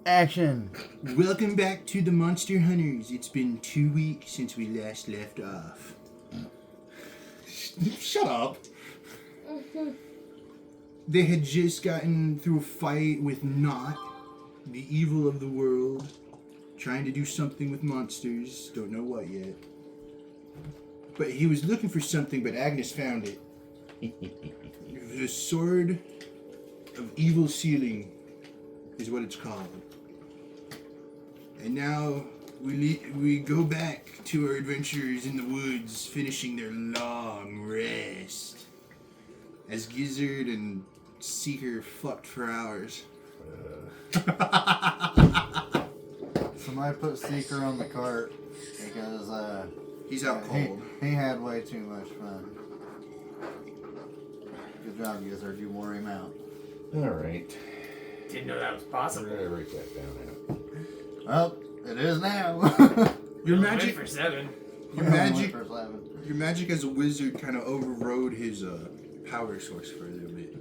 Action. Welcome back to the Monster Hunters. It's been 2 weeks since we last left off. Shut up. They had just gotten through a fight with Not, the evil of the world, trying to do something with monsters. Don't know what yet. But he was looking for something, but Agnes found it. The Sword of Evil Sealing is what it's called. And now we go back to our adventurers in the woods, finishing their long rest. As Gizzard and Seeker fucked for hours. Somebody put Seeker on the cart because he's out cold. He had way too much fun. Good job, Gizzard. You wore him out. Alright. Didn't know that was possible. We're gonna write that down now. Well, it is now. Your Went magic for 7. Your magic as a wizard kind of overrode his power source for a little bit.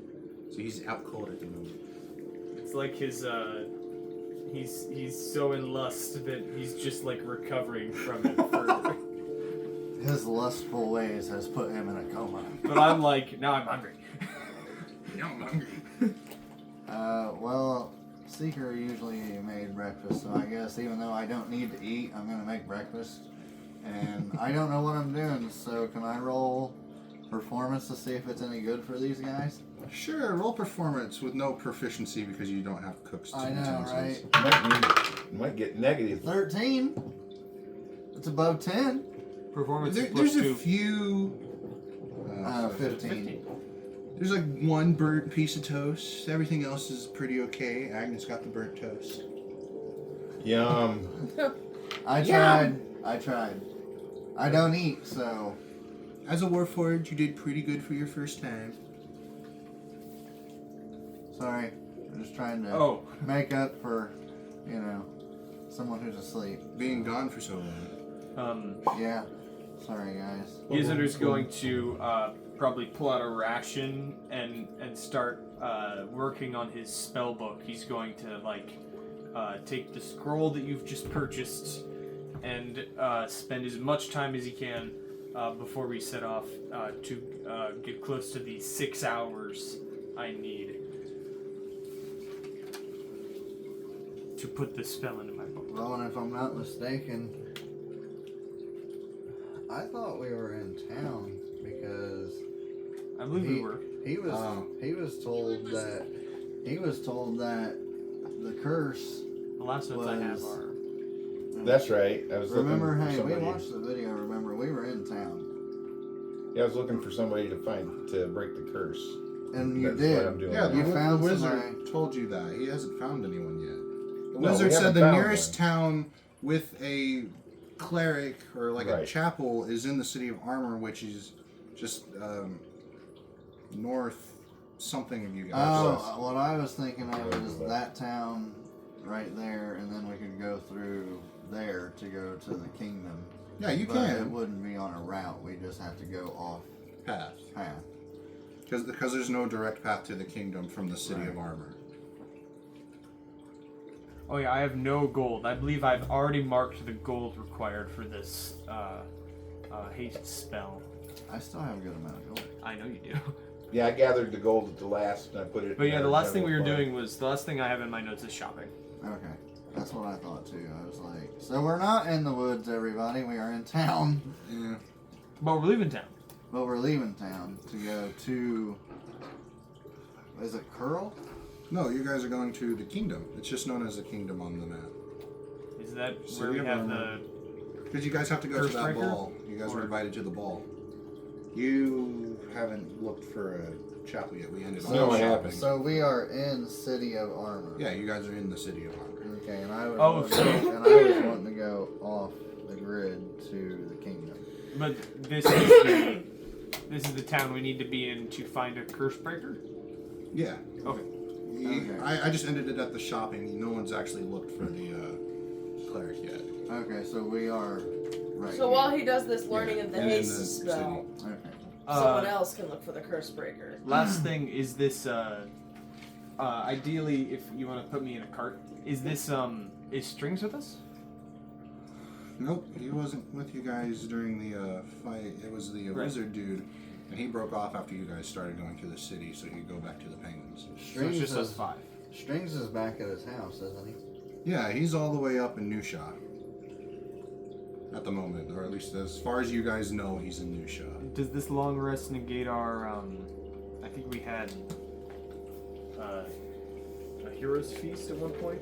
So he's out cold at the moment. It's like his he's so in lust that he's just like recovering from it further. His lustful ways has put him in a coma. But I'm like, now I'm hungry. Now I'm hungry. Well, Seeker usually made breakfast, so I guess even though I don't need to eat, I'm gonna make breakfast. And I don't know what I'm doing, so can I roll performance to see if it's any good for these guys? Sure, roll performance with no proficiency because you don't have cooks. I know, right? You might get negative. 13. It's above 10. Performance is There's plus a 2. few. 15. There's like one burnt piece of toast. Everything else is pretty okay. Agnes got the burnt toast. Yum. I tried. I don't eat, so. As a warforged, you did pretty good for your first time. Sorry. I'm just trying to make up for, someone who's asleep. Being gone for so long. Yeah. Sorry, guys. Gizzarder's going to probably pull out a ration and start working on his spell book. He's going to take the scroll that you've just purchased and spend as much time as he can before we set off to get close to the 6 hours I need to put the spell into my book. Well, and if I'm not mistaken, I thought we were in town because I believe we were. He was told that the curse. The last notes I have are. That's right. I was Remember, looking for hey, somebody. we watched the video. Remember, we were in town. Yeah, I was looking for somebody to break the curse. And you That's did. what I'm doing. Yeah, now. You found the wizard somebody. told you that. He hasn't found anyone yet. The No, wizard we said haven't the found nearest one. town with a cleric or like a Right. chapel is in the city of Armor, which is just north something of you guys. Oh, what I was thinking of is that town right there, and then we could go through there to go to the kingdom. Yeah, you But it can. wouldn't be on a route. We just have to go off Path. path. Because there's no direct path to the kingdom from the city of Armor. Oh yeah, I have no gold. I believe I've already marked the gold required for this haste spell. I still have a good amount of gold. I know you do. Yeah, I gathered the gold at the last, and I put it. But yeah, in the our last thing we were general doing was the last thing I have in my notes is shopping. Okay. That's what I thought too. I was like, so we're not in the woods, everybody. We are in town. Yeah. But we're leaving town. But we're leaving town to go to. Is it Curl? No, you guys are going to the kingdom. It's just known as the kingdom on the map. Is that City where we of have Armor. the... Because you guys have to go to that Curse breaker? ball. You guys were Or- invited to the ball. You haven't looked for a chapel yet. We ended on No, I shopping. haven't. So we are in City of Armor. Yeah, you guys are in the city of Armor. Okay, and I was Oh, wanting to go off the grid to the kingdom. But this is the town we need to be in to find a curse breaker? Yeah. Okay. Okay. I just ended it at the shopping. No one's actually looked for the cleric yet. Okay, so we are right So here. while he does this learning of the and in haste the spell, Okay. someone else can look for the curse breaker. Last thing is this ideally, if you want to put me in a cart, is this is Strings with us? Nope, he wasn't with you guys during the fight. It was the Right. wizard dude, and he broke off after you guys started going through the city, so he could go back to the penguins. So it's Strings just us is, 5. Strings is back at his house, isn't he? Yeah, he's all the way up in New Shaw. At the moment, or at least as far as you guys know, he's in New Shaw. Does this long rest negate our? I think we had a hero's feast at one point.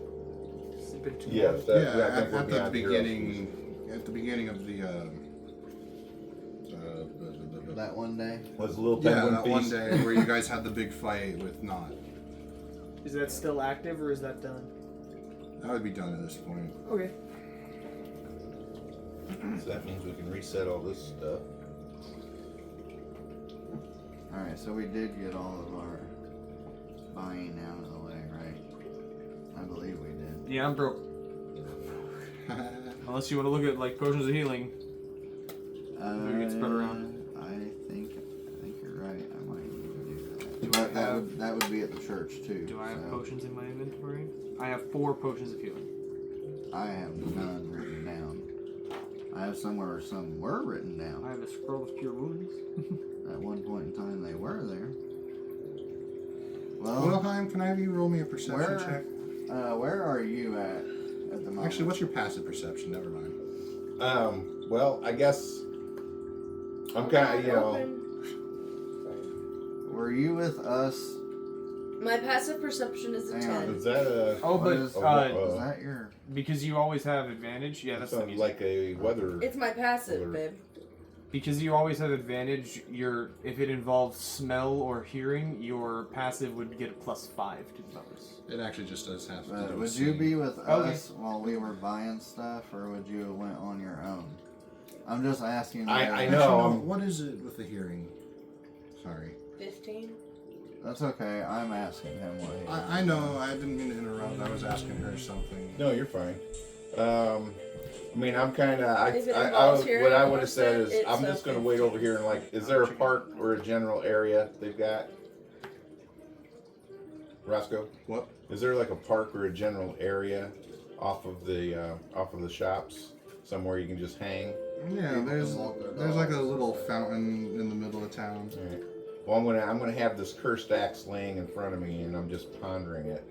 Has it been too Yes, long? that, I think we're at the beyond heroes. beginning of the That one day. Was a little yeah, penguin that one feast. day where you guys had the big fight with Knot. Is that still active or is that done? That would be done at this point. Okay. So that means we can reset all this stuff. Alright, so we did get all of our buying out of the way, right? I believe we did. Yeah, I'm broke. Unless you want to look at like potions of healing. Maybe get spread around. I think you're right. I might need to do that. That would be at the church too. Do I have so potions in my inventory? I have 4 potions of healing. I have none written down. I have somewhere some were written I down. have a scroll of cure wounds. At one point in time they were there. Well, Wilhelm, can I have you roll me a perception where check? where are you at the moment? Actually, what's your passive perception? Never mind. Well, I guess I'm kind of, you know, Were you with us? My passive perception is a Hang on. 10. is that a? Oh, What but is- is that your? because you always have advantage. Yeah, that's the sounds music. like a weather. It's my passive, babe. Because you always have advantage. If it involves smell or hearing, your passive would get a +5 to the numbers. It actually just does have to do with Would you seeing. be with Okay. us while we were buying stuff, or would you have went on your own? I'm just asking. I Actually, know. no, what is it with the hearing? Sorry. 15? That's okay. I'm asking him what he. I know, I didn't mean to interrupt. I was asking her something. No, you're fine. I mean, I'm kind of. If it involves What hearing I would or have said is, it's I'm a just going to wait 15. over here and like, is there a park or a general area they've got? Roscoe, What? is there like a park or a general area off of the shops somewhere you can just hang? Yeah, People there's can walk their like a dogs. little fountain in the middle of town. All right. Well, I'm gonna have this cursed axe laying in front of me, and I'm just pondering it,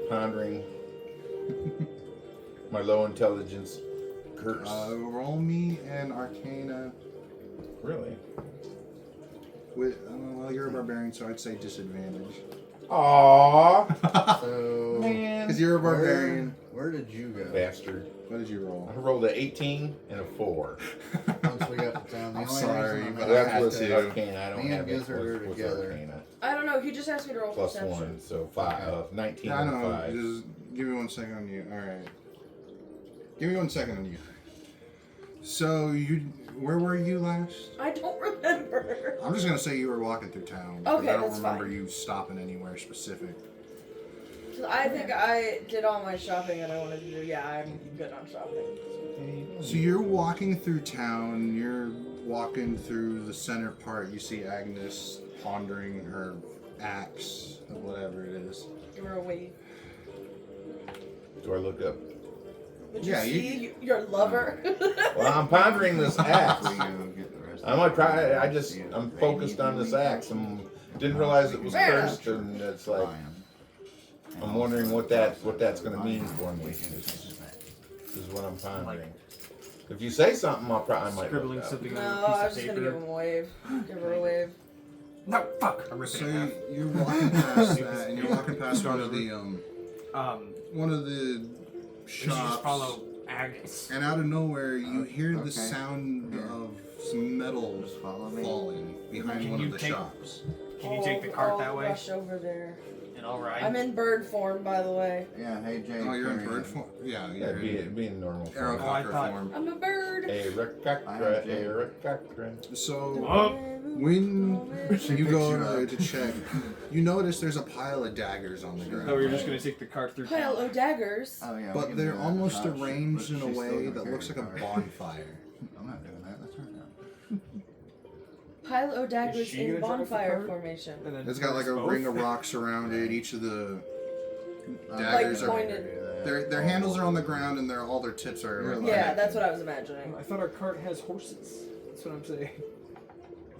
pondering my low intelligence curse. Roll me an Arcana Really? with. Well, you're a barbarian, so I'd say disadvantage. Aww, So, man, Because you're a barbarian. where did you go? bastard! What did you roll? I rolled an 18 and a 4. Once we got to town, the I'm only sorry, reason but I'm I That's had what's to. the Arcana. I don't Me and have it. Gizzard are What's together. Arcana? I don't know. He just asked me to roll Plus perception. 1, so 19 Yeah, I and know. 5. Just give me 1 second on you. All right. Give me 1 second on you. So where were you last? I don't remember. I'm just gonna say you were walking through town. Okay, I don't that's remember fine. you stopping anywhere specific. So I think I did all my shopping and I wanted to do. Yeah, I'm good on shopping. So you're walking through town. You're walking through the center part. You see Agnes pondering her axe or whatever it is. Give her a wave. Do I look up? Would Yeah, you see your lover? Well, I'm pondering this axe. We go get the rest I'm of gonna the try. I food. just See if I'm they focused need on this anything. axe and didn't realize it was Fair cursed, and it's like Lion. I'm wondering what that's gonna mean for me. This is what I'm pondering. If you say something, I might Scribbling look up. something no, on a I piece was of just gonna paper. give him a wave. Give her a wave. No, fuck! I ripped it So in half. you're walking past that, and you're walking past Start one of the We should just shops. follow Agnes. And out of nowhere, you hear the okay. sound Here. of some metal Just follow me. falling behind Can one you of the take- shops. Can you take the cart I'll that way? Rush over there. And I'll ride. I'm in bird form, by the way. Yeah, hey Jay. Oh, you're in Curry. bird form? Yeah, Yeah, you're it'd be in normal arrow form. I cocker thought- form. I'm a bird. A I have recacra, Jay. a recacra. So Oh. when She you picks go you over up. to check, you notice there's a pile of daggers on the ground. Oh, you're just gonna take the cart through Pile town. of daggers. Oh yeah. we But can they're do that. almost Oh, shit. arranged But in a she's still way gonna that carry looks the like a cart. bonfire. I'm not doing that. That's her job. Pile of daggers she in gonna drive the bonfire cart? formation. And then It's got like a both? ring of rocks around it. Each of the I'm daggers not are gonna pointed. do that. their handles are on the ground and all their tips are like Really? Yeah, connected. that's what I was imagining. I thought our cart has horses. That's what I'm saying.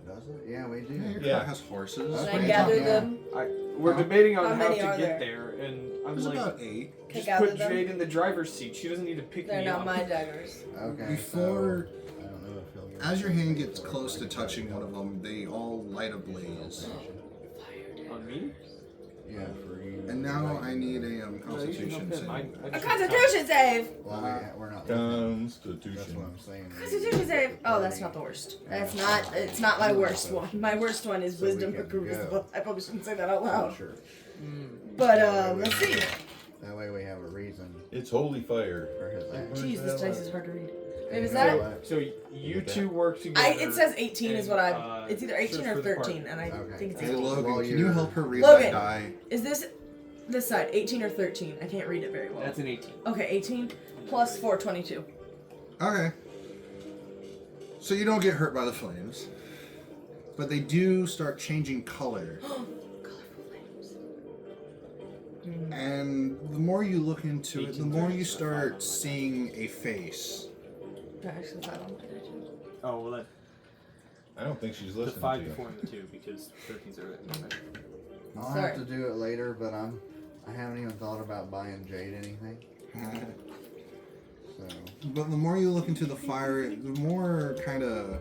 Does it? Yeah, we do. Yeah, your Yeah. car has horses. That's Should what I you gather thought, them? We're Huh? debating on How how, many to are get there, and I'm There's like, about 8. Can I just gather put them? Jade in the driver's seat. She doesn't need to pick They're me not up. my daggers. Okay. Before, so, I don't know if he'll get as your hand gets or close to like touching that. one of them, they all light ablaze. On me? Yeah, for you. And now I need a No, you can Constitution jump in. save. A just- Constitution save! Well, we're not. That's Constitution. what I'm saying. Constitution save! Oh, that's not the worst. That's not, it's not my worst one. My worst one is So we wisdom or can charisma. go. I probably shouldn't say that out Oh, loud. sure. But, let's see. That way we have a reason It's holy fire. for his action. Jeez, this dice is hard to read. Wait, And is you know that? what? So you two work together. It says 18 is what I. and, It's either 18 search or for the part. 13, and I Okay. think it's Hey 18. Logan, While can you you're- help her read Logan. that die? Is this side 18 or 13? I can't read it very well. That's an 18. Okay, 18 plus 4, 22. Okay. So you don't get hurt by the flames, but they do start changing color. Colorful flames. And the more you look into it, the 18, more you 30, start seeing a face. Do I actually file on my die too? Oh well, that I don't think she's the listening 5 to you. before the 2 because 13's are right. I'll Sorry. have to do it later, but I haven't even thought about buying Jade anything. So But the more you look into the fire, the more kind of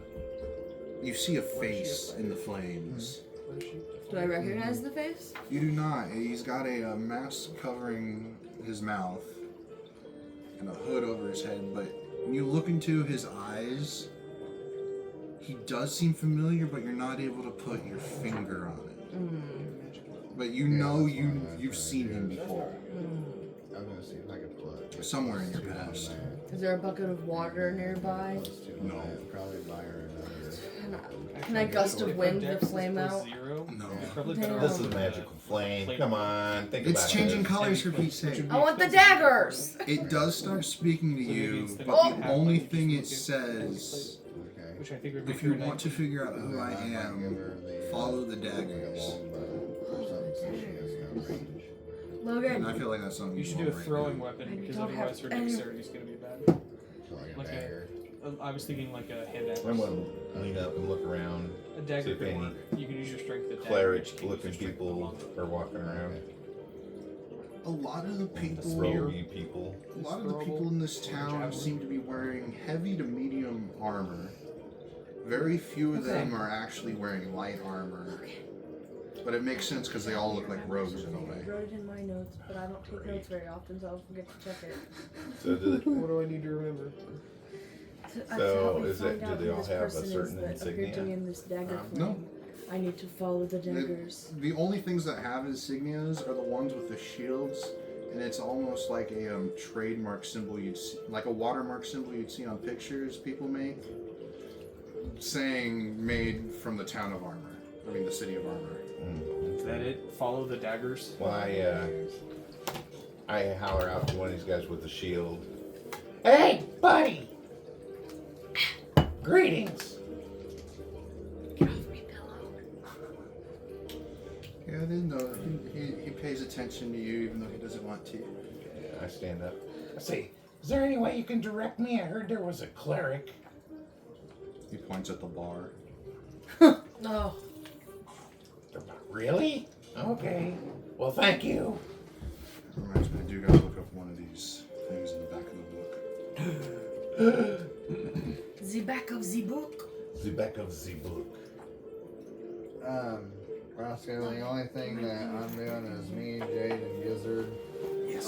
you see a face in the flames. Do I recognize the face? You do not. He's got a mask covering his mouth and a hood over his head, but when you look into his eyes, he does seem familiar, but you're not able to put your finger on it. But you know that's fine. you've seen him before. I'm gonna see if I can put Somewhere in your past. Is there a bucket of water nearby? No. Probably buy her another. Can I gust of wind the flame out? Zero. No. Probably Damn. better This is off- magical flame. Come on, think It's about changing it. colors for Pete's sake. I want the daggers! It does start speaking to you, instead but of the half, only like, you thing it just look at says, Okay. Which I think would be if you pretty want to nice. figure out who I Might give am, her the, follow the like a daggers. longbow or something so she has no range. And Logan, I feel like that's something You should do want a right throwing now. weapon I because don't otherwise have her any- dexterity is going to be bad. So like a Like a- dagger. I was thinking like a hand axe. I'm gonna lean up and look around. A See dagger if could any work. You can use your strength to dagger, but you Cleric can't use looking your strength people with a longbow. are walking around. A lot of the people, Roguey people. a lot of the people in this town seem to be wearing heavy to medium armor. Very few of them are actually wearing light armor. But it makes sense because they all look like rogues in a I way. wrote it in my notes, but I don't take notes very often, so I'll forget to check it. So do they, What do I need to remember? So, is it- do they all have a certain Appeared to insignia? me in this dagger flame. No. I need to follow the daggers. The only things that have insignias are the ones with the shields, and it's almost like a trademark symbol you'd see, like a watermark symbol you'd see on pictures people make, saying "made from the town of Armor." I mean, the city of Armor. Is that it? Follow the daggers? well, I holler out to one of these guys with the shield. Hey, buddy! Greetings! Get off me, pillow. Yeah, I didn't know. He pays attention to you even though he doesn't want to. Yeah, I stand up. I say, is there any way you can direct me? I heard there was a cleric. He points at the bar. No. Really? Okay. Well, thank you. Reminds me, I do gotta look up one of these things in the back of the book. The back of the book. The back of the book. Roscoe, the only thing that I'm doing is me, Jade, and Gizzard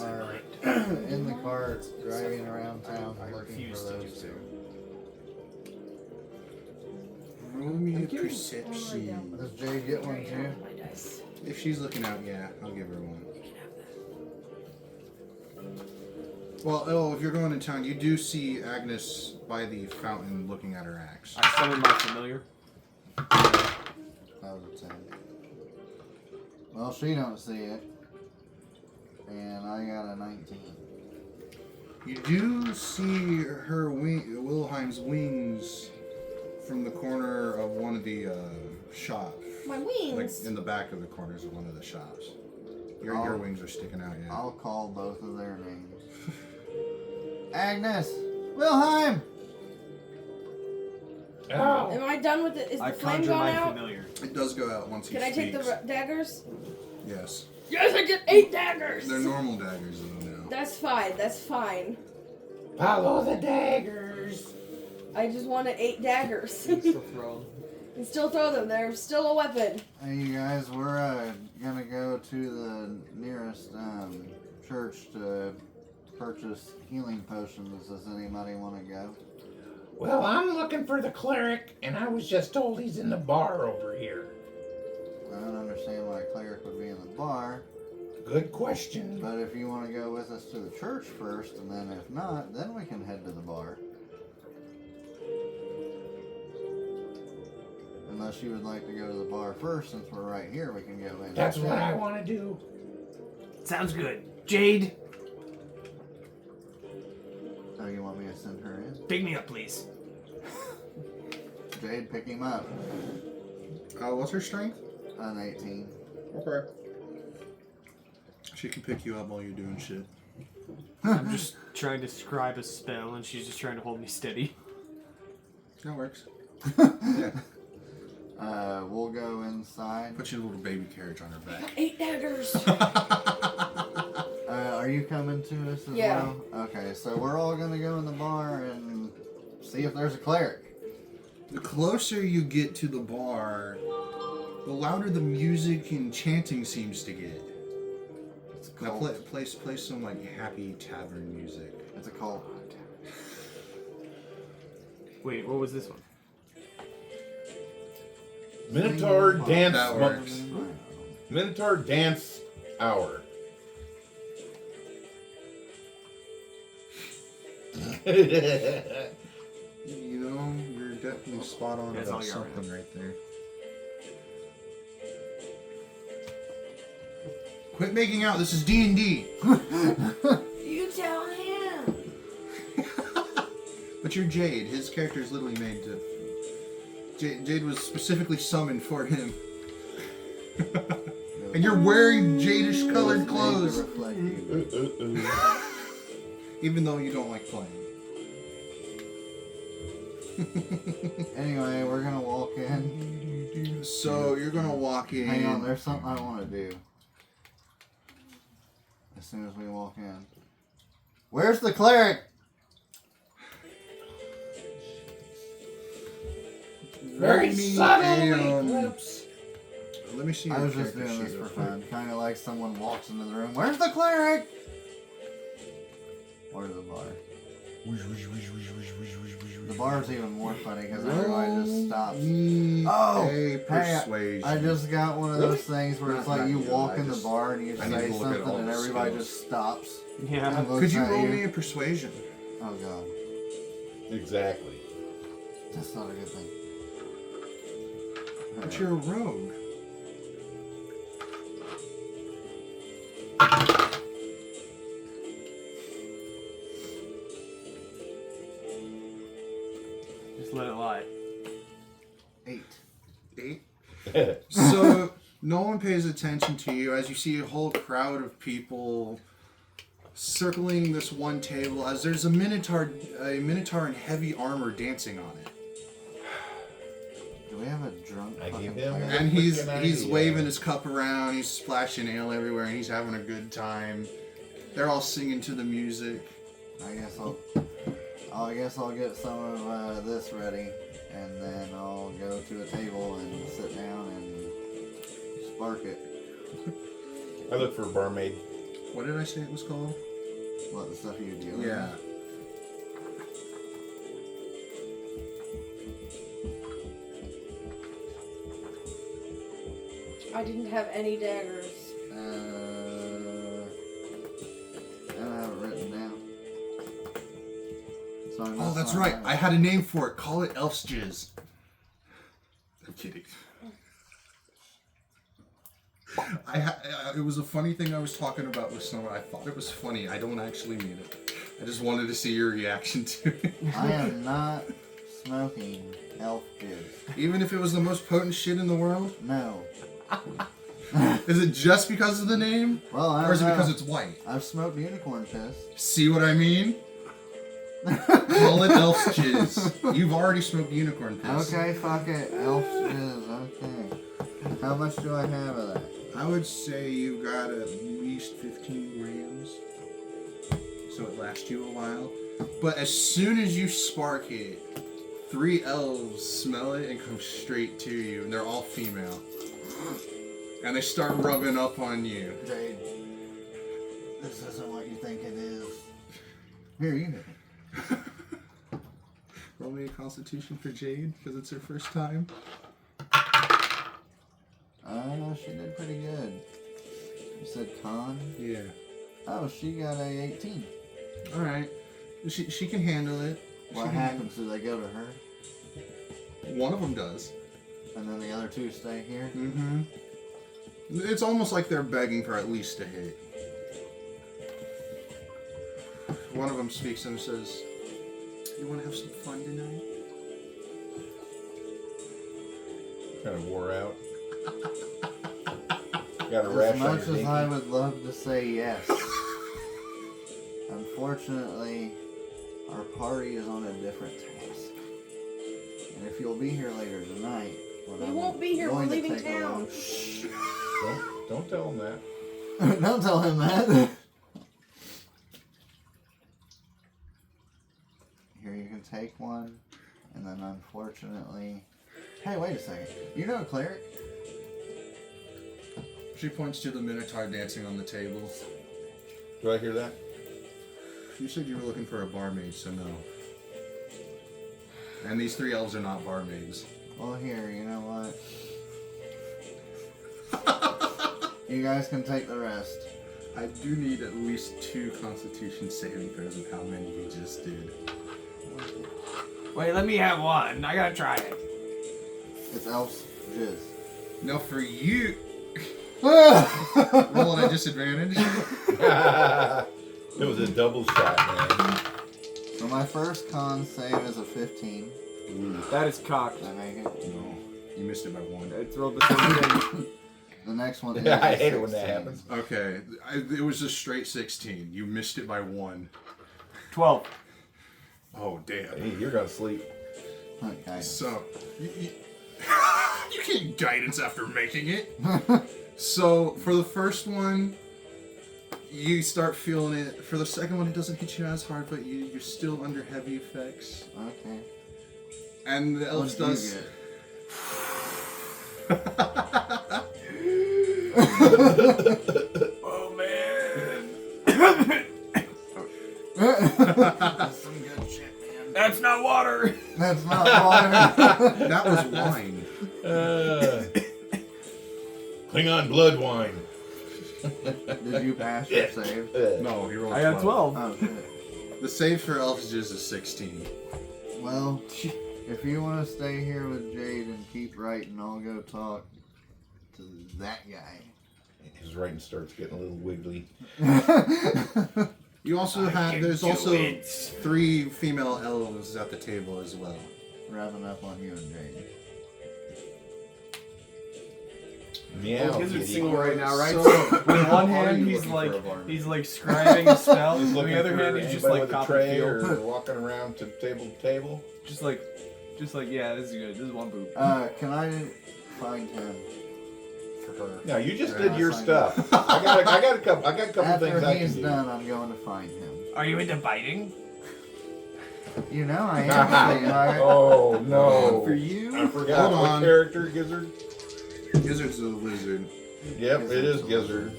are in the cart driving around town I looking refuse for to do those so. two. Roll me a Oh, my perception. Does Jade get one too? My dice. If she's looking out, yeah, I'll give her one. You can have that. Well, if you're going to town, you do see Agnes by the fountain looking at her axe. I summon my familiar. That was a 10. Well, she don't see it. And I got a 19. You do see her Wilhelm's wings from the corner of one of the shops. My Like wings. in the back of the corners of one of the shops. Your Oh. wings are sticking out, yeah. I'll call both of their names. Agnes! Wilhelm! Oh, Am I done with it? Is the I flame conjure gone my out? familiar. It does go out once he Can I take speaks. the daggers? Yes. Yes, I get 8 daggers. They're normal daggers though now. That's fine. That's fine. follow the daggers. I just wanted 8 daggers. Still throw 'em. And still throw them. They're still a weapon. Hey, you guys, we're gonna go to the nearest church to purchase healing potions. Does anybody want to go? Well, I'm looking for the cleric, and I was just told he's in the bar over here. I don't understand why a cleric would be in the bar, Good question. but if you want to go with us to the church first, and then if not, then we can head to the bar. Unless you would like to go to the bar first, since we're right here, we can go in. That's what I want to do. Sounds good. Jade, Oh, you want me to send her in? pick me up, please. Jade, pick him up. What's her strength? An 18. Okay. She can pick you up while you're doing shit. I'm just trying to scribe a spell, and she's just trying to hold me steady. That works. Yeah. We'll go inside. Put your little baby carriage on her back. 8 daggers. Are you coming to us as Yeah. well? Okay, so we're all gonna go in the bar and see if there's a cleric. The closer you get to the bar, the louder the music and chanting seems to get. It's a Now cult. play some like happy tavern music. It's a cult. Wait, what was this one? Minotaur dance. That works. Minotaur dance hour. You know, you're definitely spot on That's about all you are, something right there. Quit making out. This is D&D. You tell him. But you're Jade. His character is literally made to. Jade was specifically summoned for him. And you're wearing jadish colored Made to clothes, reflect you. even though you don't like playing. Anyway, we're gonna walk in. So you're gonna walk in. Hang on, there's something I want to do. As soon as we walk in. Where's the cleric? Very Roll me subtle a, eclipse. Let me see. I your was just character doing this sheet for real quick. fun. Kind of like someone walks into the room. Where's the cleric? Or the bar. The bar's even more funny because everybody just stops. Oh, A hey, persuasion. I just got one of those things where it's Not like you good, walk I in the just- bar and you I need say to look at something all and the everybody skills. just stops. Yeah. and looks Could you at roll you. me a persuasion? Oh god, Exactly. that's not a good thing. But you're a rogue. Just let it lie. 8. 8. So no one pays attention to you as you see a whole crowd of people circling this one table as there's a minotaur in heavy armor dancing on it. Do we have a drunk? I fucking gave him- player? And he's Freaking he's idea. waving his cup around, he's splashing ale everywhere, and he's having a good time. They're all singing to the music. I guess I'll get some of this ready, and then I'll go to a table and sit down and spark it. I look for a barmaid. What did I say it was called? What, the stuff you do? Yeah. I didn't have any daggers. I don't have it written down. So I Oh, must that's not right. have it. I had a name for it. Call it Elf's Jizz. I'm kidding. It was a funny thing I was talking about with someone. I thought it was funny. I don't actually mean it. I just wanted to see your reaction to it. I am not smoking elf jizz. Even if it was the most potent shit in the world? No. Is it just because of the name? Well, I Or is it don't know. because it's white? I've smoked unicorn piss. See what I mean? Call it elf's jizz. You've already smoked unicorn piss. Okay, fuck it. Elf jizz, okay. How much do I have of that? I would say you got at least 15 grams. So it lasts you a while. But as soon as you spark it, 3 elves smell it and come straight to you. And they're all female. And they start rubbing up on you. Jade, this isn't what you think it is. Here, you get it. Roll me a constitution for Jade, because it's her first time. She did pretty good. You said con? Yeah. Oh, she got a 18. Alright. She can handle it. What happens? Do they go to her? One of them does. And then the other 2 stay here? Mm-hmm. It's almost like they're begging for at least a hit. One of them speaks and says, "You want to have some fun tonight?" Kind of wore out. Got a As rash on much your as I dinky. would love to say yes, unfortunately, our party is on a different task. And if you'll be here later tonight, when We I'm won't be here, going we're to leaving take a town. look- Don't tell him that. Don't tell him that. Here, you can take one, and then unfortunately, hey, wait a second. You know a cleric? She points to the Minotaur dancing on the table. Do I hear that? You said you were looking for a barmaid, so no. And these 3 elves are not barmaids. Well, here, you know what? You guys can take the rest. I do need at least 2 Constitution saving throws of how many you just did. Wait, let me have one. I gotta try it. It's elf's jizz. Now for you, roll at a disadvantage. It was a double shot, man. So my first con save is a 15. That is cocked. Did I make it? No, you missed it by 1. It's rolled the same thing. The next one is Yeah, I a hate it when that 16. happens. Okay, it was a straight 16. You missed it by 1. 12. Oh damn. Hey, you're gonna sleep. Okay. So you can't guidance after making it. So for the first one, you start feeling it. For the second one, it doesn't hit you as hard, but you're still under heavy effects. Okay. And the elves What did does. you get? Oh man. That's some good shit, man. That's not water. That's not water. That was wine. Klingon blood wine. Did you pass your save? No, he rolled I got 12. Oh shit. The save for elves is just a 16. Well, if you want to stay here with Jade and keep writing, I'll go talk to that guy. His writing starts getting a little wiggly. You also have. There's do also it. 3 female elves at the table as well. Wrapping up on you and Jade. Meow. Gizzard's kitty. single right now, right? So- So with one Are hand you he's looking like for a barman? he's like scribing a spell. He's On looking the other for hand he's just anybody like with a copy tray field. or walking around to table. Just like yeah, this is good. This is one boop. Can I find him for her? No, you just Or did I your find stuff. him? I got a couple After things I he's can do. done, I'm going to find him. Are you into biting? You know I am, sweetheart. Oh no! For you? I forgot Hold what on. character, Gizzard. Gizzard's a lizard. Yep, it is Gizzard.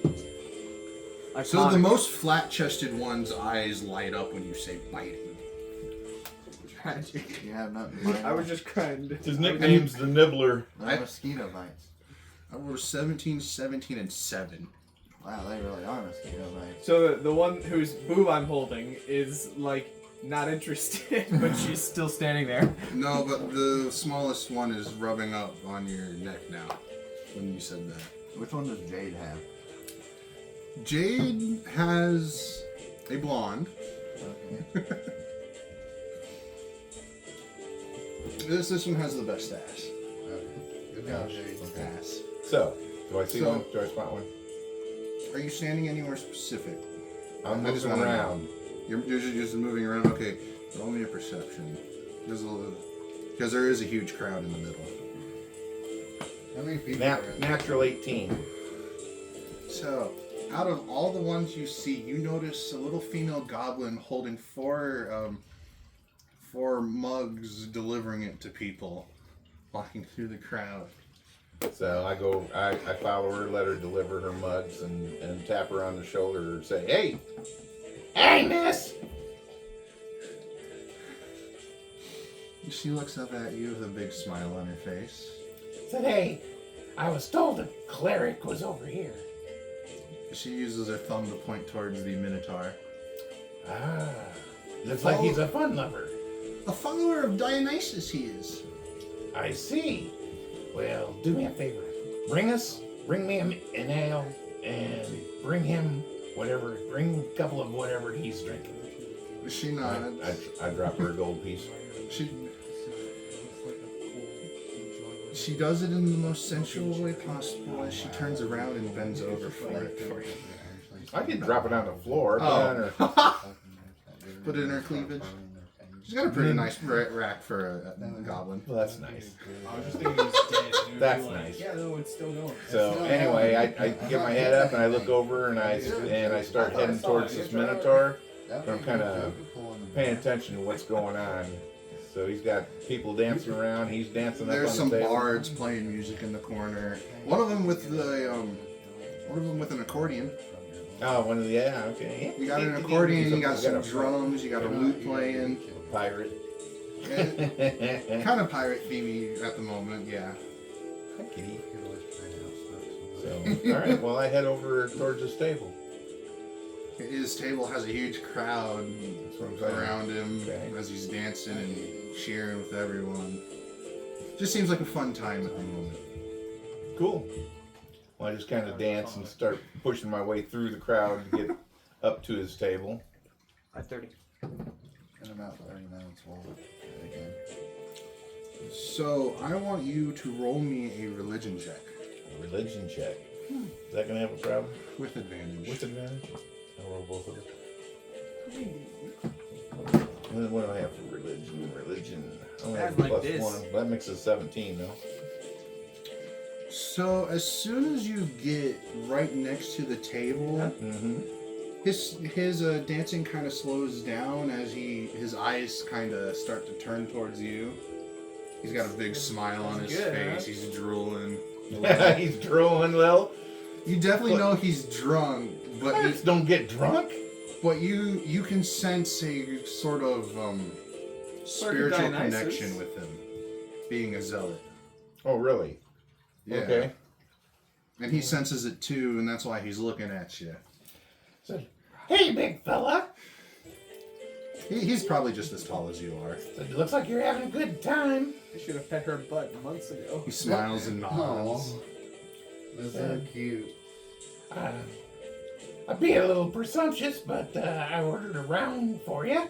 So the Iconic. most flat-chested one's eyes light up when you say biting. Tragic. You have nothing to bite I was on? just crying. His nickname's the Nibbler. They're mosquito bites. I rolled 17, 17, and 7. Wow, they really are mosquito bites. So the one whose boob I'm holding is like not interested, but she's still standing there. No, but the smallest one is rubbing up on your neck now when you said that. Which one does Jade have? Jade has a blonde. Okay. This one has the best ass. Good job, Gosh, Jade. okay. Ass. So, do I see So- one? Do I spot one? Are you standing anywhere specific? I'm I just moving wanna know. around. You're just moving around. Okay, roll me a perception. Because there is a huge crowd in the middle. How many people are in there? Natural 18. So, out of all the ones you see, you notice a little female goblin holding four mugs, delivering it to people, walking through the crowd. So I follow her, let her deliver her mugs, and tap her on the shoulder and say, "Hey, Hey, miss! She looks up at you with a big smile on her face. Said, hey, I was told the cleric was over here. She uses her thumb to point towards the Minotaur. Ah, looks like he's a fun lover. A follower of Dionysus he is. I see. Well, do me a favor. Bring me an ale, and bring him bring a couple of whatever he's drinking. She nods. I drop her a gold piece." She does it in the most sensual way possible as she turns around and bends over for it for you. I could drop it on the floor. Oh. Put it on her. Put it in her cleavage. She's got a pretty nice rack for a goblin. Well, that's nice. I was just thinking he was dead. and it That's was like, nice. Yeah, no, it's still going. So anyway, I get my head up and I look over and I start heading towards this Minotaur. I'm kind of paying attention to what's going on. So he's got people dancing around. He's dancing up There's on some the table. bards playing music in the corner. One of them with an accordion. Oh, one of the okay. You got an accordion, you got some a drums, you got a lute playing. pirate. Kind of pirate themey at the moment, yeah. Hi, kitty. So, all right. Well, I head over towards this table. His table has a huge crowd That's what I'm saying. around him Okay. as he's dancing and cheering with everyone. Just seems like a fun time at the moment. Cool. Well, I just kind of dance and start pushing my way through the crowd to get up to his table. At 30. In about 30 minutes, we'll do it again. So I want you to roll me a religion check A religion check. Is that gonna have a problem? with advantage. With advantage? I'll roll both of them. What do I have for religion? Religion. I only have That's like plus this. one. That makes it 17, though. So as soon as you get right next to the table, Mm-hmm. his dancing kind of slows down as his eyes kind of start to turn towards you. He's got a big smile on his good, face. huh? He's drooling. He's drooling, Lil. You definitely know he's drunk, but Pirates don't get drunk. you can sense a sort of spiritual Dionysus. connection with him, being a zealot. Oh, really? Yeah. Okay. And he senses it too, and that's why he's looking at you. Said, hey, big fella. He's probably just as tall as you are. Said, looks like you're having a good time. I should have pet her butt months ago. He smiles and nods. That's so cute. I'd be a little presumptuous, but I ordered a round for you.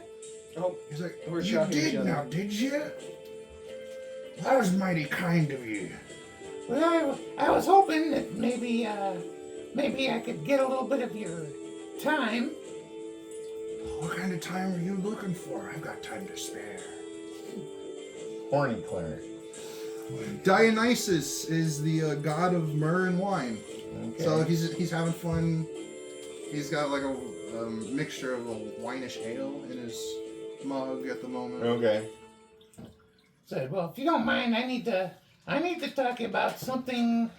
Oh, He's like, We're you shocking each did other." now, did you? That was mighty kind of you. Well, I was hoping that maybe I could get a little bit of your time. What kind of time are you looking for? I've got time to spare. Horny cleric. Dionysus is the god of myrrh and wine. Okay. So he's having fun. He's got like a mixture of a wineish ale in his mug at the moment. Okay. Said, well, if you don't mind, I need to talk about something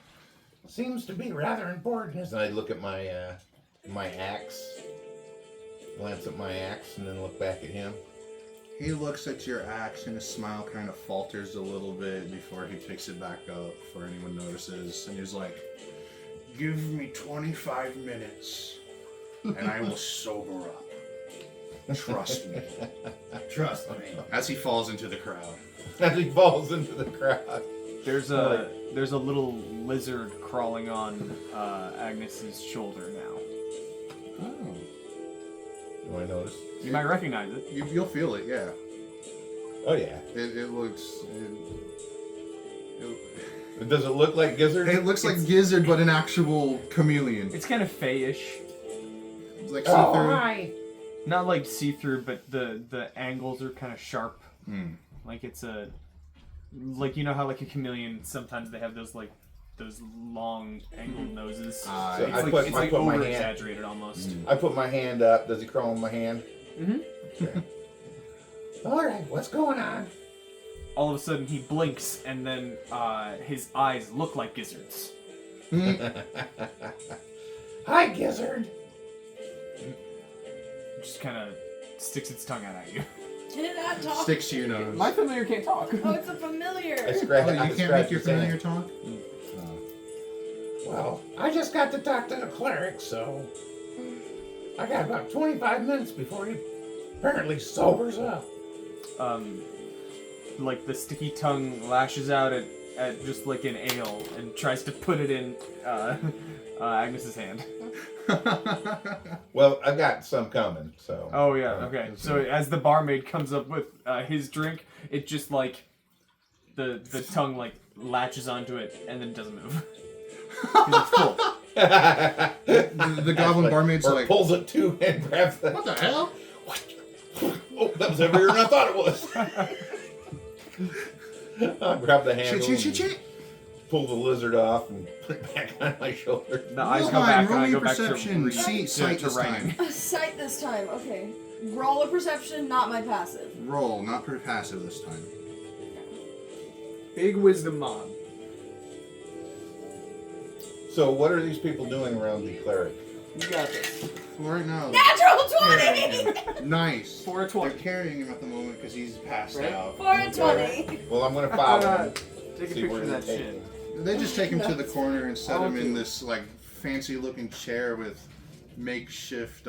seems to be rather important. So I look at my my axe, glance at my axe, and then look back at him. He looks at your axe and his smile kind of falters a little bit before he picks it back up before anyone notices. And he's like, give me 25 minutes and I will sober up. Trust me. Trust me. As he falls into the crowd. As he falls into the crowd. there's a little lizard crawling on Agnes's shoulder now. Oh. Do I notice? You might recognize it. You'll feel it, yeah. Oh yeah. It looks. Does it look like Gizzard? It looks like Gizzard, but an actual chameleon. It's kind of fey-ish. It's like Oh, see-through. hi. Not like see-through, but the angles are kind of sharp. Hmm. Like it's a, like you know how like a chameleon sometimes they have those long angled noses. So It's I like, put- it's I like put my over hand- exaggerated almost. I put my hand up. Does he crawl on my hand? Mm-hmm. All right, what's going on? All of a sudden he blinks and then his eyes look like gizzards. Hi, Gizzard. Just kind of sticks its tongue out at you. Can it not talk? Sticks to your nose. My familiar can't talk. Oh, it's a familiar. I scratch. Oh, I you can't scratch make your his hand. familiar talk? Well, I just got to talk to the cleric, so I got about 25 minutes before he apparently sobers up. Like the sticky tongue lashes out at just like an ale and tries to put it in Agnes's hand. Well, I got some coming. So. Oh yeah, okay. So as the barmaid comes up with his drink, it just like the tongue like latches onto it and then doesn't move. 'Cause it's full. The goblin barmaid's or like, pulls it too and grabs the. what the hell? Oh, that was heavier than I thought it was. I grab the handle, and pull the lizard off, and put it back on my shoulder. The eyes Roll go back roll and I me go back perception. to See, sight to this writing. time. A sight this time. Okay. Roll a perception, not my passive. Roll, not per passive this time. Big wisdom mob. So, what are these people doing around the cleric? You got this. Right now. Natural 20! Nice. For a They're 20. carrying him at the moment because he's passed Right. out. For a 20! Well, I'm gonna follow him. Take a See picture where of that they take shit. him. They just take him to the corner and set him in Okay. this like fancy looking chair with makeshift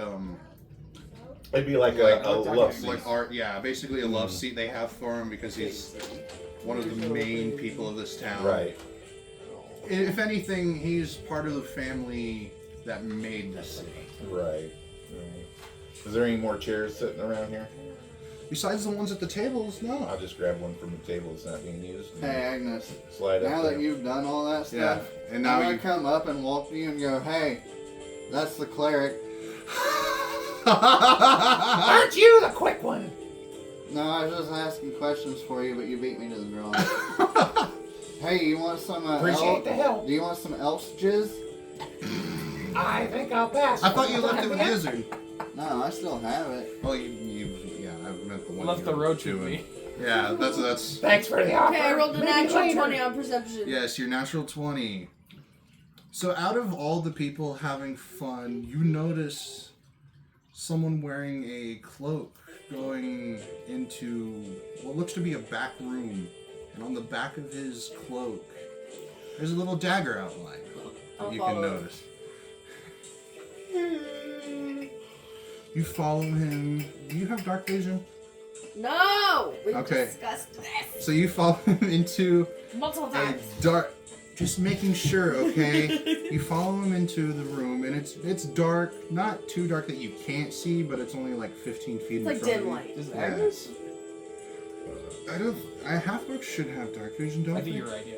It'd be like a love seat. like art, yeah, basically a love seat they have for him because he's one of the main people of this town. Right. If anything, he's part of the family that made this city. Right. Is there any more chairs sitting around here? Besides the ones at the tables, I'll no. just grab one from the table that's not being used. and Hey Agnes, Slide up now there. that you've done all that Yeah, stuff, and now now I you. come up and walk to you and go, hey, that's the cleric. Aren't you the quick one? No, I was just asking questions for you, but you beat me to the drawing. Hey, you want some Appreciate the help. Do you want some elf's jizz? I think I'll pass. I thought you left it with Gizzard. No, I still have it. Oh, yeah, I meant the one. Left you the were roach with doing. me. Yeah, that's. Thanks for the offer. Okay, I rolled a Maybe natural later. 20 on perception. Yes, your natural 20. So, out of all the people having fun, you notice someone wearing a cloak going into what looks to be a back room. And on the back of his cloak, there's a little dagger outline that I'll you follow can it. notice. You follow him. Do you have dark vision? No! We Okay. discussed this So you follow him into multiple a times. dark. Just making sure, okay? You follow him into the room, and it's dark. Not too dark that you can't see, but it's only like 15 feet It's in like front dim of light. Is Yeah. Agnes? you. Half-orcs should have dark vision, don't I they? think you're right, yeah.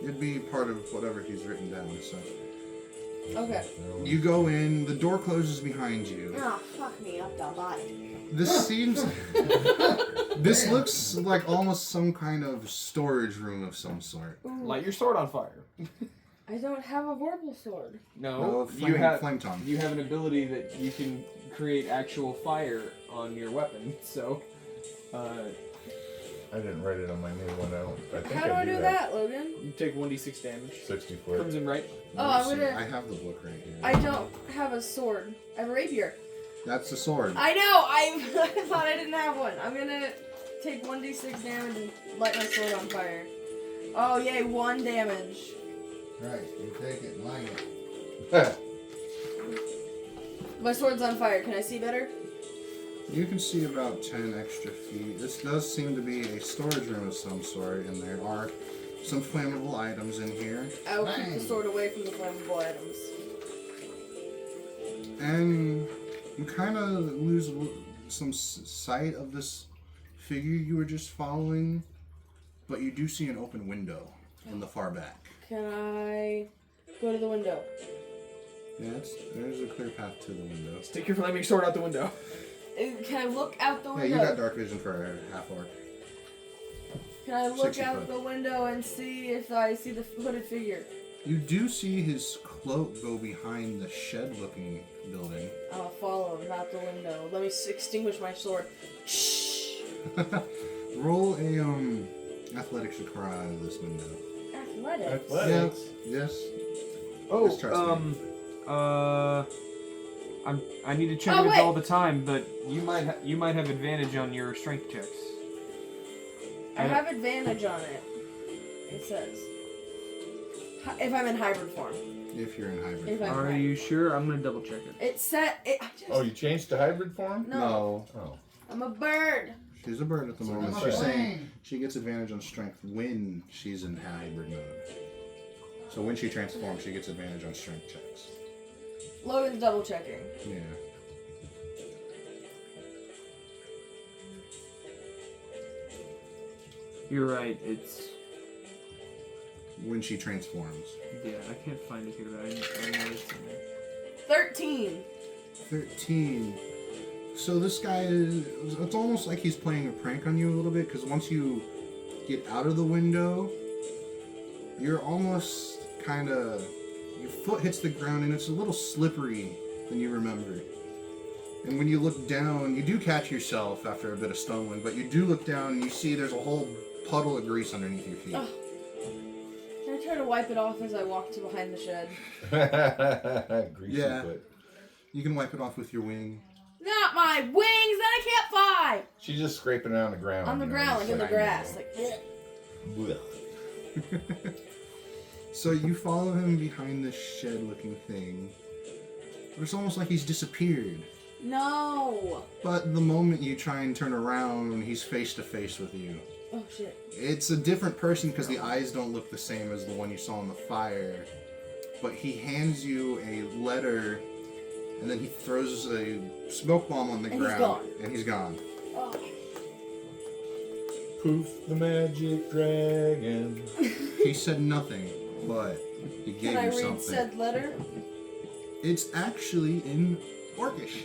It'd be part of whatever he's written down. So Okay. you go in. The door closes behind you. Oh, fuck me up the butt. This seems. This looks like almost some kind of storage room of some sort. Light your sword on fire. I don't have a vorpal sword. No, flame, you have flame tongue. you have an ability that you can create actual fire on your weapon. So, I didn't write it on my new one. I think How do I do have that, Logan? you take 1d6 damage. 60 foot. Crimson right. Oh, I'm Mercy. gonna. I have the book right here. I don't have a sword. I have a rapier. That's the sword. I know. I thought I didn't have one. I'm gonna take 1d6 damage and light my sword on fire. Oh yay, 1 damage. Right, you take it and light it. My sword's on fire. Can I see better? You can see about 10 extra feet. This does seem to be a storage room of some sort, and there are some flammable items in here. I will keep the Bang. sword away from the flammable items. And you kind of lose some sight of this figure you were just following, but you do see an open window in the far back. Can I go to the window? Yeah, there's a clear path to the window. Stick your flaming sword out the window. Can I look out the Yeah, window? you got dark vision for a half orc. Can I look 60 out foot. the window and see if I see the hooded figure? You do see his cloak go behind the shed-looking building. I'll follow him out the window. Let me extinguish my sword. Shh. Roll a athletics to cry out of this window. Athletics. Athletics. Yes. Oh, Just trust me. I need to check Oh, it wait. all the time, but you might have advantage on your strength checks. I have advantage on it. It says. If I'm in hybrid form. If you're in hybrid. If I'm Are hybrid. you sure? I'm gonna double check it. It said. I just, Oh, you changed to hybrid form? no. Oh. I'm a bird. She's a bird at the moment. I'm She's a saying she gets advantage on strength when she's in hybrid mode. So when she transforms, she gets advantage on strength checks. Logan's double checking. Yeah. You're right. It's When she transforms. yeah. I can't find it here, but I know it's in there. 13. 13. So this guy is. It's almost like he's playing a prank on you a little bit, because once you get out of the window, you're almost kind of. Your foot hits the ground and it's a little slippery than you remember. And when you look down, you do catch yourself after a bit of stumbling, but you do look down and you see there's a whole puddle of grease underneath your feet. Ugh. Can I try to wipe it off as I walk to behind the shed? Greasy Yeah. foot. You can wipe it off with your wing. Not my wings, then I can't fly! She's just scraping it on the ground. On the you know, ground, it's like in the like- grass. Like, ugh. Blech. So you follow him behind this shed-looking thing. But it's almost like he's disappeared. No! But the moment you try and turn around, he's face to face with you. Oh shit. It's a different person because the eyes don't look the same as the one you saw in the fire. But he hands you a letter, and then he throws a smoke bomb on the And he's ground. gone. And he's gone. Oh. Poof the magic dragon. He said nothing, but he gave Can I you read something. said letter? It's actually in Orcish.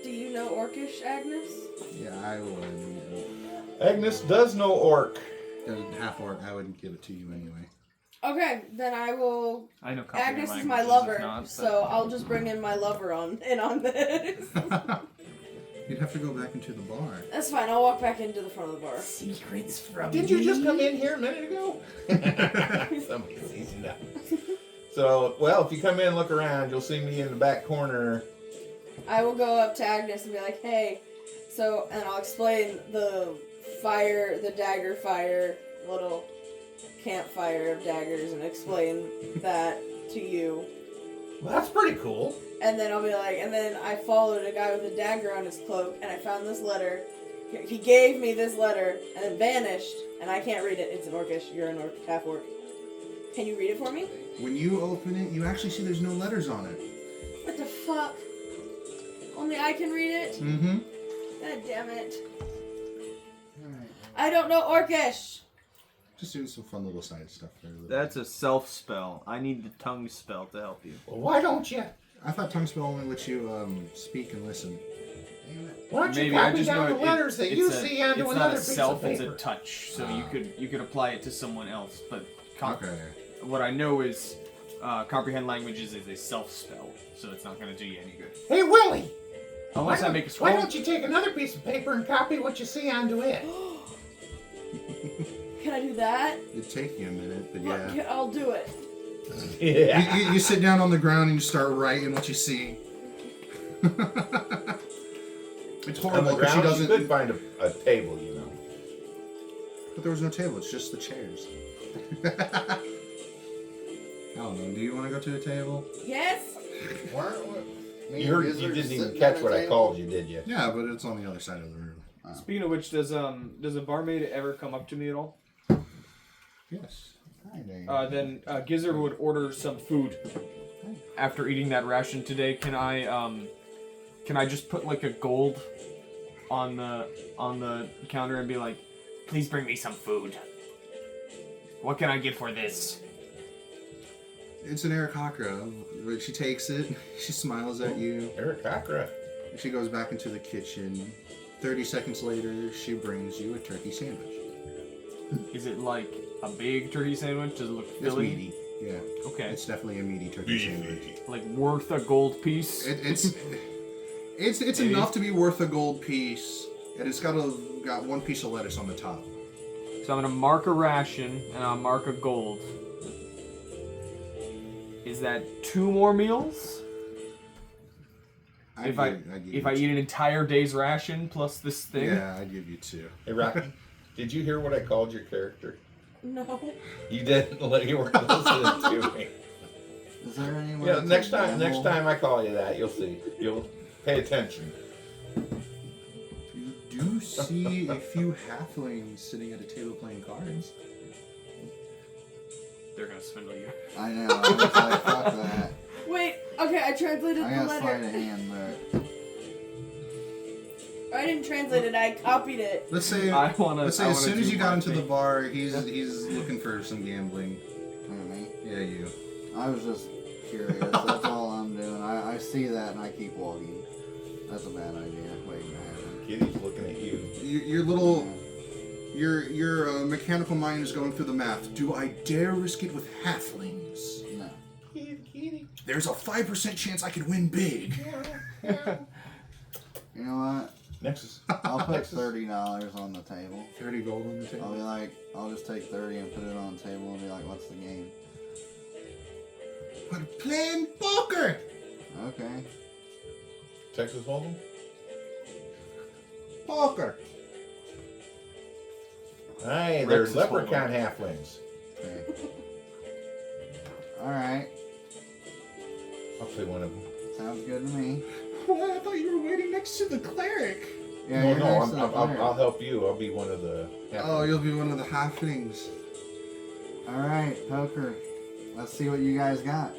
Do you know Orcish, Agnes? Yeah, I would. Agnes does know orc. Half orc, I wouldn't give it to you anyway. Okay, then I will. I know. comprehend Agnes is languages, my if lover, not, but- so I'll just bring in my lover on this. You'd have to go back into the bar. That's fine. I'll walk back into the front of the bar. Secrets from Didn't you just come in here a minute ago? Somebody sees you now. So, well, if you come in and look around, you'll see me in the back corner. I will go up to Agnes and be like, "Hey," and I'll explain the fire, the dagger fire, little campfire of daggers, and explain that to you. Well, that's pretty cool. And then I'll be like, and then I followed a guy with a dagger on his cloak, and I found this letter. He gave me this letter, and then vanished, and I can't read it. It's an Orcish. You're an orc, half orc. Can you read it for me? When you open it, you actually see there's no letters on it. What the fuck? Only I can read it? Mm-hmm. God damn it. I don't know Orcish. Just doing some fun little side stuff there. That's a self spell. I need the tongue spell to help you. Well, why don't you? I thought tongue spell only lets you speak and listen. Why don't you Maybe I copy just down know the letters that you see onto it's another not a piece self, of it's paper? a touch. So you could apply it to someone else. But Okay. what I know is comprehend languages is a self spell, so it's not going to do you any good. Hey, Willie! Unless why I don't- make a scroll. Why don't you take another piece of paper and copy what you see onto it? Can I do that? It'd take you a minute, but Look, yeah. I'll do it. Yeah. You sit down on the ground and you start writing what you see. It's On horrible the because she ground, you doesn't. could find a table, you know. But there was no table. It's just the chairs. I don't know. Do you want to go to the table? Yes? You heard, you didn't even catch what I called you, did you? Yeah, but it's on the other side of the room. Speaking of which, does a barmaid ever come up to me at all? Yes. Then Gizzard would order some food. After eating that ration today, can I just put like a gold on the counter and be like, "Please bring me some food. What can I get for this?" It's an Aarakocra. She takes it. She smiles at you. Eric Cochra. She goes back into the kitchen. 30 seconds later, she brings you a turkey sandwich. Is it like a big turkey sandwich? Does it look It's filling? meaty. Yeah. Okay. It's definitely a meaty turkey sandwich. Like worth a gold piece? It's Maybe. enough to be worth a gold piece, and it's got one piece of lettuce on the top. So I'm gonna mark a ration and I'll mark a gold. Is that 2 more meals? If I eat an entire day's ration plus this thing? Yeah, I'd give you 2. Hey, Rocky, did you hear what I called your character? No. You didn't. You weren't listening to me. Is there anyone? Yeah, next time I call you that, you'll see. You'll pay attention. You do see a few halflings sitting at a table playing cards. They're gonna swindle you. I know. I was like, fuck that. Wait, okay, I translated I the got sleight of letter. hand, but I didn't translate it, I copied it. Let's say Let's as soon as you got into the bar, he's looking for some gambling. for me, Yeah, you. I was just curious. That's all I'm doing. I see that and I keep walking. That's a bad idea. Waiting to happen. Kitty's looking at you. Your little, your mechanical mind is going through the math. Do I dare risk it with halflings? No. There's a 5% chance I could win big. You know what? Nexus. I'll put $30 on the table. 30 gold on the table. I'll be like, I'll just take 30 and put it on the table and be like, what's the game? We're playing poker. Okay. Texas Hold'em? Poker. Hey, they're Rex's leprechaun halflings. Okay. Alright. I'll play one of them. Sounds good to me. What? I thought you were waiting next to the cleric. Yeah, no, you're no, next to the player. I'll help you. I'll be one of the halflings. Oh, you'll be one of the halflings. Alright, poker. Let's see what you guys got.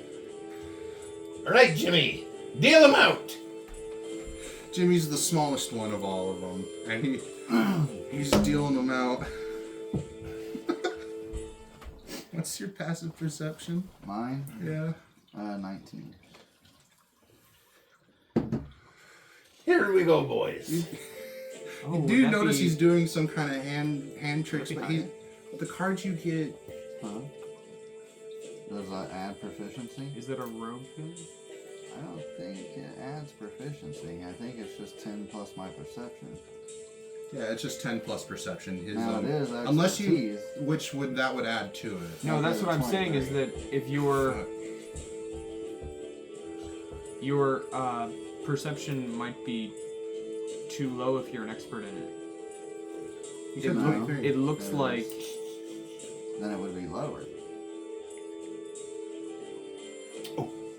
All right, Jimmy, deal them out. Jimmy's the smallest one of all of them, and he's dealing them out. What's your passive perception? Mine? Yeah. 19. Here we go, boys. Oh, You would do that notice be- he's doing some kind of hand tricks, but the cards you get. Huh? Does that add proficiency? Is that a rogue thing? I don't think it adds proficiency. I think it's just 10 plus my perception. Yeah, it's just 10 plus perception. His, Now it is unless you, expertise. which would add to it? No, that's Okay, what I'm 20, saying is right? that if your perception might be too low if you're an expert in it. You said No. 23. It looks Yes. like Then it would be lower.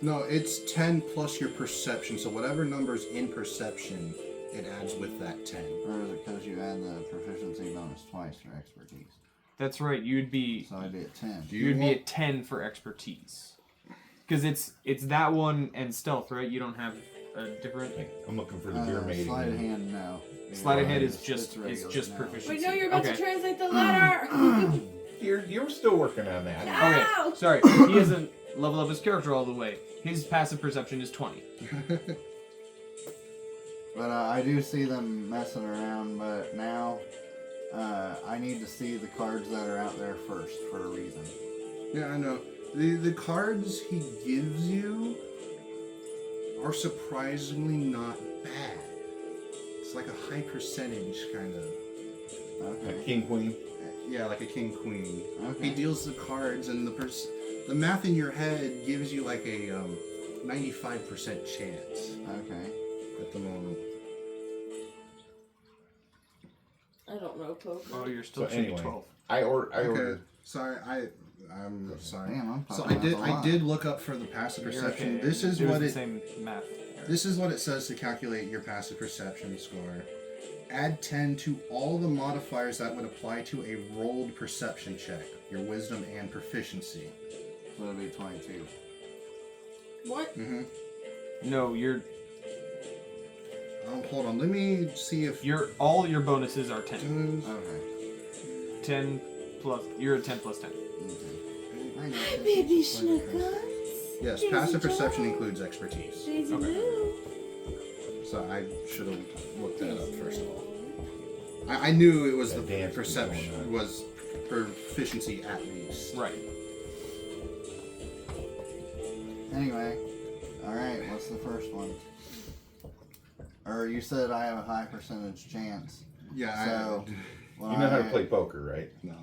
No, it's 10 plus your perception. So whatever number's in perception, it adds with that 10. Or is it because you add the proficiency bonus twice for expertise? that's right. You'd be So I'd be at 10. you'd be at 10 for expertise, because it's that one and stealth, right? You don't have a different. Hey, I'm looking for the beer mating. Sleight of hand, no. Sleight of hand It's is just regular now. proficiency. Wait, no, you're about Okay. to translate the letter! You're still working on that. Ow! Okay, sorry. He hasn't leveled up his character all the way. His passive perception is 20. But I do see them messing around, but now I need to see the cards that are out there first for a reason. Yeah, I know. The cards he gives you are surprisingly not bad. It's like a high percentage kind of. Okay. King, queen. Yeah, like a king queen. Okay. He deals the cards, and the math in your head gives you like a 95% chance Okay. at the moment. I don't know poker. Oh, you're still So shooting anyway, 12. I ordered. Sorry, I'm sorry. Damn, I'm So fucking I did up a lot. look up for the passive You're perception. okay. This is It was what the it same math. This is what it says to calculate your passive perception score. Add 10 to all the modifiers that would apply to a rolled perception check, your wisdom and proficiency. So it'd be 22. What? Mm-hmm. No, you're. Hold on. Let me see if All your bonuses are 10. Okay. 10 plus. You're at 10 plus 10. I know. Baby Schnookums. yes, passive perception includes expertise. Daisy Okay. Boo. So I should have looked that up first of all. I knew it was That the dance was perception going on. was proficiency at least. Right. Anyway, all right. What's the first one? Or you said I have a high percentage chance. Yeah. So, well, You know how to play poker, right? No.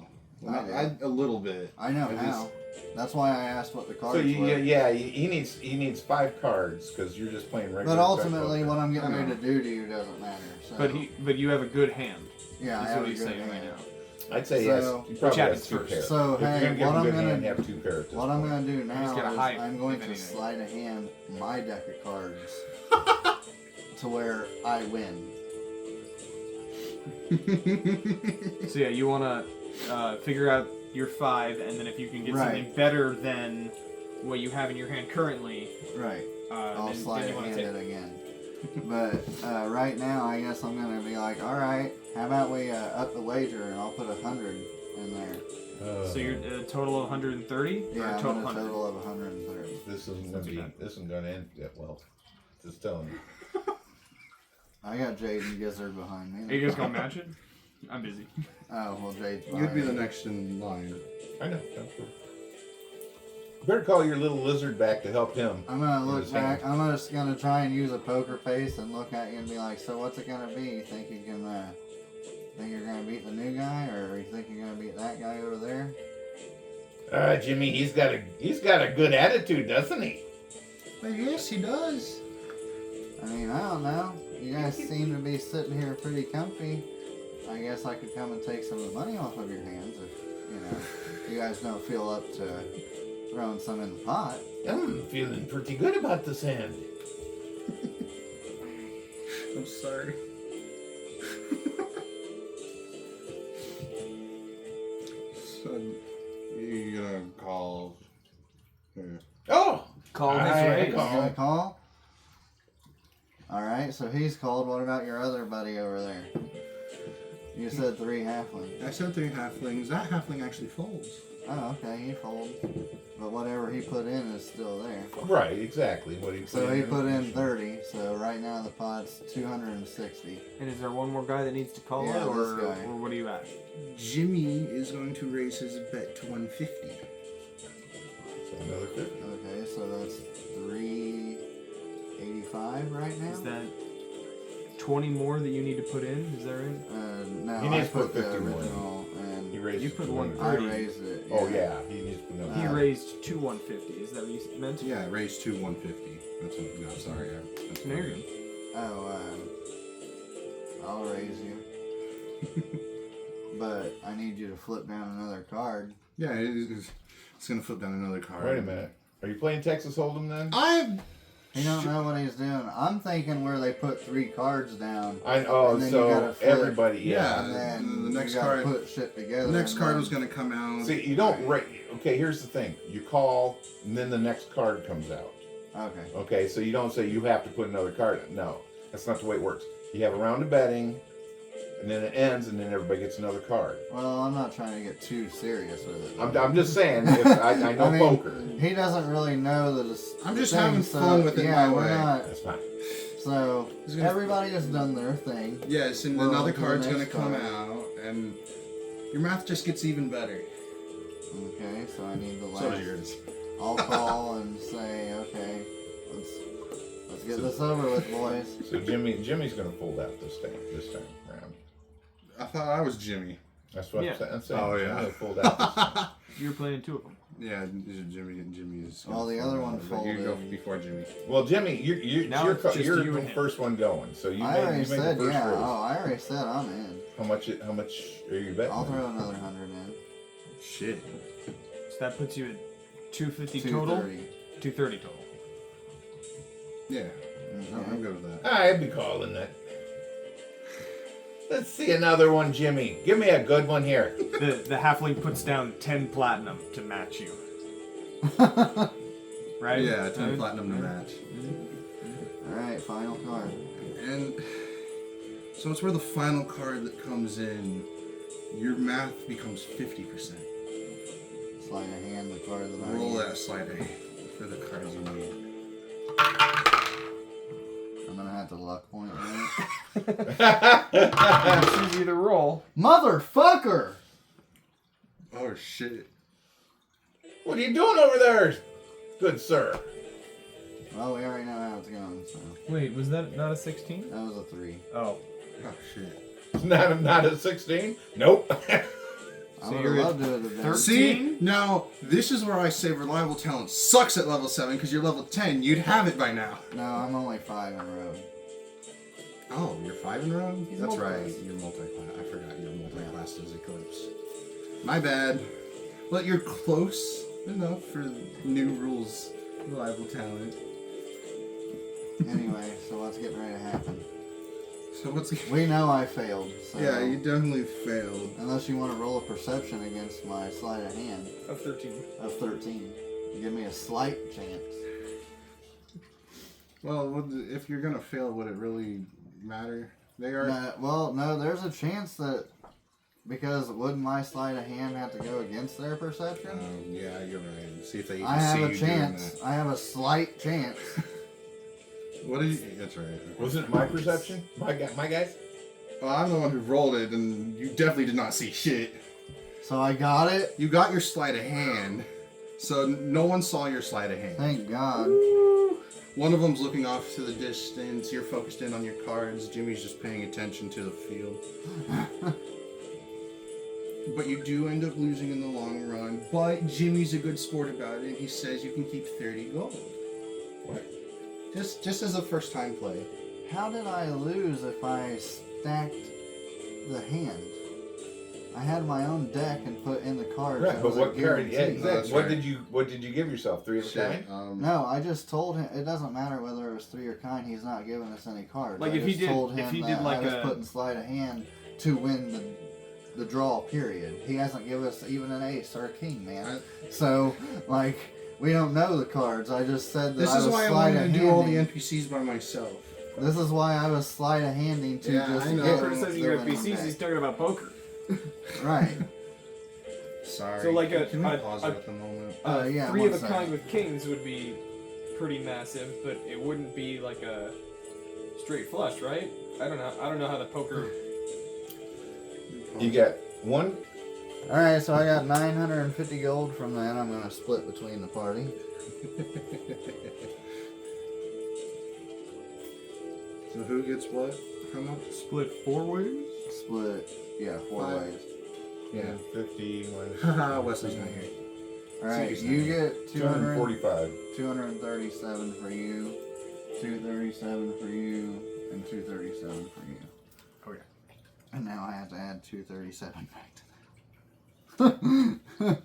I do. I a little bit. I know At how. That's why I asked what the cards So were. he needs 5 cards because you're just playing regular. But ultimately, poker. what I'm getting I ready know. to do to you doesn't matter. So. But you have a good hand. yeah, I That's have what a he's good saying right hand. now. I'd say So- yes. You Which probably have happens 2 first. pairs. So, if hey, you're gonna give what a I'm good gonna- hand, have 2 pairs. at this What I'm point. going to do now get a is high, I'm going if to anything. sleight of hand my deck of cards to where I win. So yeah, you want to figure out your 5, and then if you can get Right. something better than what you have in your hand currently, Right. I'll then sleight you of want to hand take it again. But right now, I guess I'm going to be like, all right, how about we up the wager and I'll put 100 in there. So you're a total of 130? Yeah, or a I'm total at a 100? total of 130. This isn't Not gonna too be. bad. This isn't gonna end yet well. Just telling you. I got Jade and Gizzard behind me. Are you guys going to match it? I'm busy. Oh, well, Jade's behind You'd be the me. next in line. I know. You better call your little lizard back to help him. I'm gonna look His back. hand. I'm just gonna try and use a poker face and look at you and be like, "So what's it gonna be? You think you can? Think you're gonna beat the new guy, or you think you're gonna beat that guy over there?" Jimmy, he's got a good attitude, doesn't he? Well, yes, he does. I mean, I don't know. You guys seem to be sitting here pretty comfy. I guess I could come and take some of the money off of your hands if you guys don't feel up to throwing some in the pot. I'm feeling pretty good about this hand. I'm sorry. So, you're gonna call. Oh, Call his I raise. You gonna call? All right. So he's called. What about your other buddy over there? You said 3 halflings. I said 3 halflings. That halfling actually folds. Oh, okay. He folds. But whatever he put in is still there. Right, exactly. What he So he put in 30. So right now the pot's 260. And is there one more guy that needs to call Yeah, it, or, this guy. or what are you at? Jimmy is going to raise his bet to 150. So another 50. Okay, so that's 385 right now. Is that 20 more that you need to put in? Is that right? No, He I needs to put put the 50 more in. original, and He raised You it put to one I 30. raised it. Oh yeah, he needs to put He another. raised to 150. Is that what you meant? Yeah, raised to 150. That's what. No, sorry. That's There you Oh, I'll raise you. But I need you to flip down another card. Yeah, it's gonna flip down another card. Wait a minute. Are you playing Texas Hold'em then? He don't know what he's doing. I'm thinking where they put 3 cards down. And then you gotta so flip. everybody, Yeah. And then the next you gotta card- put shit together. The next and card then- was gonna come out. See, you don't rate. Okay, here's the thing. You call, and then the next card comes out. Okay. Okay, so you don't say you have to put another card in. No, that's not the way it works. You have a round of betting, and then it ends, and then everybody gets another card. Well, I'm not trying to get too serious with it. I'm just saying, if I know I mean, poker. He doesn't really know the. I'm just thing, having so, fun with it yeah, my we're way. not. That's fine. So He's gonna- everybody has done their thing. Yes, and We're another on to the card's gonna next come card. out, and your math just gets even better. Okay, so I need the So last. does yours. I'll call and say, okay, let's get this over with, boys. So Jimmy's gonna fold out this time round. I thought I was Jimmy. That's what Yeah. I'm saying. Oh, yeah. Jimmy's gonna fold out this time. You're playing 2 of them. Yeah, Jimmy is. Well, the other one But you go folded. before Jimmy. Well, Jimmy, Now it's just you're you the and him. first one going, so you I made, already you made said, the first yeah. raise. Oh, I already said I'm in. How much are you betting? I'll throw another 100 in. Shit. So that puts you at 250 total? 230. 230 total. Yeah, Okay. I'm good with that. I'd be calling that. Let's see another one, Jimmy. Give me a good one here. The halfling puts down 10 platinum to match you. Right? Yeah, 10 platinum to match. Alright, final card. And so it's where the final card that comes in, your math becomes 50%. Sleight of hand, the card that I Roll need. that sleight of hand for the cards you need. I'm gonna have to luck point that. Choose either roll. Motherfucker! Oh shit. What are you doing over there, good sir? Well, we already know how it's going, so. Wait, was that not a 16? That was a 3. Oh. Oh shit. Not a 16? Nope. I So would you're have at loved to have done 13? See, now this is where I say reliable talent sucks at level 7 because you're level 10. You'd have it by now. No, I'm only 5 in road. Oh, you're 5 in row? He's That's multi-class. right. You're multi-class. I forgot you're multi-classed as Eclipse. My bad. But you're close enough for new rules. Reliable talent. Anyway, so what's getting ready to happen? So what's... We know I failed, so. Yeah, you definitely failed. Unless you want to roll a perception against my sleight of hand Of 13. of 13. Give me a slight chance. Well, if you're gonna fail, would it really matter? They are... No, there's a chance that. Because wouldn't my sleight of hand have to go against their perception? Yeah, you're right. See if they even I have see a you chance. doing I have a slight chance. that. What did you... That's right. Wasn't it my perception? My guys? Well, I'm the one who rolled it, and you definitely did not see shit. So I got it. You got your sleight of hand, so no one saw your sleight of hand. Thank God. One of them's looking off to the distance. You're focused in on your cards. Jimmy's just paying attention to the field. But you do end up losing in the long run. But Jimmy's a good sport about it. He says you can keep 30 gold. What? Just as a first time play. How did I lose if I stacked the hand? I had my own deck and put in the cards. Right, It but was a what card? guarantee. Yeah, exactly. that's What right. did you give yourself? 3 of a Shit. kind? No, I just told him it doesn't matter whether it was 3 or kind. He's not giving us any cards. Like, I if he just did- told if him he that did, like, I was a- putting sleight of hand to win the draw. Period. He hasn't given us even an ace or a king, man. So like we don't know the cards. I just said that This I is was why I sleight wanted of to do all the handing. NPCs by myself. This is why I was sleight of handing to Yeah, just I know. get Poker says the you got winning PCs, deck. he's talking about poker. Right. Sorry. So, like, Can we a- pause a- it at the moment? Yeah, 3 one of a second. kind with kings would be pretty massive, but it wouldn't be like a straight flush, right? I don't know how the poker. You got 1. All right, so I got 950 gold from that. I'm gonna split between the party. So who gets what? How much? Split 4 ways? Split, yeah, 4 Five. ways. Yeah. 50 Haha, Wesley's not here. All right, He's you not- get 200, 245. 237 for you, 237 for you, and 237 for you. Okay. And now I have to add 237 back to that.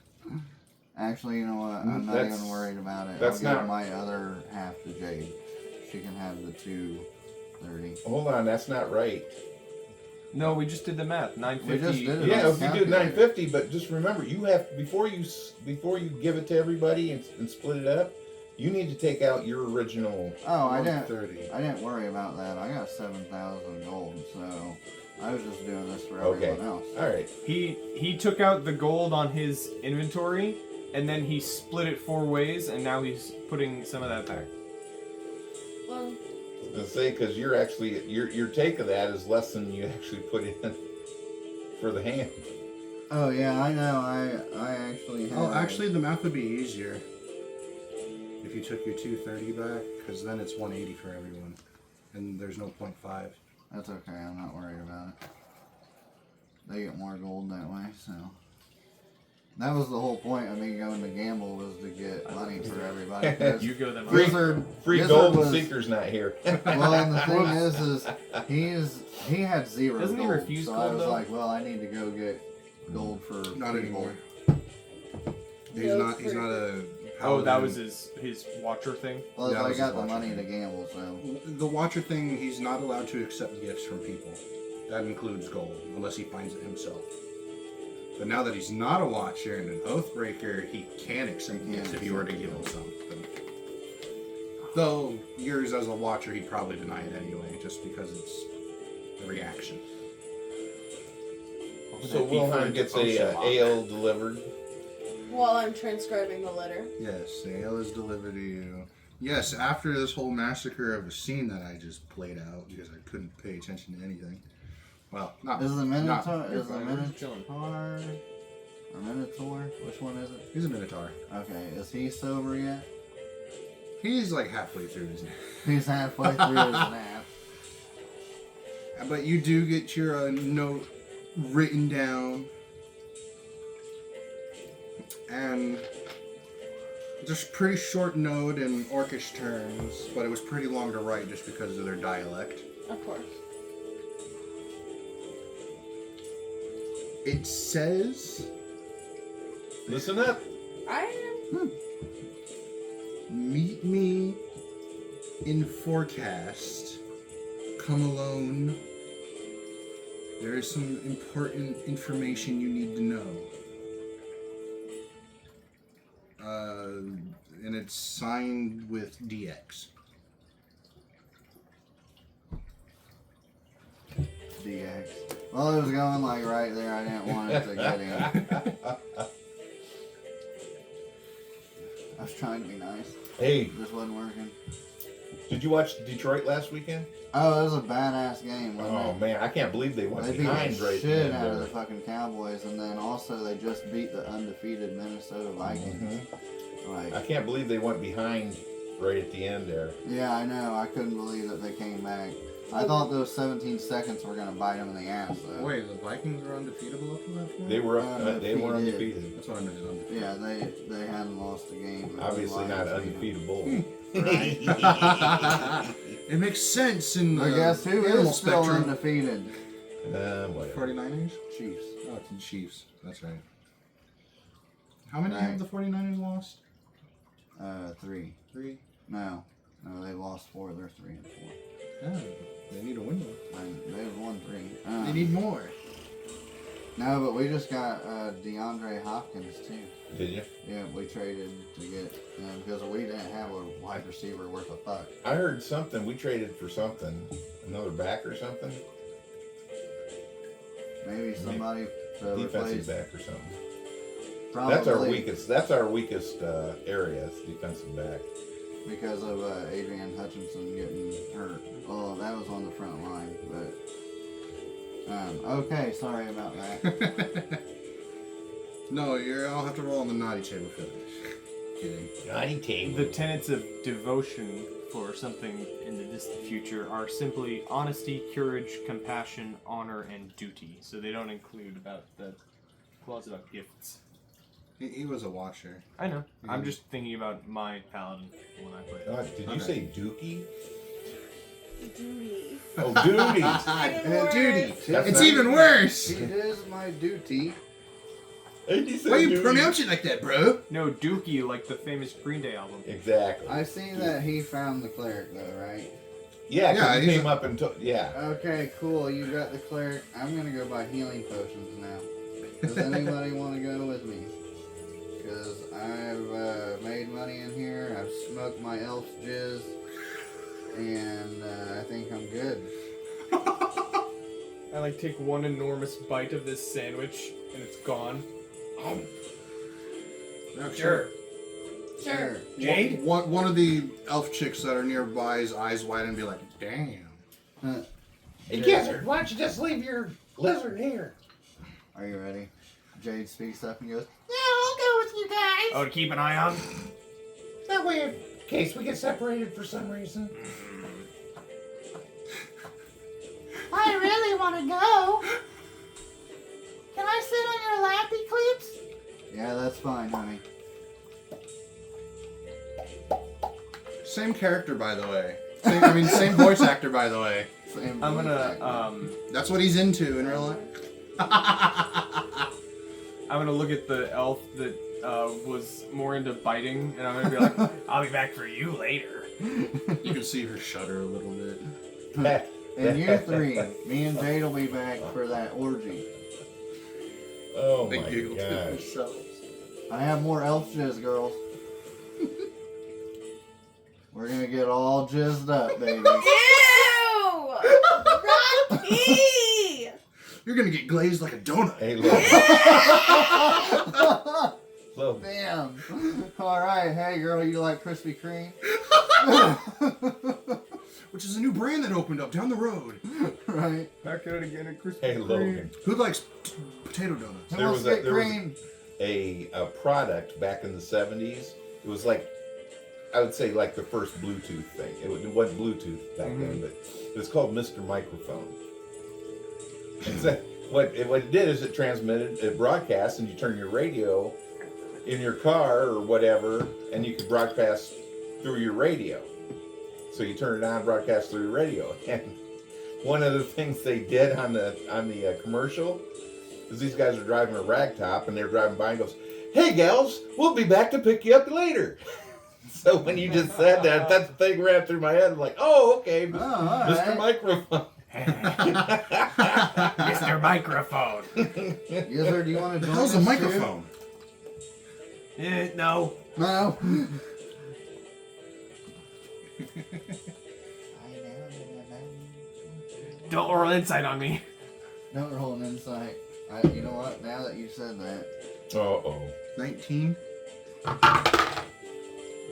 Actually, you know what? I'm not That's- even worried about it. that's I'll give not- my other half to Jade. She can have the 230. Hold on, that's not right. No, we just did the math. 950. We just did it. Yeah, on if you the do calculator. 950, but just remember, you have before you give it to everybody and split it up, you need to take out your original. Oh, I didn't. 130. I didn't worry about that. I got 7,000 gold, so I was just doing this for Okay. everyone else. All right. He took out the gold on his inventory, and then he split it 4 ways, and now he's putting some of that back. Well, To say because you're actually your take of that is less than you actually put in for the hand. Oh yeah, I know. I actually. Have Oh, actually, the math would be easier if you took your 230 back, because then it's 180 for everyone, and there's no 0.5. That's okay. I'm not worried about it. They get more gold that way, so. That was the whole point of me going to gamble was to get money for everybody. 'cause You go then. Wizard, Free Wizard gold was, and Seeker's not here. Well, and the thing is he had 0 Doesn't he gold, refuse so gold, I was though? like, well, I need to go get gold for Not people. anymore. He's Yeah, not. it's He's not a. Oh, that paladin. was his watcher thing. Well, That I was got his the watcher money thing. to gamble, so. The Watcher thing. He's not allowed to accept gifts from people. That includes gold, unless he finds it himself. But now that he's not a Watcher and an Oathbreaker, he can accept He can gifts if you were to accept give him gifts. something. Though yours as a watcher, he'd probably deny it anyway, just because it's a reaction. So Wilhelm gets a ale delivered. While I'm transcribing the letter. Yes, the ale is delivered to you. Yes, after this whole massacre of a scene that I just played out because I couldn't pay attention to anything. Well, not Is the Minotaur? not- Is the Minotaur? Or Minotaur? Which one is it? He's a Minotaur. Okay, is he sober yet? He's like halfway through his nap. He's halfway through his nap. But you do get your note written down. And just pretty short note in Orcish terms, but it was pretty long to write just because of their dialect. Of course. It says, Listen up. I am. meet me in forecast. Come alone. There is some important information you need to know. And it's signed with DX. DX. Well, it was going like right there. I didn't want it to get in. I was trying to be nice. Hey, It just wasn't working. did you watch Detroit last weekend? Oh, it was a badass game, wasn't Oh it? man, I can't believe they went They beat behind the right shit there. out of the fucking Cowboys, and then also they just beat the undefeated Minnesota Vikings. I Like, can't believe they went behind right at the end there. yeah, I know. I couldn't believe that they came back. I thought those 17 seconds were gonna bite them in the ass, though. Wait, the Vikings were undefeatable up to that point? They were up, they were Undefeated. undefeated. That's what I meant, is undefeated. Yeah, they hadn't lost a game. Obviously not undefeatable. It makes sense in the I guess who animal is still spectrum. undefeated? Whatever. 49ers? Chiefs. Oh, it's the Chiefs. That's right. How many Right. have the 49ers lost? 3. 3? No, they lost 4. They're 3 and 4. Oh, they need a win more. They've won 3. They need more. No, but we just got DeAndre Hopkins too. Did you? Yeah, we traded to get because we didn't have a wide receiver worth a fuck. I heard something. We traded for something. Another back or something? Maybe somebody to Defensive replace. back or something. Probably That's our weakest. That's our weakest area. Is defensive back. because of Adrian Hutchinson getting hurt. Oh, that was on the front line, but. Okay, sorry about that. No, I'll have to roll on the naughty table for this. Kidding. Naughty table. The tenets of devotion for something in the distant future are simply honesty, courage, compassion, honor, and duty. So they don't include about the clause about gifts. He was a watcher. I know. I'm just thinking about my paladin when I play. Did you say Dookie? Duty. Oh, duty. Duty. That's It's not- even worse. It is my duty. Why you pronounce it like that, bro? No, Dookie, like the famous Green Day album. Exactly. I see that he found the cleric though, right? Yeah, 'cause Yeah, he he's came up and took. Yeah. Okay, cool. You got the cleric. I'm gonna go buy healing potions now. Does anybody want to go with me? Because I've made money in here. I've smoked my elf's jizz, and I think I'm good. I like take one enormous bite of this sandwich and it's gone. Sure. Sure. Jade? One of the elf chicks that are nearby's eyes widen and be like, damn. Hey, Gizzard, why don't you just leave your lizard here? Are you ready? Jade speaks up and goes, Yeah, I'll go with you guys. Oh, to keep an eye on? That way, in case we get separated for some reason. I really want to go. Can I sit on your lap, Eclipse? "Yeah, that's fine, honey." Same character, by the way. Same voice actor, by the way. Same I'm voice gonna actor. That's what he's into in real life. I'm gonna look at the elf that was more into biting, and I'm gonna be like, I'll be back for you later. You can see her shudder a little bit. In year 3, me and Jade will be back for that orgy. Oh They my giggled to gosh. themselves. I have more elf jizz, girls. We're gonna get all jizzed up, baby. Ew! Rocky! You're gonna get glazed like a donut. Hey, look. Look. Damn. All right, hey girl, you like Krispy Kreme? Which is a new brand that opened up down the road. Right. Back at it again at Krispy Hey, Logan. Who likes potato donuts? Who There wants was to a- get there was a- cream? A product back in the 70s. It was like, I would say like the first Bluetooth thing. It wasn't Bluetooth back then, but it was called Mr. Microphone. And so what it did is it transmitted, it broadcast, and you turn your radio in your car or whatever, and you could broadcast through your radio. So you turn it on, broadcast through your radio. And one of the things they did on the commercial is these guys are driving a ragtop, and they're driving by and goes, "Hey gals, we'll be back to pick you up later." So when you just said that, that thing ran through my head. I'm like, oh, okay, Oh, all Mr. right. Microphone. Mr. Microphone. Gizzard, do you want to The join hell's a us, microphone? No. too? No. Don't roll insight on me. Don't roll an insight. You know what? Now that you said that, Uh-oh. 19.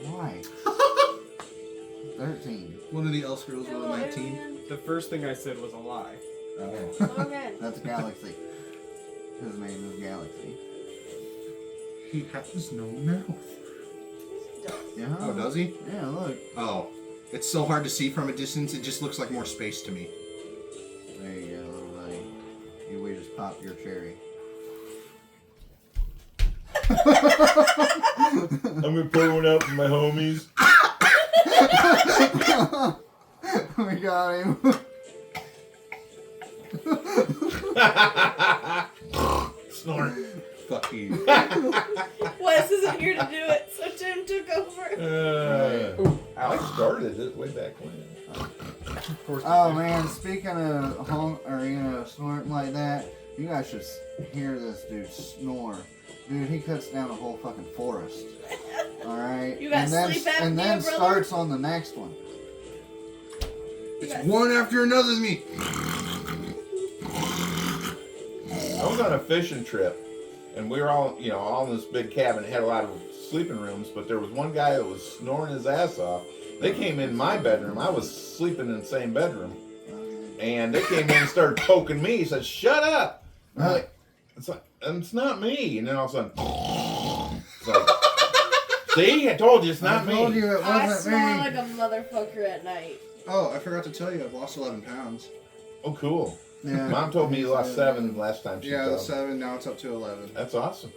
why? 13. One of the Elf girls rolled a 19. The first thing I said was a lie. Okay. That's Galaxy. His name is Galaxy. He has no mouth. Yeah. Oh, does he? Yeah, look. Oh. It's so hard to see from a distance, it just looks like more space to me. There you go, little buddy. We just popped your cherry. I'm gonna pour one out for my homies. We got him. Snort. Fuck you. Wes isn't here to do it, so Tim took over. I started it way back when. Oh man, speaking of snorting like that, you guys should hear this dude snore. Dude, he cuts down a whole fucking forest. All right. You got and then, sleep apnea, and then brother? starts on the next one. It's one after another of me. I was on a fishing trip, and we were all, all in this big cabin. It had a lot of sleeping rooms, but there was one guy that was snoring his ass off. They came in my bedroom. I was sleeping in the same bedroom, and they came in and started poking me. He said, "Shut up!" I'm like, it's not me. And then all of a sudden, it's like, see, I told you it's not I told me. you it I wasn't snore me. like a motherfucker at night. Oh, I forgot to tell you, I've lost 11 pounds. Oh, cool. Yeah. Mom told me you lost 7 last time she Yeah, told. 7, now it's up to 11. That's awesome.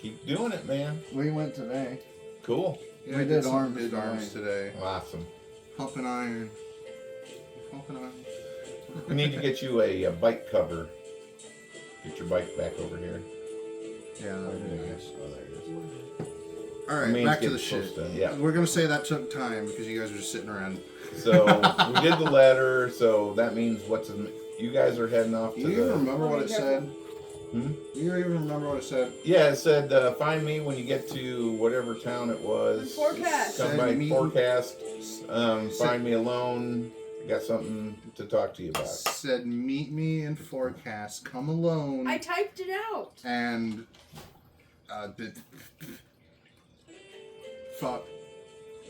Keep doing it, man. We went today. Cool. Yeah, We I did some arms big today. arms today. Awesome. Pumping iron. Pumping iron. We need to get you a bike cover. Get your bike back over here. Yeah, that would be nice. Oh, there it is. Alright, Means back to getting the shit. close to- yeah. We're gonna say that took time because you guys were just sitting around. So we did the letter. So that means you guys are heading off Do to you even the. remember what it said? Hmm? Do you even remember what it said? Yeah, it said find me when you get to whatever town it was. Forecast. Come Said by meet- forecast. Find me alone. Got something to talk to you about. Said meet me in forecast, come alone, I typed it out. and fuck.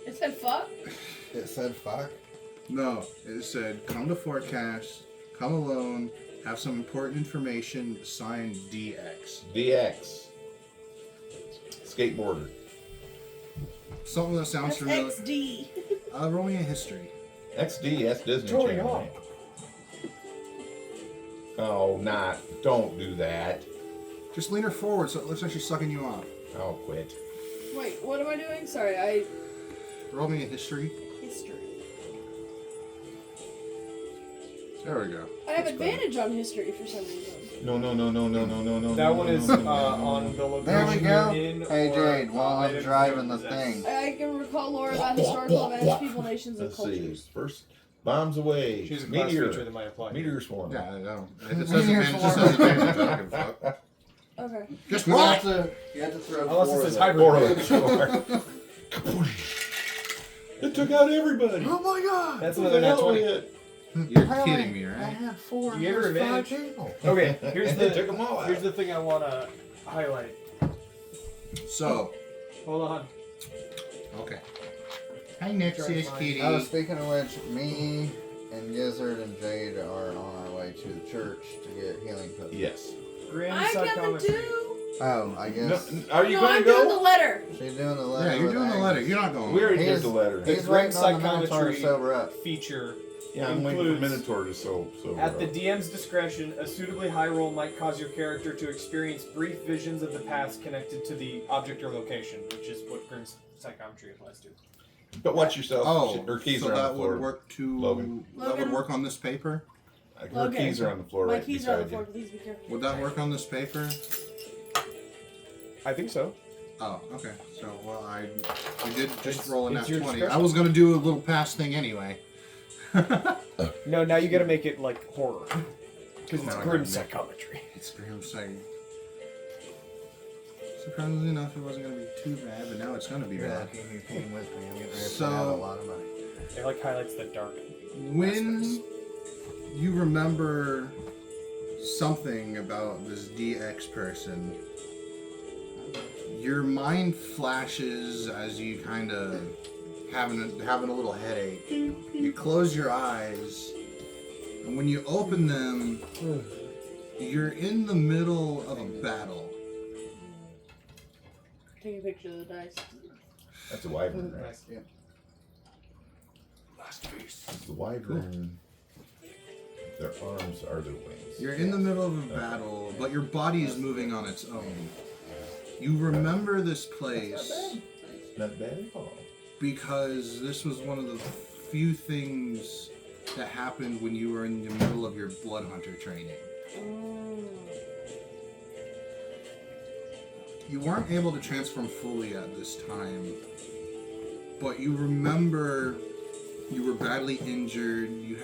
It said fuck. It said fuck. No, it said come to forecast, come alone, have some important information, signed DX. DX. Skateboarder. Something that sounds That's familiar. XD. Roll me a history. XD, that's Disney Tony Channel. Hawk. Right? Oh, don't do that. Just lean her forward so it looks like she's sucking you off. I'll quit. Wait, what am I doing? Sorry, Roll me a history. history. There we go. I have That's better. advantage on history for some reason. No. That one is on the location There we go. you're in, Hey, or, Jade, while I'm items driving you the possess. thing. I can recall lore about historical events, people, nations, and Let's see. cultures. First, bombs away. Choose a class Meteor. feature that might apply. Meteor swarm. Yeah, I know. If it Meteor says advantage, it swarm. says advantage. I don't give a fuck. Okay. Guess You what? have to throw Unless four it of says them. hybrid. Four of them. It took out everybody. Oh my god! That's What another the nat hell 20. is it? You're I kidding only- me, I right? had 4 You gave her and there's 5 advantage? people. Okay, here's They took the them all out. here's the thing I want to highlight. So, Hold on. okay. Hi, Nexius Kitty. Oh, speaking of which, me and Gizzard and Jade are on our way to the church to get healing potions. Yes. Grand I coming psychometry. too. Oh, I No, guess are you No, going I'm to doing the go? letter. she's doing the letter. Yeah, you're with doing the Agnes. letter. You're not going. We already He's- did the letter. He's The waiting Grim on the Minotaur to psychometry sober up. feature Yeah, I'm waiting for includes- Minotaur to so At the DM's discretion, a suitably high roll might cause your character to experience brief visions of the past connected to the object or location, which is what Grim psychometry applies to. But watch yourself. Oh, her keys so are on that the floor. would work to Logan. that would Logan. work on this paper. Her Logan. keys are on the floor My right keys are on the beside floor. you. Please be careful. Would that work on this paper? I think so. Oh, okay. So, well, we did just It's- roll a it's nat your 20. discretion. I was gonna do a little pass thing anyway. No, now you gotta make it like horror. Because it's No, I Grim gotta make- psychometry. It's Grim saying. Surprisingly enough, it wasn't gonna be too bad, but now it's gonna be You're bad. lucky you came with me. I'm getting ready to So- pay out a lot of money. It like highlights the dark. When you remember something about this DX person, your mind flashes as you kind of having a little headache. You close your eyes, and when you open them, you're in the middle of a battle. Take a picture of the dice. That's a wyvern, right? Yeah. It's the wyvern. Their arms are their wings. You're in the middle of a battle, but your body is moving on its own. You remember this place Not bad at all. because this was one of the few things that happened when you were in the middle of your blood hunter training. You weren't able to transform fully at this time, but you remember you were badly injured. You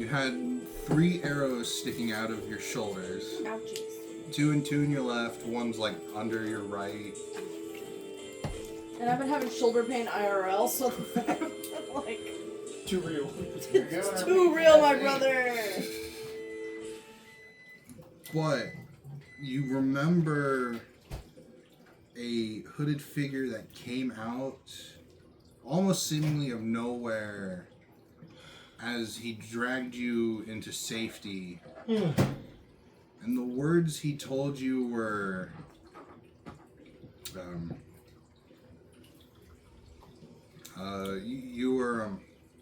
had 3 arrows sticking out of your shoulders. Ouchies. 2 and 2 in your left, one's like under your right. And I've been having shoulder pain IRL, so like Too real. it's too real, my brother. But you remember a hooded figure that came out almost seemingly of nowhere as he dragged you into safety. And the words he told you were you were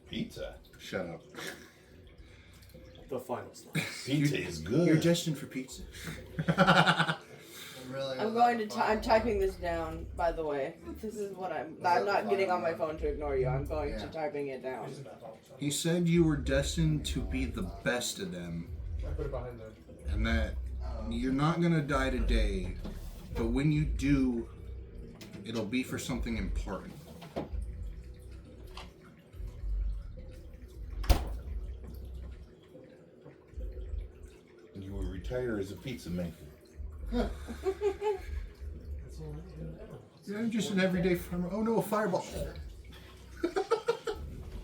Pizza. shut up. The final slide. Pizza is good. You're destined for pizza. I'm going to. I'm typing this down. By the way, this is what I'm not getting on my phone to ignore you. I'm going to typing it down. He said you were destined to be the best of them, I put it behind the. and that you're not gonna die today, but when you do, it'll be for something important. You will retire as a pizza maker. Yeah, I'm just an everyday farmer. Oh no, a fireball!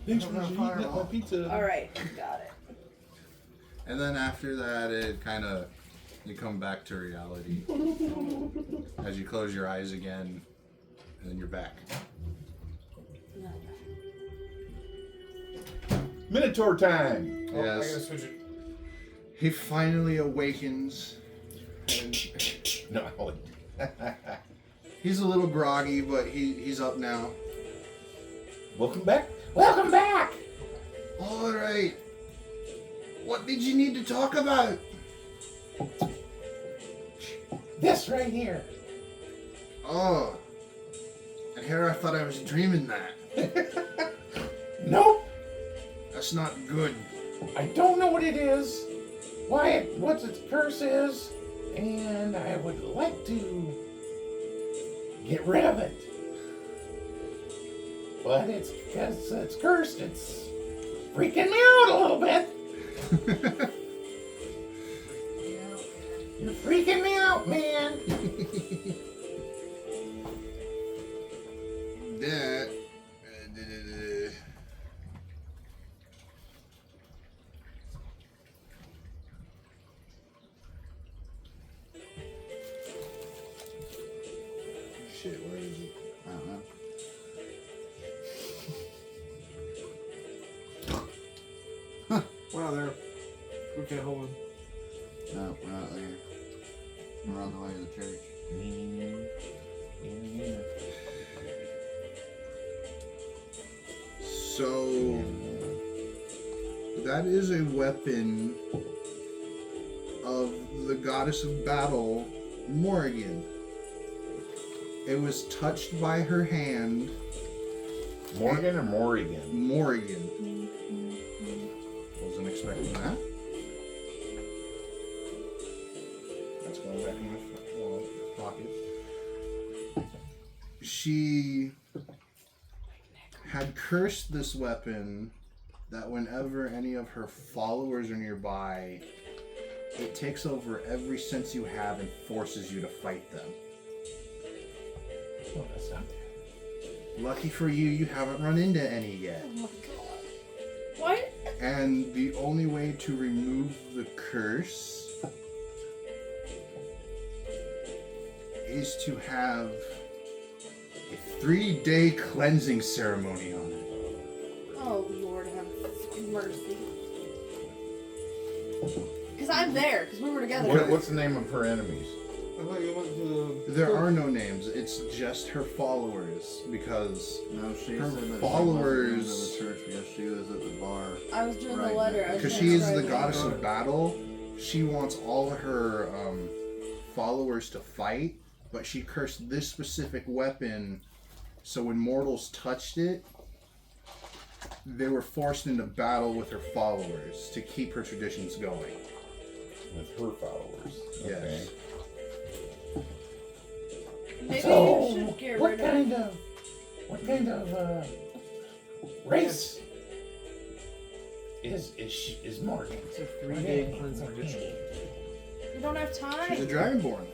Thanks for eating up my pizza. All right, got it. And then after that, it kind of you come back to reality as you close your eyes again, and then you're back. Minotaur time. Oh, I gotta Yes, switch it. he finally awakens. No. He's a little groggy, but he's up now. Welcome back. Welcome back. All right. What did you need to talk about? This right here. Oh. And here I thought I was dreaming that. Nope. That's not good. I don't know what it is, what its curse is, and I would like to get rid of it. But it's because it's cursed, it's freaking me out a little bit. You're freaking me out, man. That We're not there. We can't hold him. No, we're not there. We're on the way to the church. So that is a weapon of the goddess of battle, Morrigan. It was touched by her hand, Morgan or Morrigan? Morrigan. Wasn't expecting that. That's going back in my pocket. She had cursed this weapon that whenever any of her followers are nearby, it takes over every sense you have and forces you to fight them. Well, that's not bad. Lucky for you, you haven't run into any yet. Oh my god. What? And the only way to remove the curse is to have a 3-day cleansing ceremony on it. Oh Lord, have mercy. Because I'm there. Because we were together. What's the name of her enemies? I thought you went to the... There are no names, it's just her followers because No, she Her said that followers- she wasn't going to the church because she was at the bar. I was doing Right. the letter. I was because gonna she is the describe it. goddess of battle, she wants all her followers to fight, but she cursed this specific weapon so when mortals touched it, they were forced into battle with her followers to keep her traditions going. With her followers. Okay. Yes. Maybe So, you should get what rid kind of race is Morgan? It's a 3-day cleansing ritual. We don't have She's a time. dragonborn,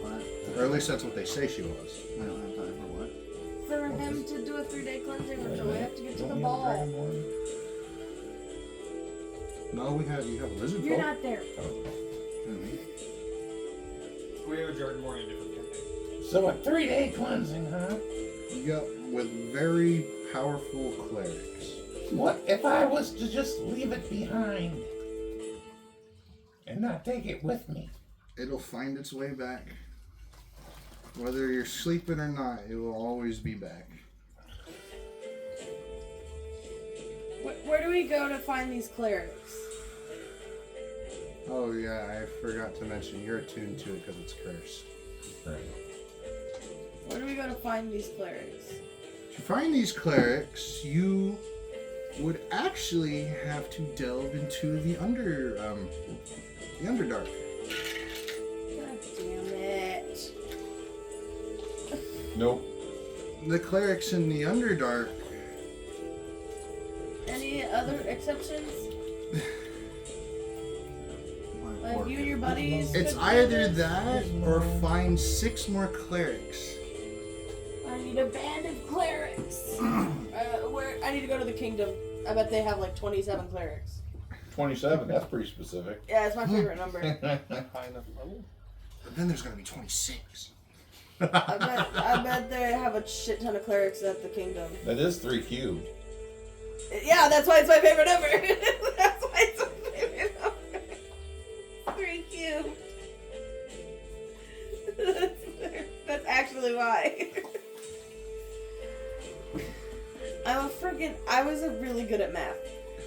What? or at least that's what they say she was. We don't have time for what? For him to do a 3-day cleansing ritual, we have to get to the Don't you have a ball. dragonborn? No, you have a lizard You're folk. not there. We have a Dragonborn in a different campaign. So a 3-day cleansing, huh? Yep, with very powerful clerics. What if I was to just leave it behind and not take it with me? It'll find its way back. Whether you're sleeping or not, it will always be back. Where do we go to find these clerics? Oh yeah, I forgot to mention, you're attuned to it because it's cursed. Right. Where do we go to find these clerics? To find these clerics, you would actually have to delve into the Underdark. God damn it. Nope. The clerics in the Underdark, Any other exceptions? Like you and your buddies? it's could do either this? that or find 6 more clerics. I need a band of clerics. Where I need to go to the kingdom. I bet they have like 27 clerics. 27, that's pretty specific. Yeah, it's my favorite number. High enough level? But then there's gonna be 26. I bet they have a shit ton of clerics at the kingdom. That is 3 cubed. Yeah, that's why it's my favorite number. That's why it's my favorite number. 3 cubed. That's actually why. I was really good at math.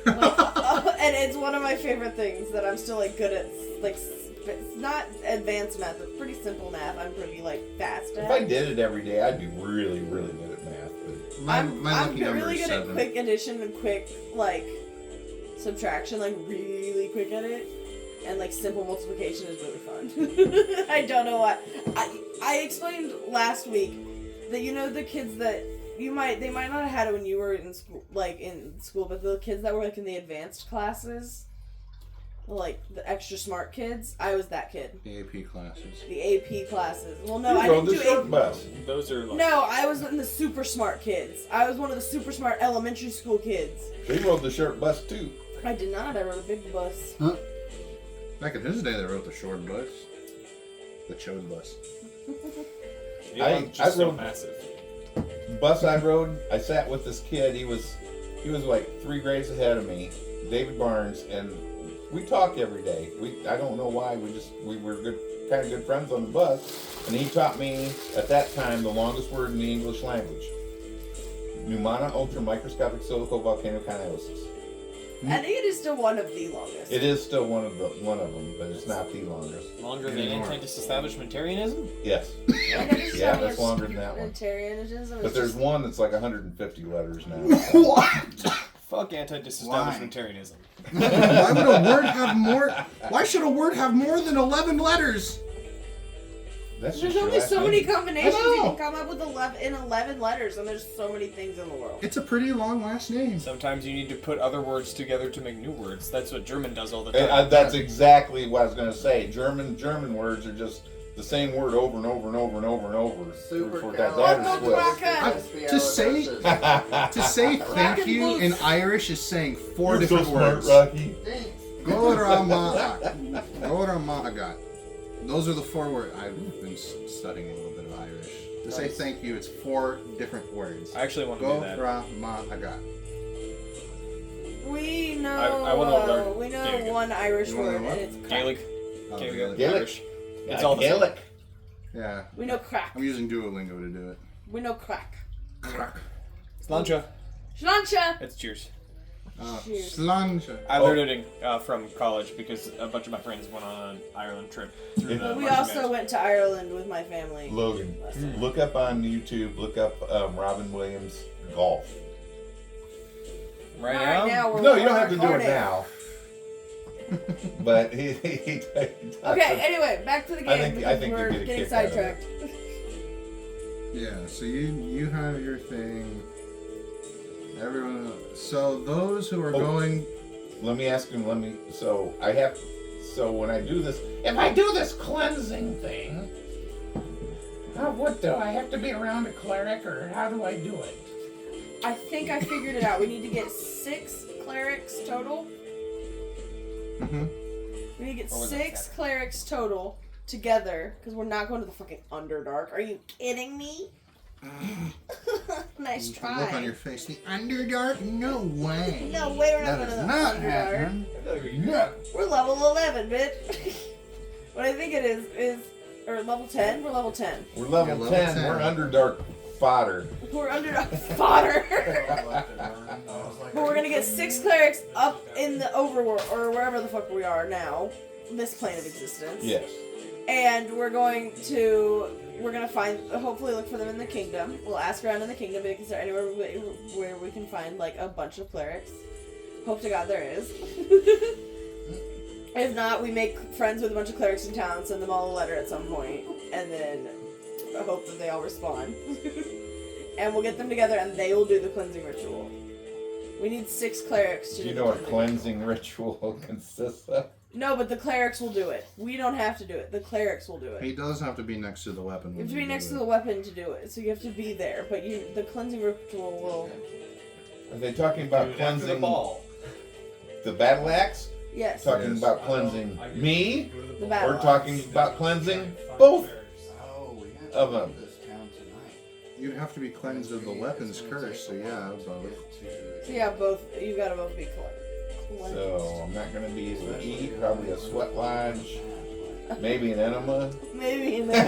And it's one of my favorite things that I'm still like good at, like it's not advanced math, but pretty simple math. I'm pretty like fast at. If I did it every day, I'd be really, really good at math. But I'm lucky number really is good 7. at quick addition and quick like subtraction, like really quick at it. And like simple multiplication is really fun. I don't know why. I explained last week that the kids that they might not have had it when you were in school, but the kids that were like in the advanced classes, like the extra smart kids, I was that kid. The AP classes. The AP classes. Well, no, you I rode didn't the do short AP. bus. Those are like No, I was in the super smart kids. I was one of the super smart elementary school kids. They rode the short bus too. I did not. I rode a big bus. Back in his day, they wrote the short bus. The chode bus. I just so rode- massive. Bus I rode, I sat with this kid. He was like 3 grades ahead of me. David Barnes, and we talk every day. I don't know why. We were kind of good friends on the bus, and he taught me at that time the longest word in the English language: Pneumona ultramicroscopic silicovolcanoconiosis. I think it is still one of the longest. It is still one of them, but it's not the longest. Longer than Anymore. anti-disestablishmentarianism? Yes, yeah, that's longer than that one. But there's one that's like 150 letters now. What? Fuck anti-disestablishmentarianism. Why would a word have more? Why should a word have more than 11 letters? That's There's just your only last so name. many combinations I you know. can come up with 11 letters, and there's so many things in the world. It's a pretty long last name. Sometimes you need to put other words together to make new words. That's what German does all the And, time. that's exactly what I was going to say. German words are just the same word over and over and over and over and over. Super for that data split. To say thank you in Irish is saying 4 You're different so smart, words. Rocky. Goramahagat. Those are the 4 words. I've been studying a little bit of Irish. To say thank you, it's 4 different words. I actually want to do that. Goramahagat. We know. I wanna learn we know Gaelic. one Irish You wanna word, learn and it's crack. Gaelic. Oh, Gaelic. Gaelic. Gaelic. Irish. It's all the same. Gaelic. Yeah. We know crack. I'm using Duolingo to do it. We know crack. Slancha. Slancha. It's cheers. Cheers. Slancha. I learned it from college because a bunch of my friends went on an Ireland trip. Through the We marching also band. went to Ireland with my family. Logan, last time. look up on YouTube. Look up Robin Williams golf. Right Right now? now we're No, you don't have to do it recording. now. But he Okay, anyway, back to the game. I think because you'll we're get a getting kick out of it. sidetracked. Yeah, so you have your thing. Everyone. So those who are Oh. going. Let me ask him. So when I do this, If I do this cleansing thing, what do I have to be around a cleric, or how do I do it? I think I figured it out. We need to get 6 clerics total. Mm-hmm. We need to get What was 6 that? clerics total together, because we're not going to the fucking Underdark. Are you kidding me? Nice Look on try. your face. The Underdark? No way. No way, we're not That going is to the not Underdark. happening. We're level 11, bitch. What I think it is, or level 10? We're level 10. we're level, Yeah, level 10. 10. We're Underdark fodder. We're Underdark fodder. But we're gonna get 6 clerics up in the overworld, or wherever the fuck we are now, this plane of existence. Yes. And we're gonna find, hopefully look for them in the kingdom. We'll ask around in the kingdom, because is there anywhere where we can find, like, a bunch of clerics. Hope to God there is. If not, we make friends with a bunch of clerics in town, send them all a letter at some point, and then hope that they all respond. And we'll get them together, and they will do the cleansing ritual. We need 6 clerics to Do do you the know what a cleansing cleansing ritual consists of? No, but the clerics will do it. We don't have to do it. The clerics will do it. He does have to be next to the weapon. You have to be next to the weapon to do it, so you have to be there. But the cleansing ritual will. Are they talking about Dude, after the cleansing ball. the battle axe? Yes. Talking Yes. about cleansing me? The battle. Or talking about cleansing both Oh, we have of to them? leave this town tonight. You'd have to be cleansed of the weapon's curse, so yeah, both. So yeah, both. You gotta both be cleansed. So I'm not gonna be able to eat. Probably a sweat lodge. Maybe an enema. Maybe in there.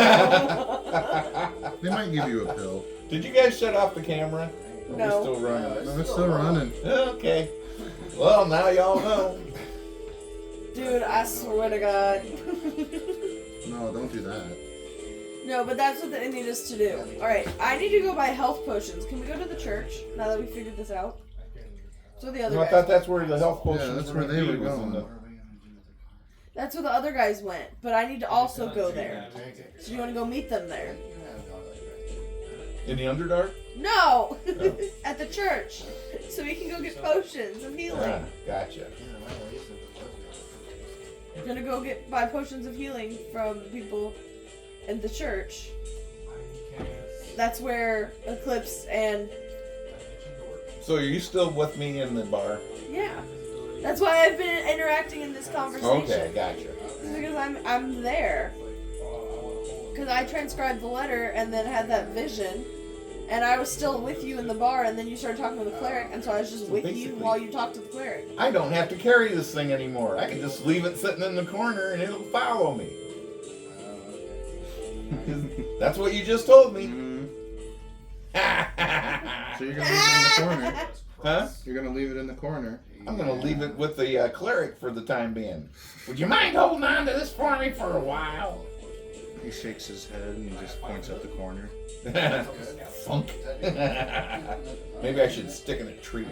They might give you a pill. Did you guys shut off the camera? Or No. we still running? No, it's still running. Okay. Well, now y'all know. Dude, I swear to God. No, don't do that. No, but that's what they need us to do. Alright, I need to go buy health potions. Can we go to the church now that we figured this out? So the other No, I guys. thought that's where the health potions Yeah, that's were where they were was in going. the- What are we gonna do with the car? That's where the other guys went, but I need to also go there. So you want to go meet them there? In the Underdark? No, Oh. at the church, so we can go get potions of healing. Ah, gotcha. I'm gonna go buy potions of healing from people in the church. That's where Eclipse and So are you still with me in the bar? yeah, that's why I've been interacting in this conversation. Okay, gotcha. It's because I'm there. Because I transcribed the letter and then had that vision, And I was still with you in the bar, and then you started talking to the cleric, and so I was just So with you basically- while you talked to the cleric. I don't have to carry this thing anymore. I can just leave it sitting in the corner and it'll follow me. That's what you just told me. Mhm. So you're gonna leave it in the corner. Huh? You're gonna leave it in the corner. I'm gonna leave it with the cleric for the time being. Would you mind holding on to this for me for a while? He shakes his head and just points up the corner. Funk. Maybe I should stick in a tree.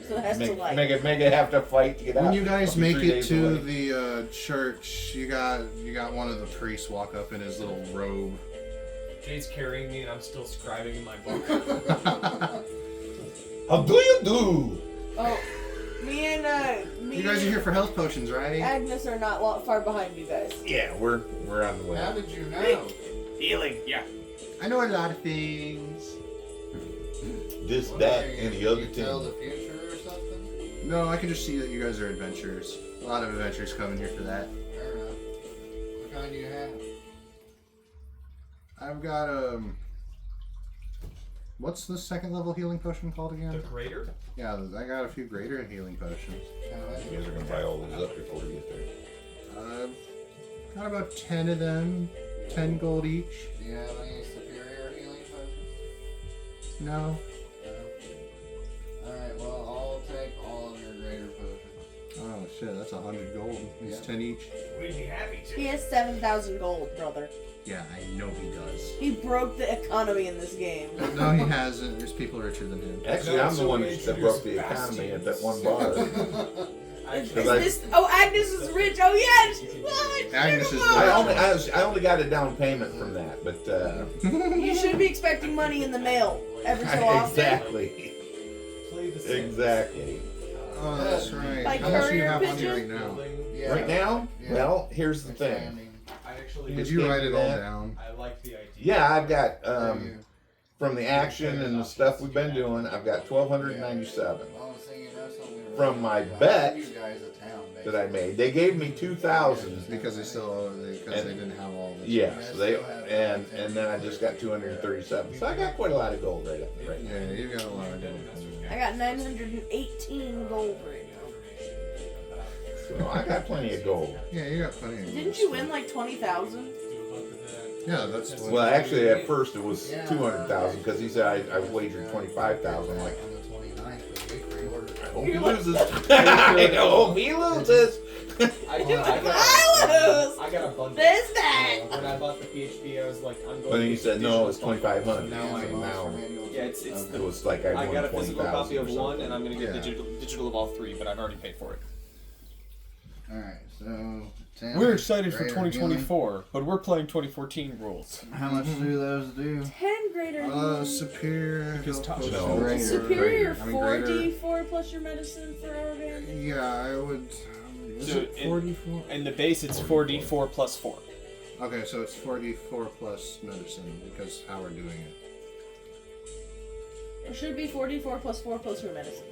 So it has to like. Make it have to fight to get out. When you guys I'll be make 3 it days to away. the church, you got one of the priests walk up in his little robe. Jay's carrying me, and I'm still scribing in my book. How do you do? Oh, me and You guys are here for health potions, right? Agnes are not far behind you guys. Yeah, we're on the way. How did you know? Healing, yeah. I know a lot of things. This, What that, are you, and the other you tell thing. the future or something? No, I can just see that you guys are adventurers. A lot of adventurers coming here for that. Fair enough. What kind do you have? I've got what's the second level healing potion called The again? greater? Yeah, I got a few greater healing potions. You guys are gonna buy all these up before we get there. Got about 10 of them. 10 gold each. Do you have any superior healing potions? No. Alright, well, I'll take all of your greater potions. Oh shit, that's 100 gold. It's Yeah. 10 each. We'd be happy to. He has 7,000 gold, brother. Yeah, I know he does. He broke the economy in this game. No, he hasn't. There's people richer than him. Actually, I'm the one that broke the economy at that one bar. Is Because I- this? Oh, Agnes is rich. Oh yes. What? Agnes is I only got a down payment from that, but You should be expecting money in the mail every so often. exactly, Play the same. exactly. Oh, that's right. Like How much do you courier have on you pigeon? right now? Yeah. Right now, Yeah. well, here's the thing. Expanding. I actually Did just you gave write me it all that. down? I like the idea. Yeah, I've got Do you? from the action and the stuff we've been doing, I've got 1,297 Well, so you know something From my really bet you guys a town, that I made. They gave me 2,000. Because they didn't have all this. Yeah, so they and then I just got 237. So I got quite a lot of gold right up there right now. Yeah, you got a lot of gold. I got 918 gold right now. So I got plenty of gold. Yeah, you got plenty of gold. Didn't you win like 20,000? Yeah, that's what. Well, actually, at first it was 200,000 because he said I wagered 25,000. I'm like, on the 29th, but we pre-ordered. I hope he loses. I hope he loses. I I got a bundle. There's that. When I bought the PHP, I was like, I'm going But to he get said the no, it's digital 2,500. Now I So now Yeah, it's it was like I I won got a physical 20,000 copy or of one, something. and I'm gonna get Yeah. digital of all three, but I've already paid for it. Alright, so 10 We're excited for greater 2024, but we're playing 2014 rules. healing. How much do those do? 10 greater healing. Superior. Because health touch- potion. No. Greater. Superior I mean, greater. 4d4 plus your medicine for hour damage. Yeah, I would. Is So it in- 44? And the base, it's 4d4 plus 4. Okay, so it's 44 plus medicine because how we're doing it. It should be 4d4 plus 4 plus your medicine.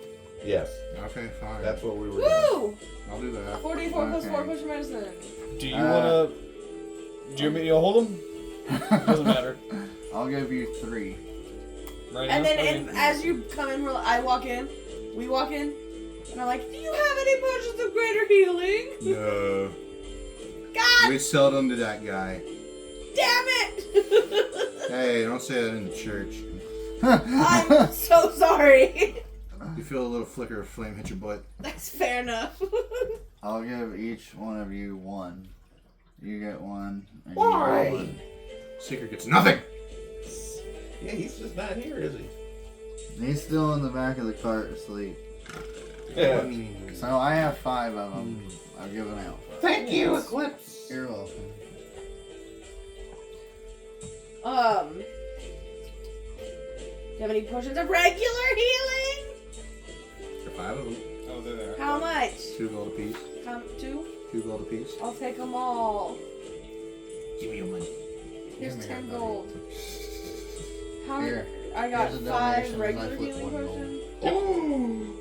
Yes, Okay, fine. that's what we were doing. Woo! I'll do that. 4d4 plus 4 Okay. plus your medicine. Do you Uh, wanna? Do you want me to hold them? Doesn't matter. I'll give you 3. Right And now? then Okay. and as you come in, I walk in, we walk in, and I'm like, do you have any potions of greater healing? No. God We seldom do that guy. damn it! Hey, don't say that in the church. I'm so sorry. You feel a little flicker of flame hit your butt. That's fair enough. I'll give each one of you 1. You get 1. And Why? You get 1. Secret gets nothing. Yeah, he's just not here, is he? He's still in the back of the cart asleep. Yeah. So I have 5 of them. I've given out. Thank you, Eclipse. You're welcome. Do you have any potions of regular healing? For 5 of them. Oh, they're there. How much? 2 gold apiece. 2? 2 gold apiece. I'll take them all. Give me your money. Here's Give me 10 your gold. How many? Here. I got Here's a 5 donation, regular I flip healing 1 gold. potions.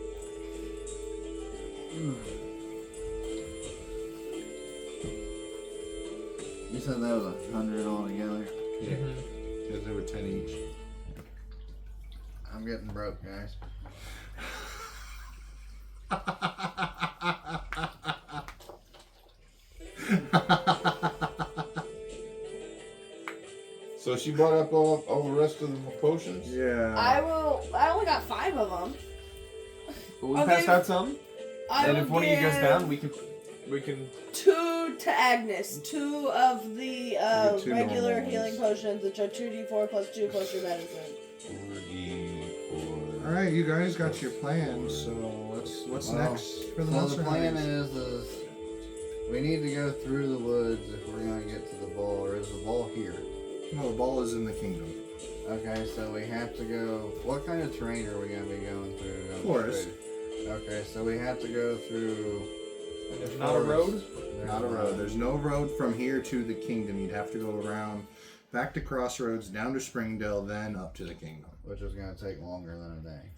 You said that was 100 altogether. Yeah. Because there were 10 each. I'm getting broke, guys. So she brought up all the rest of the potions? Yeah. I only got 5 of them. But we I'll passed give- out some, I and will if one of you goes give down, we can. 2 to Agnes. 2 of the Give 2 regular normal healing ones. potions, which are 2d4 plus 2 plus your medicine. 4D4. All right, you guys got your plan. So what's Well, next for the So monster the plan hunters? is we need to go through the woods if we're gonna get to the ball, or is the ball here? No, the ball is in the kingdom. Okay, so we have to go. What kind of terrain are we gonna be going through? Forest. Okay, so we have to go through. And there's not a road. Not a road. There's no road from here to the kingdom. You'd have to go around, back to Crossroads, down to Springdale, then up to the kingdom. Which is gonna take longer than a day.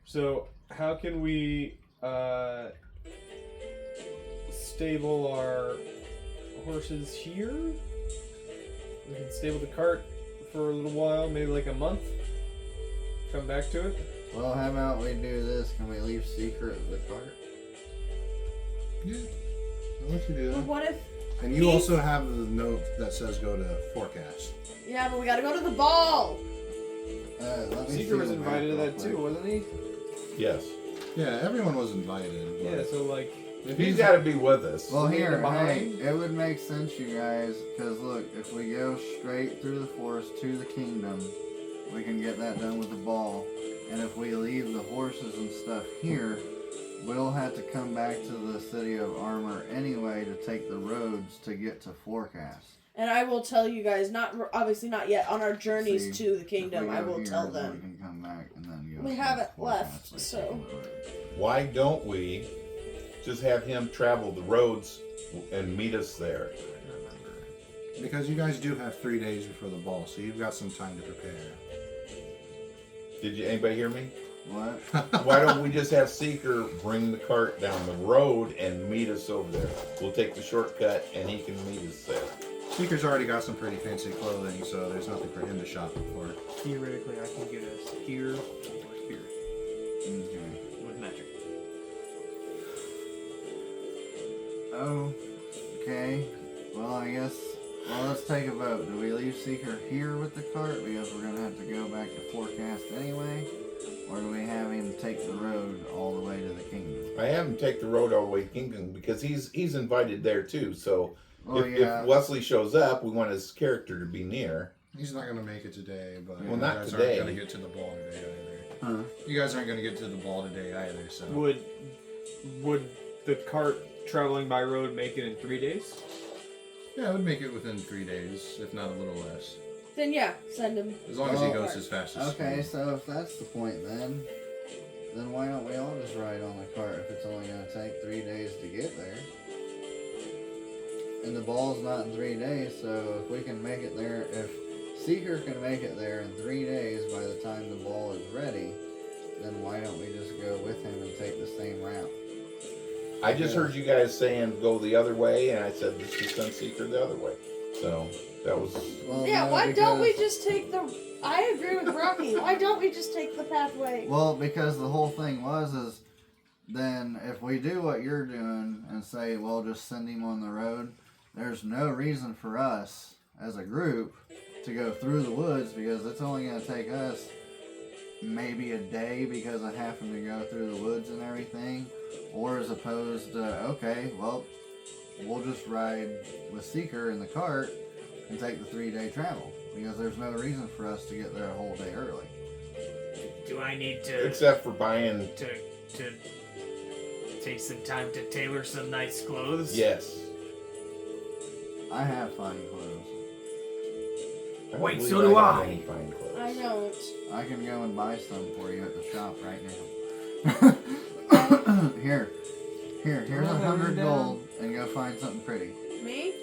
So how can we stable our horses here? We can stable the cart for a little while, maybe like a month. Come back to it. Well, how about we do this? Can we leave Secret the cart? Yeah. I'll let you do But that. what if? And you also have the note that says go to forecast. Yeah, but we gotta go to the ball. Let me see Seeker was the map invited to real that quick. too, wasn't he? Yes. Yeah, everyone was invited. but- Yeah. So like, If He's got to be with us. Well, here, hey, behind? it would make sense, you guys, because look, if we go straight through the forest to the kingdom, we can get that done with the ball. And if we leave the horses and stuff here, we'll have to come back to the city of Armor anyway to take the roads to get to Forecast. And I will tell you guys, obviously not yet, on our journeys See, to the If kingdom, we I go will here, tell then them. We can come back and then go We to haven't Forecast, left, like so- taking the road. Why don't we just have him travel the roads and meet us there? Because you guys do have 3 days before the ball, so you've got some time to prepare. Did you anybody hear me? What? Why don't we just have Seeker bring the cart down the road and meet us over there? We'll take the shortcut and he can meet us there. Seeker's already got some pretty fancy clothing, so there's nothing for him to shop for. theoretically, I can get us here or here Okay. with magic. Oh, okay. Well, I guess. Well, let's take a vote. Do we leave Seeker here with the cart because we're gonna have to go back to Forecast anyway, or do we have him take the road all the way to the kingdom? I have him take the road all the way to Kingdom because he's invited there too. So Well, if Wesley shows up, we want his character to be near. He's not gonna make it today, but Well, you not guys today. aren't gonna get to the ball today either. Huh? You guys aren't gonna get to the ball today either, so. Would the cart traveling by road make it in 3 days? Yeah, I would make it within 3 days, if not a little less. Then yeah, send him. As long as he Well, goes as fast as Okay, so if that's the point, then why don't we all just ride on the cart if it's only gonna take 3 days to get there? And the ball's not in 3 days, so if we can make it there, if Seeker can make it there in 3 days by the time the ball is ready, then why don't we just go with him and take the same route? I just heard you guys saying go the other way, and I said let's just send Seeker the other way. So that was Well, Yeah, no, why don't we because- just take the? I agree with Rocky. Why don't we just take the pathway? Well, because the whole thing is then if we do what you're doing and say, well, just send him on the road, there's no reason for us as a group to go through the woods because it's only going to take us maybe a day because of having to go through the woods and everything. Or as opposed to, okay, well, we'll just ride with Seeker in the cart and take the 3-day travel because there's no reason for us to get there a whole day early. Do I need to except for buying. to take some time to tailor some nice clothes? Yes. I have fine clothes. I don't Wait, believe so do have I. any fine clothes. I don't. I can go and buy some for you at the shop right now. Here's $100 gold, and go find something pretty. Me?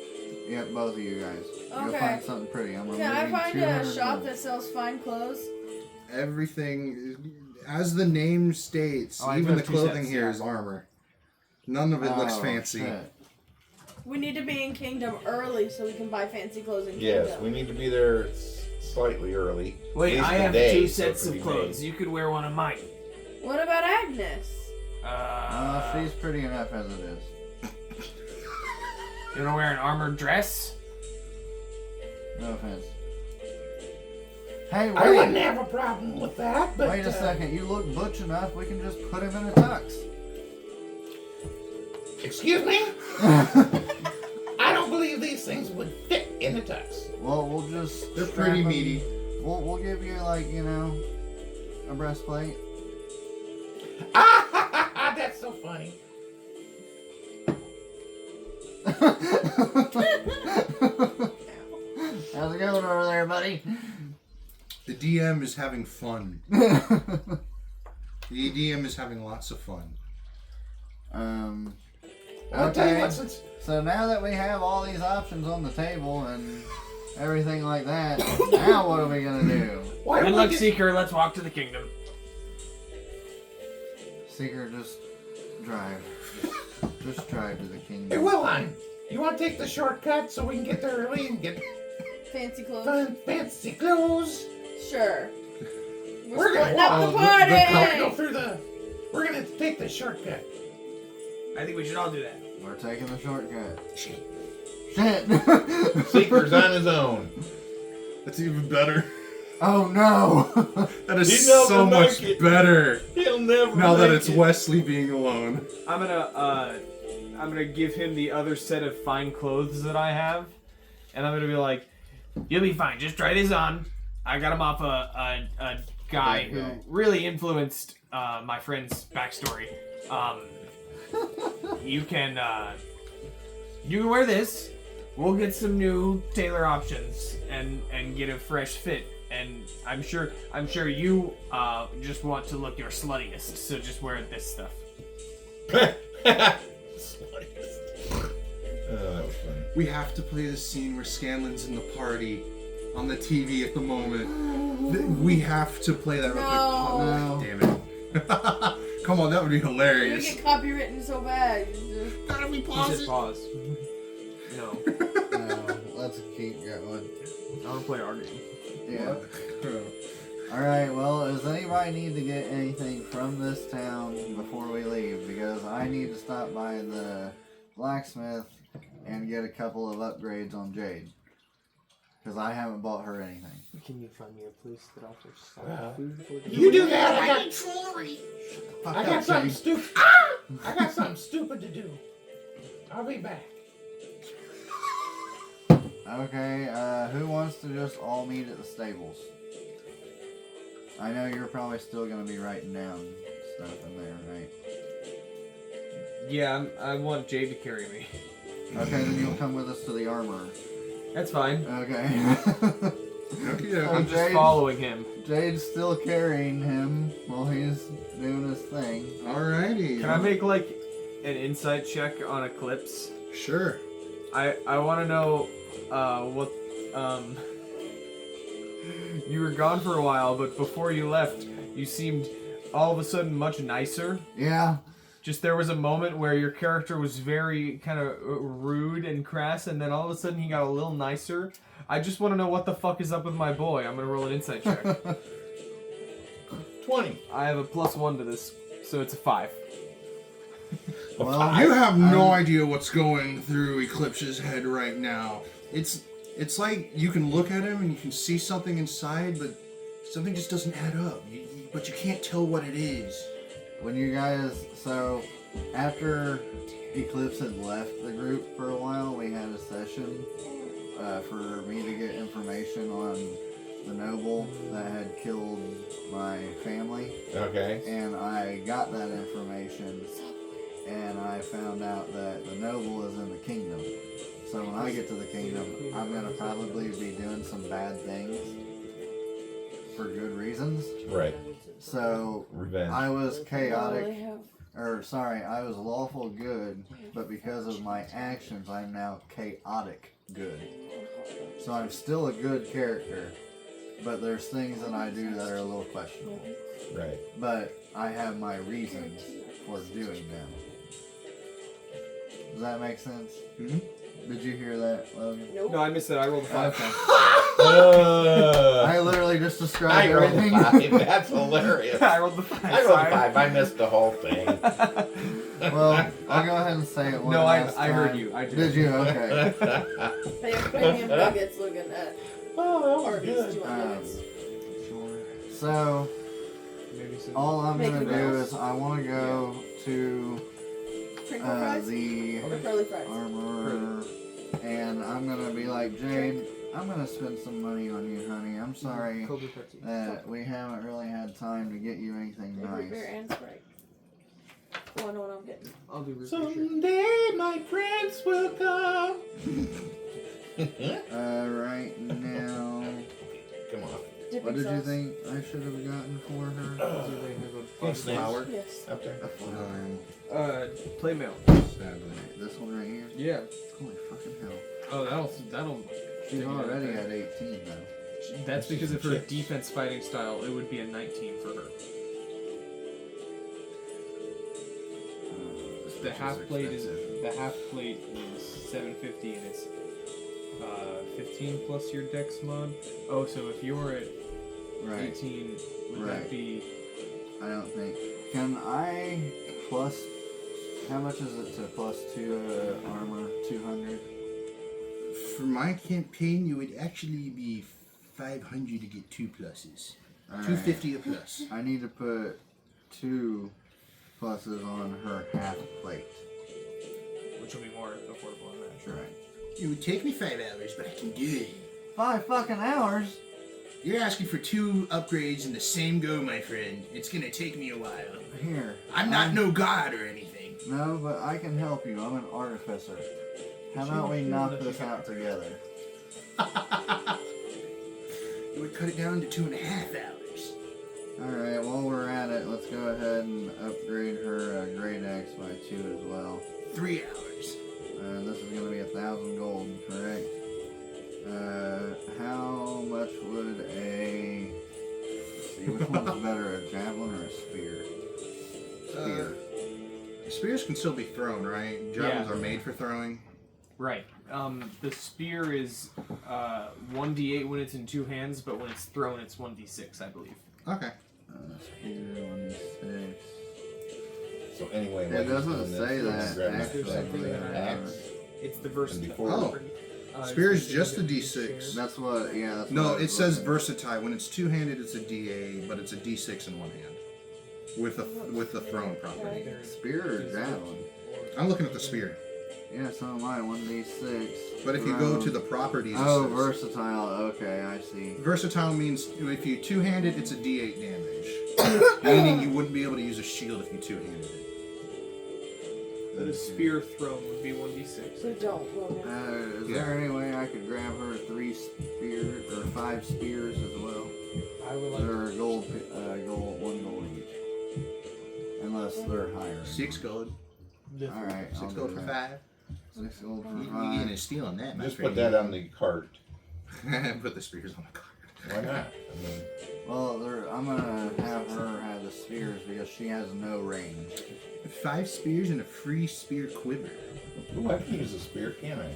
Yep, both of you guys. Go Okay. find something pretty. I'm gonna Can I leave you find a 200 shop gold. that sells fine clothes? Everything, as the name states, Oh, I even the have 2 clothing sets, here yeah. is armor. None of it looks Oh, fancy. shit. We need to be in Kingdom early so we can buy fancy clothes in Yes, Kingdom. we need to be there slightly early. Wait, At least I a have day, two so it sets could of be clothes. made. You could wear one of mine. What about Agnes? She's pretty enough as it is. You wanna wear an armored dress? No offense. Hey, I wouldn't wait! have a problem with that, but Wait a second. You look butch enough. We can just put him in a tux. excuse me? I don't believe these things would fit in a tux. Well, we'll just. They're strap pretty him- meaty. We'll give you like a breastplate. Ah, that's so funny. How's it going over there, buddy? The DM is having fun. The DM is having lots of fun. I'll tell you Okay. what, since So now that we have all these options on the table and everything like that, now what are we gonna do? why Good don't luck, we get, Seeker. Let's walk to the kingdom. Seeker, just drive. Just drive to the Hey, kingdom. Wilhelm, you want to take the shortcut so we can get there early and get Fancy clothes? fun, fancy clothes? Sure. We're gonna splitting up walk- the We're gonna go party! through the. We're gonna take the shortcut. I think we should all do that. We're taking the shortcut. Shit. Shit! Seeker's on his own. That's even better. Oh no! That is He'll so never much make it. better. He'll never. Now that make it's it. Wesley being alone. I'm gonna give him the other set of fine clothes that I have, and I'm gonna be like, You'll be fine. Just try this on. I got him off a guy Bad who guy. really influenced my friend's backstory. You can wear this. We'll get some new tailor options and get a fresh fit. And I'm sure you just want to look your sluttiest. So just wear this stuff. Oh, that was fun. We have to play the scene where Scanlan's in the party on the TV at the moment. We have to play that real No. quick. Damn it. Come on, that would be We hilarious. get copywritten so bad. Gotta we he pause said it? pause. No, No, let's keep going. I want to play our game. Yeah. Alright, well, does anybody need to get anything from this town before we leave? Because I need to stop by the blacksmith and get a couple of upgrades on Jade. Because I haven't bought her anything. Can you find me a place that offers Well, food for the You do that. I Fuck got that, something Jade. stupid. I got something stupid to do. I'll be back. Okay, who wants to just all meet at the stables? I know you're probably still going to be writing down stuff in there, right? Yeah, I want Jade to carry me. Okay, then you'll come with us to the armorer. That's fine. Okay. Okay, I'm just Jade- following him. Jade's still carrying him while he's doing his thing. Alrighty. Can I make like an insight check on Eclipse? Sure. I want to know what you were gone for a while, but before you left, you seemed all of a sudden much nicer. Yeah. Just there was a moment where your character was very kind of rude and crass, and then all of a sudden he got a little nicer. I just want to know what the fuck is up with my boy. I'm gonna roll an insight check. 20. I have a +1 to this, so it's a 5. Well, You have no idea what's going through Eclipse's head right now. It's like you can look at him and you can see something inside, but something just doesn't add up. But you can't tell what it is. when you guys, so after Eclipse had left the group for a while, we had a session for me to get information on the noble that had killed my family. Okay. And I got that information, and I found out that the noble is in the kingdom. So when I get to the kingdom, I'm gonna probably be doing some bad things for good reasons. Right. So Revenge. I was chaotic, They have- or sorry, I was lawful good, but because of my actions, I'm now chaotic good. So I'm still a good character, but there's things that I do that are a little questionable. Right. But I have my reasons for doing them. Does that make sense? Mhm. Did you hear that, Logan? Nope. No, I missed it. I rolled a 5. Okay. I literally just described I rolled everything. 5. That's hilarious. I rolled the 5. I rolled 5. I missed the whole thing. Well, I'll go ahead and say it one No, last I heard time. you. I Did you? Okay. They have premium nuggets looking at Oh, that was Arby's. good. Do you want nuggets? So, Maybe some. all I'm Make gonna it do nice. is I want to go to Crinkle fries? the Or curly fries? armor, and I'm gonna be like, Jade, I'm gonna spend some money on you, honey. I'm sorry Kobe Pepsi. that we haven't really had time to get you anything Root beer nice. and Sprite. Oh, I know what I'm getting. I'll do root beer. Sure. Someday my prince will come. Right now, Come on. Dipping what did you sauce. think I should have gotten for her? Do they have a Yes, flower Yes. up there. Play mail. Sadly, this one right here. Yeah. Holy fucking hell! Oh, that'll. She's already at 18 though. That's because of her defense fighting style. It would be a 19 for her. The half plate is 750 and it's 15 plus your dex mod. Oh, so if you're at Right. 18, would Right. that be? I don't think. Can I plus? How much is it to plus 2 armor? 200. For my campaign, it would actually be 500 to get 2 pluses. Alright. 250 a plus. I need to put 2 pluses on her half plate. Which will be more affordable than that. That's right. It would take me 5 hours, but I can do it. 5 fucking hours. You're asking for 2 upgrades in the same go, my friend. It's gonna take me a while. Here. I'm not no god or anything. No, but I can help you. I'm an artificer. How about we knock this out together? It would cut it down to 2.5 hours. Alright, while we're at it, let's go ahead and upgrade her Great Axe by 2 as well. 3 hours. This is going to be 1,000 gold, correct? How much would a... Let's see, which one's better, a javelin or a spear? Spear. Spears can still be thrown, right? Javelins Yeah. are made for throwing. Right. The spear is 1d8 when it's in 2 hands, but when it's thrown, it's 1d6, I believe. Okay. Spear, 1d6. So anyway, It while he's doesn't doing this, say I'm gonna that, grab my actually. axe. It's the And versatile. before Oh. Spear is just a D6. That's what, yeah, that's No, what I it was says looking. versatile. When it's two-handed, it's a D8, but it's a D6 in one hand, with the thrown property. Spear or javelin? I'm looking at the spear. Yeah, so am I, 1d6. But if you go to the properties, it Oh, says- versatile, okay, I see. versatile means if you two-handed, it's a D8 damage, meaning you wouldn't be able to use a shield if you two-handed it. But a spear thrown would be 1d6. So don't, Logan. Is there any way I could grab her 3 spears or 5 spears as well? I would like They're gold, 1 gold each. Unless they're higher. 6 gold. Alright, 6 gold for 5. 6 gold You for can get 5. a steal on that, my Just friend. put that on the cart. Put the spears on the card. Why not? I mean, Well, I'm gonna have her have the spears because she has no range. 5 spears and a free spear quiver. ooh, I can use a spear, can't I?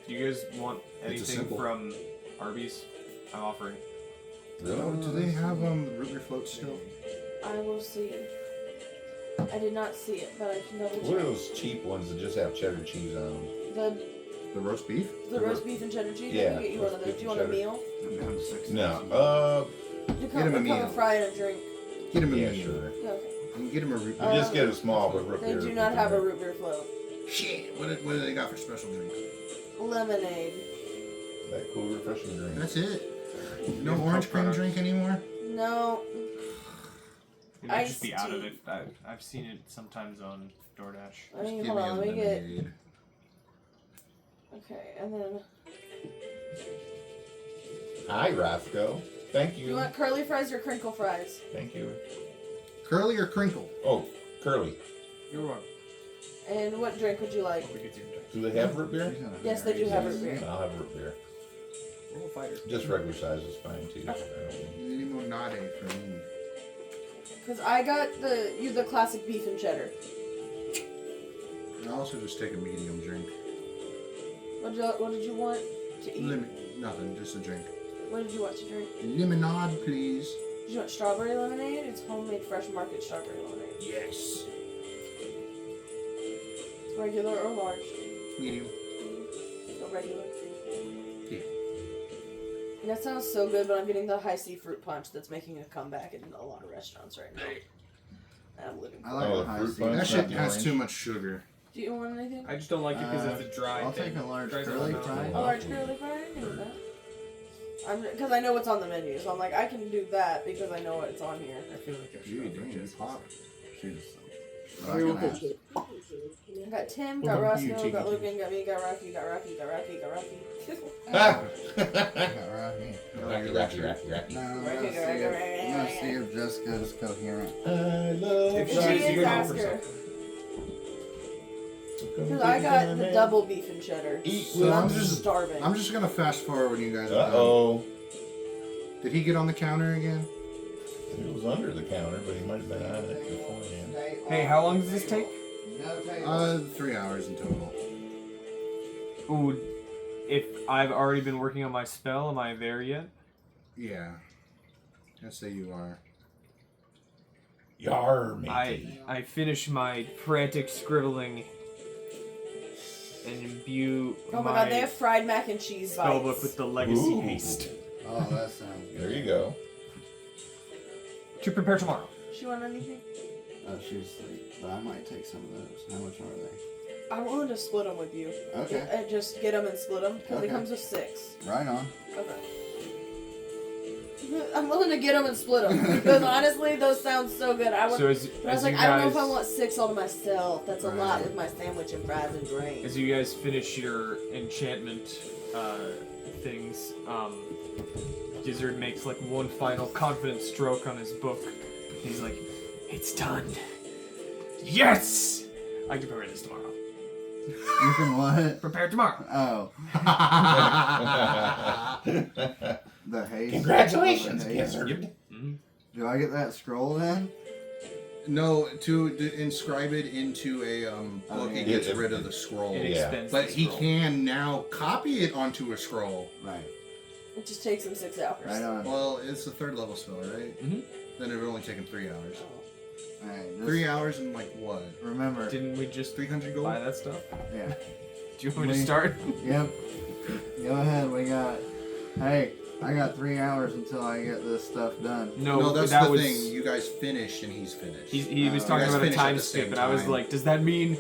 Do you guys want It's a anything symbol. from Arby's? I'm offering. Really? Oh, do they have root beer floats still? I will see. I did not see it, but I can double What are check. those cheap ones that just have cheddar cheese on them? The roast beef? The roast beef and cheddar cheese. Yeah, I can get you one roast of those. beef Do you and want a cheddar. meal? I'm down to 6. No. You Get him a come meal. a fry and a drink. Get him a Yeah, meal. sure. Okay. And get him a root You beer. just get a small, but root They beer. do not have a root beer float. Shit! What do they got for special drink? Lemonade. That cool, refreshing drink. That's it. No have orange Coke cream products. drink anymore? No. You might just be Iced out of tea. it. I've seen it sometimes on DoorDash. I mean, Give hold me on. a Let me get. lemonade. Okay, and then. Hi, Roscoe. Thank you. You want curly fries or crinkle fries? Thank you. Curly or crinkle? Oh, Curly. You're welcome. And what drink would you like? Hope it gets you in touch. Do they have root beer? Yes, they do have root beer. I'll have root beer. We're all fighters. Just regular size is fine too. I don't Any limonade for me? Because I got the classic beef and cheddar. I'll also just take a medium drink. What did you want to eat? Nothing, just a drink. What did you want to drink? Lemonade, please. Did you want strawberry lemonade? It's homemade fresh market strawberry lemonade. Yes. Regular or large? Medium. No regular. Yeah. And that sounds so good, but I'm getting the high C fruit punch that's making a comeback in a lot of restaurants right now. I'm living. I like Oh, a high fruit C. punch? That shit not has orange. too much sugar. Do you want anything? I just don't like it because it's a dry I'll thing. take a large Dries curly out my mouth. fry. A large curly fry? I can do that. Because I know what's on the menu, so I'm like, I can do that because I know what's on here. I feel like I You should. dang, you pop. She's. I got Tim, got What about you, Roscoe, got Tiki? Logan, got me, got Rocky, got Rocky, got Rocky, got Rocky. Ah! Rocky. No, I'm gonna see if Jessica's coherent. I love If She Guys, you is, can ask offer her. something. Because I got the double beef and cheddar. Eat So I'm I'm just starving. I'm just gonna fast forward when you guys are done. Uh-oh. Did he get on the counter again? He was under the counter, but he might have been on it beforehand. Hey, how long does this take? 3 hours in total. Ooh, if I've already been working on my spell, am I there yet? Yeah. I'd say you are. Yar, matey. I finish my frantic scribbling and imbue Oh my god, they have fried mac and cheese bites. spellbook with the legacy Ooh. haste Oh, that sounds good. There you go. to prepare tomorrow. She want anything? Oh, she's asleep. But I might take some of those. How much are they? I'm willing to split them with you. Okay. And just get them and split them because it Okay. comes with 6. Right on. Okay. I'm willing to get them and split them because honestly, those sound so good. I So I as was like, you I don't know guys if I want 6 all to myself. That's a lot Right. with my sandwich and fries and drink. as you guys finish your enchantment things, Gizzard makes like one final confident stroke on his book. He's like, "It's done. Yes, I can prepare this tomorrow. You can what? Prepare tomorrow." Oh, the haste. Congratulations, The haste. Gizzard. Do I get that scroll then? No, to inscribe it into a book, yeah. it gets It- rid of the scroll. It Yeah. expends But the he scroll. can now copy it onto a scroll. Right. It just takes him 6 hours. Right on. Well, it's a 3rd level spell, right? Mhm. Then it would only take him 3 hours. Alright, just 3 hours and like what? remember. Didn't we just 300 gold? buy that stuff? Yeah. Do you want me to start? Yep. Go ahead. We got. Hey, I got 3 hours until I get this stuff done. No, that's that the was, thing. You guys finished and he's finished. He was You talking guys about a finish at time the skip, same and I was time. like, does that mean?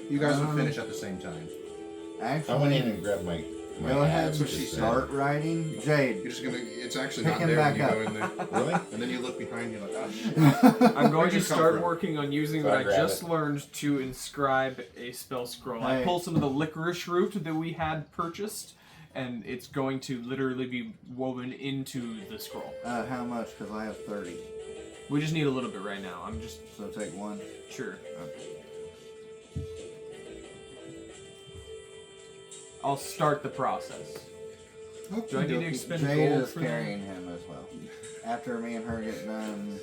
You guys would finish at the same time. Actually, I went in and grabbed my go ahead That's and what she said. start writing. Jade. You're just gonna. It's actually Pick not him there when back you up. go in there. Really? And then you look behind you like, oh shit. I'm going Where'd to you come start from? working on using So what I I grab just it. learned to inscribe a spell scroll. I Hey. pull some of the licorice root that we had purchased, and it's going to literally be woven into the scroll. How much? Because I have 30. We just need a little bit right now. I'm just So take one. sure. I'll start the process. Do I need to expend Jade gold is for that? carrying him as well. After me and her get done,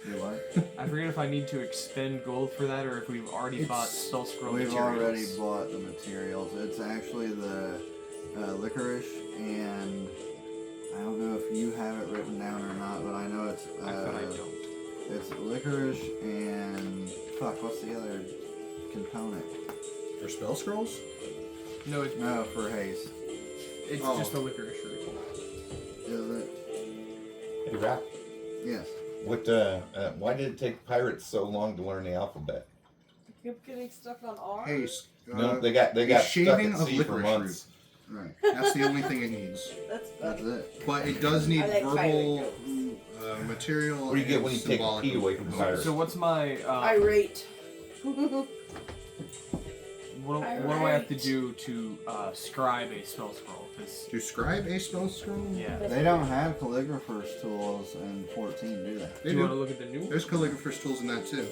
do what? I forget if I need to expend gold for that or if we've already bought It's- spell scroll We've materials. already bought the materials. It's actually the licorice, and I don't know if you have it written down or not, but I know it's I thought I don't. it's licorice and fuck. What's the other component? For spell scrolls? No, it's No, for haste. it's just a licorice root. Is it? Hey, Rock. Yes. What? Why did it take pirates so long to learn the alphabet? You're getting stuck on R? Haste. No, they got a stuck shaving at of sea for licorice months. Right. That's the only thing it needs. That's That's funny. it. But it does need I like verbal fighting material. What do you get and when you take the symbolic key away from components. pirates? So what's my Irate. what do I have to do to scribe a spell scroll? 'Cause- To scribe a spell scroll? yeah. They don't have calligrapher's tools in 14, do they? They Do you want to do. look at the new one? There's calligrapher's tools in that too.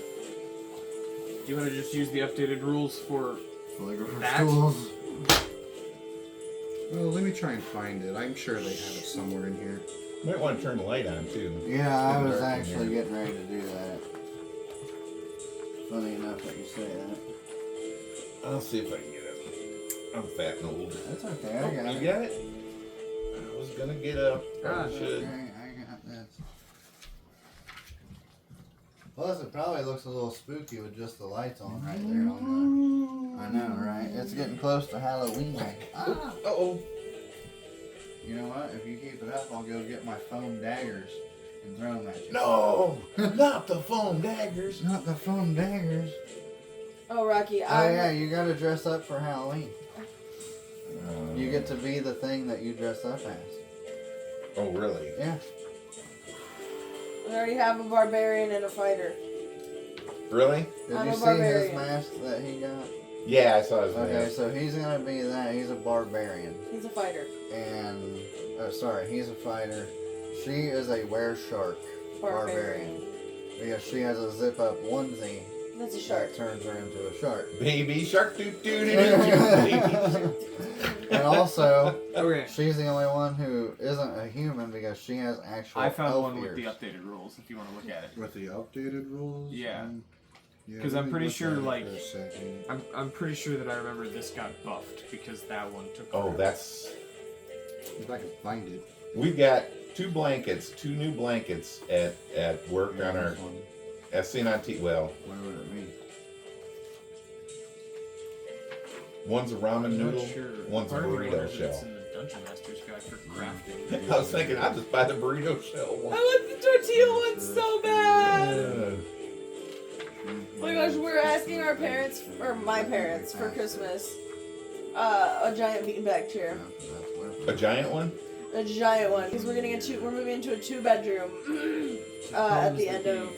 Do you want to just use the updated rules for Calligrapher's That? tools. Well, let me try and find it. I'm sure they have it somewhere in here. You might want to turn the light on too. Yeah, I was Dark in actually here. getting ready to do that. Funny enough that you say that. I'll see if I can get it. I'm fat and old. That's okay, I got You it. got it? was gonna get up. Probably Okay, should. I got this. Plus, it probably looks a little spooky with just the lights on right there on the. I know, right? It's getting close to Halloween. Ah. Uh-oh. You know what? If you keep it up, I'll go get my foam daggers and throw them at you. No, not the foam daggers. Not the foam daggers. Oh, Rocky, Oh I'm yeah, you gotta dress up for Halloween. You get to be the thing that you dress up as. Oh, really? Yeah. we already have a barbarian and a fighter. Really? Did I'm you a see barbarian. his mask that he got? Yeah, I saw his Okay, mask. so he's gonna be that. He's a barbarian. He's a fighter. And, he's a fighter. She is a were-shark barbarian. Because she has a zip-up onesie That's a shark. that turns her into a shark. Baby shark doo doo doo doo. And also, Okay. she's the only one who isn't a human because she has actual I found elf one with the ears. updated rules if you want to look at it. With the updated rules? Yeah. Yeah, 'Cause let I'm me pretty look sure, at it like- for a second. I'm pretty sure that I remember this got buffed because that one took. Oh, forever. that's. If I can find it. We've got two new blankets at work Yeah, on our this one. as seen on T. Well, What would it be? one's a ramen I'm not noodle, sure. one's a Part of me burrito wonders if it's shell. in the Dungeon Master's Guide for crafting. I was thinking I'll just buy the burrito shell one. I want the tortilla one so bad. Yeah. Oh my gosh, we're asking our parents, or my parents, for Christmas, a giant beanbag chair. A giant one? A giant one, because we're moving into a 2-bedroom at the end of,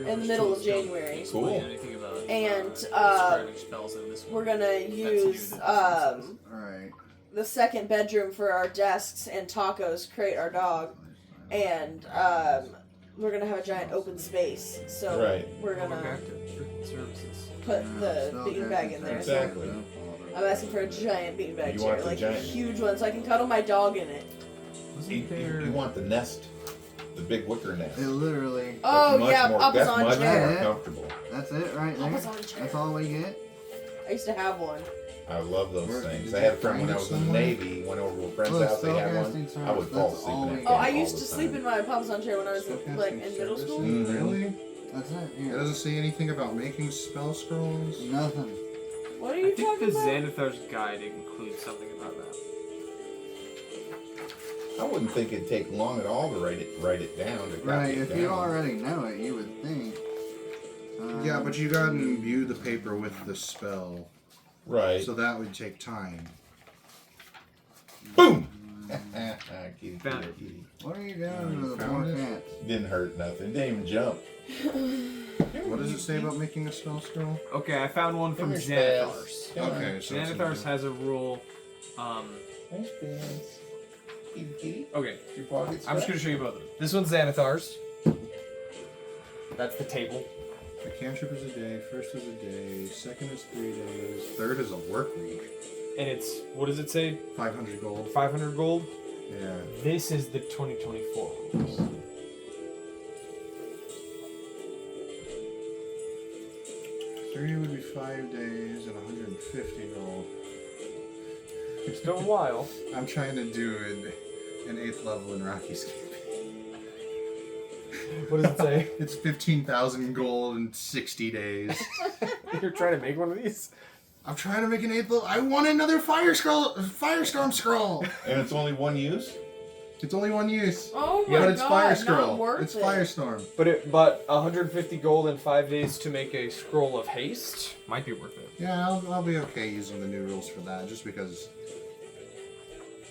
in the middle of January. Cool. Anything about, And, spreading spells in this one. we're gonna use Alright. the second bedroom for our desks and tacos, Crate, our dog, and we're gonna have a giant open space. So Right. we're Going gonna back to services. put the beanbag in there. So Exactly. I'm asking for a giant beanbag You chair, want the like a giant- huge one, so I can cuddle my dog in it. You want the nest, the big wicker nest. It literally. Oh That's much yeah, more, Papa's that's on much chair. more comfortable. That's it right there. Papa's on chair. That's all we get. I used to have one. I love those Where- things. did I had a you friend when find I it was in the somewhere? Navy. Went over to a friend's Oh, it's house. They had Spellcasting one. I would service. fall That's asleep all in we- that Oh, thing I all used the to time. sleep in my Papa's on chair when I was like in middle school. Really? That's it. It Yeah. doesn't say anything about making spell scrolls? Nothing. What are I you think talking the about? Xanathar's Guide includes something about that. I wouldn't think it'd take long at all to write it down. To copy Right. it If down. you already know it, you would think. Yeah, but you gotta imbue the paper with the spell. Right. So that would take time. Boom. Kitty, Found kitty, it. kitty. What are you doing to the Found poor it? cats? Didn't hurt nothing. Didn't even jump. What does it say about making a spell scroll? Okay, I found one from Come here, Xanathar's. Come on. Okay, so it's Xanathar's has a rule. Thanks, Spence. Kitty, kitty. Okay, Your pockets. I'm just gonna show you both of them. This one's Xanathar's. That's the table. The cantrip is a day, first is a day, second is 3 days, third is a work week. And it's, what does it say? 500 gold. 500 gold? Yeah. This is the 2024 rules. 30 would be 5 days and 150 gold. Still a while. I'm trying to do an 8th level in Rocky's Campaign. What does it say? It's 15,000 gold in 60 days. You're trying to make one of these? I'm trying to make an 8th level. I want another Firestorm scroll. And it's only one use. It's only one use. Oh my Yeah, but it's god, Fire not Scroll. worth It's it. Firestorm. But 150 gold in 5 days to make a scroll of haste might be worth it. Yeah, I'll be okay using the new rules for that, just because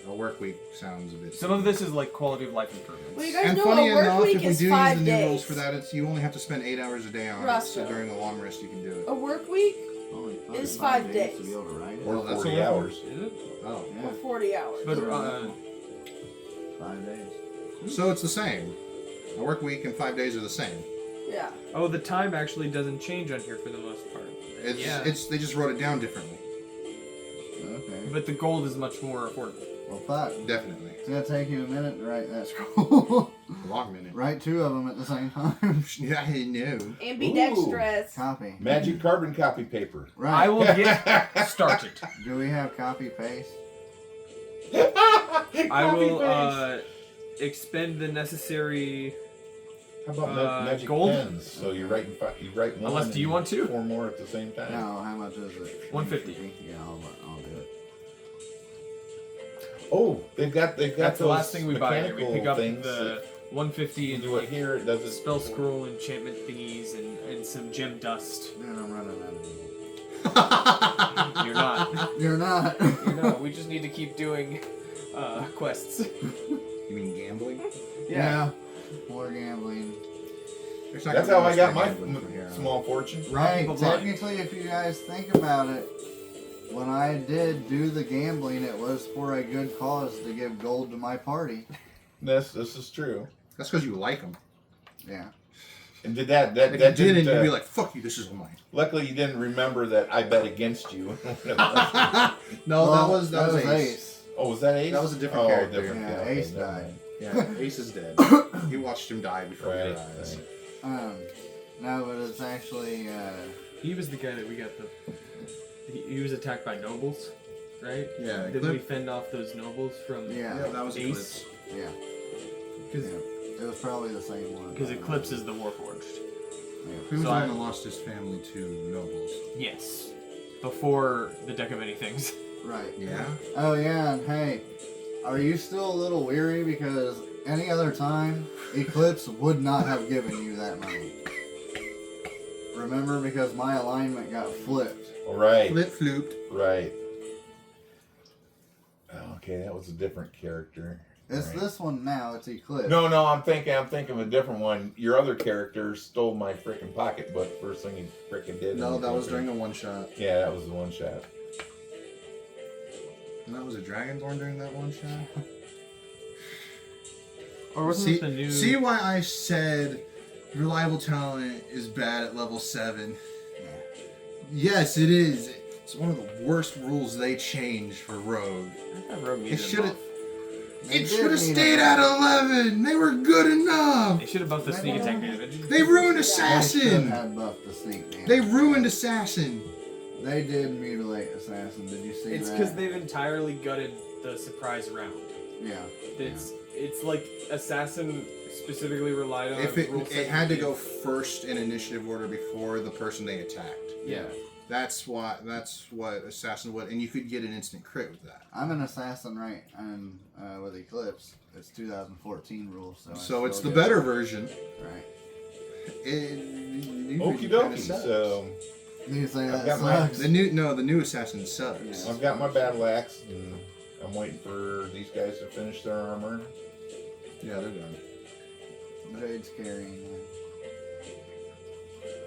a work week sounds a bit. Some of this is like quality of life improvements. Well, you guys And know funny a work enough, week if we is do use 5 the new days. rules for that, it's you only have to spend 8 hours a day on it. So Roscoe. during the long rest, you can do it. A work week Only It's 5 days. to be able to write it. Or Oh, that's 40 a hours. Is it? Oh, Yeah. or 40 hours. But 5 days. so it's the same. A work week and 5 days are the same. Yeah. oh, the time actually doesn't change on here for the most part. It's they just wrote it down differently. Okay. But the gold is much more affordable. Well, fuck. Definitely. It's gonna take you a minute to write that scroll. A long minute. Write 2 of them at the same time. Yeah, I know. Ambidextrous. Copy. Magic carbon copy paper. Right. I will get started. Do we have copy paste? I will expend the necessary. How about magic gold? pens? So you write one. Unless, do you want to? 4 more at the same time. No, how much is it? 150. Yeah, I'll do it. Oh, they've got That's the those last thing we buy here. We mechanical pick up things the that 150 you and do it here. It does it. spell scroll enchantment thingies and some gem dust. Man, I'm running out of gold. You're not. You're not. You're not. We just need to keep doing quests. You mean gambling? Yeah. More gambling. There's not That's gonna how be I got much my gambling from here on. small fortune. Right. people blind. Technically, if you guys think about it, when I did do the gambling, it was for a good cause to give gold to my party. This is true. That's because you like them. Yeah. And did that If you didn't? didn't, you'd be like, "Fuck you, this is mine." Luckily, you didn't remember that I bet against you. No, Well, that was Ace. Oh, was that Ace? That was a different Oh, character. different. Yeah, okay, Ace never died. mind. Yeah, Ace is dead. You watched him die before Right. your eyes. right. No, but it's actually, He was the guy that we got the. He was attacked by nobles, right? Yeah, Didn't we fend off those nobles from yeah, Yeah, that was Ace? Eclipse. yeah. Because It was probably the same one. Eclipse is the Warforged. He was So the I- one that lost his family to nobles. Yes. Before the deck of many things. Right. Yeah? Oh, yeah, and hey, are you still a little weary? Because any other time, Eclipse would not have given you that money. Remember, because my alignment got flipped. Right. Flip flooped. Right. Okay, that was a different character. It's Right. this one now, it's Eclipse. No, I'm thinking of a different one. Your other character stole my freaking pocketbook. First thing he freaking did. No, that was during a one shot. Yeah, that was the one shot. And that was a Dragonborn during that one shot. Or wasn't See, it the new. see why I said reliable talent is bad at level 7? Yes, it is. It's one of the worst rules they changed for Rogue. I thought Rogue It needed a should have. buff. They It did should have need stayed a- at 11. They were good enough. They should have buffed the sneak attack damage. They ruined They should Assassin. have buffed the sneak damage. They ruined Assassin. They did mutilate Assassin. Did you see It's that? because they've entirely gutted the surprise round. Yeah. It's like Assassin specifically relied on. If rule it had to sensitive- go first in initiative order before the person they attacked. Yeah. That's what Assassin would, and you could get an instant crit with that. I'm an assassin, right? And with Eclipse, it's 2014 rules. So, I So it's the still get better it. version. Right. Okie dokie. So You say I've that got my- sucks. The new Assassin sucks. I've got my battle axe, and I'm waiting for these guys to finish their armor. Yeah, they're done. Jade's carrying that.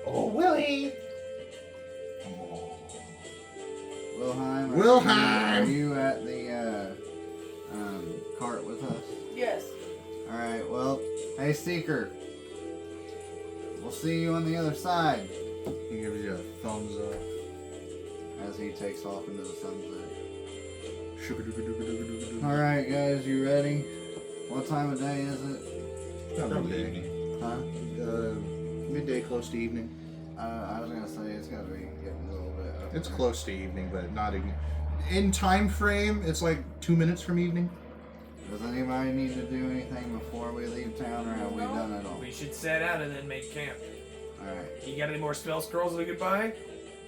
Oh, Willie! Wilhelm. Wilhelm! Are you at the cart with us? Yes. Alright, well, hey Seeker. We'll see you on the other side. He gives you a thumbs up. As he takes off into the sunset. Shuka-duka-duka-duka-duka-duka. Alright, guys, you ready? What time of day is it? Not Probably midday. evening. Huh? Midday, close to evening. I was gonna say it's gotta be getting a little bit. up It's there. close to evening, but not evening. In time frame, it's like 2 minutes from evening. Does anybody need to do anything before we leave town, or have we done it all? We should set out and then make camp. Alright. You got any more spell scrolls we could buy?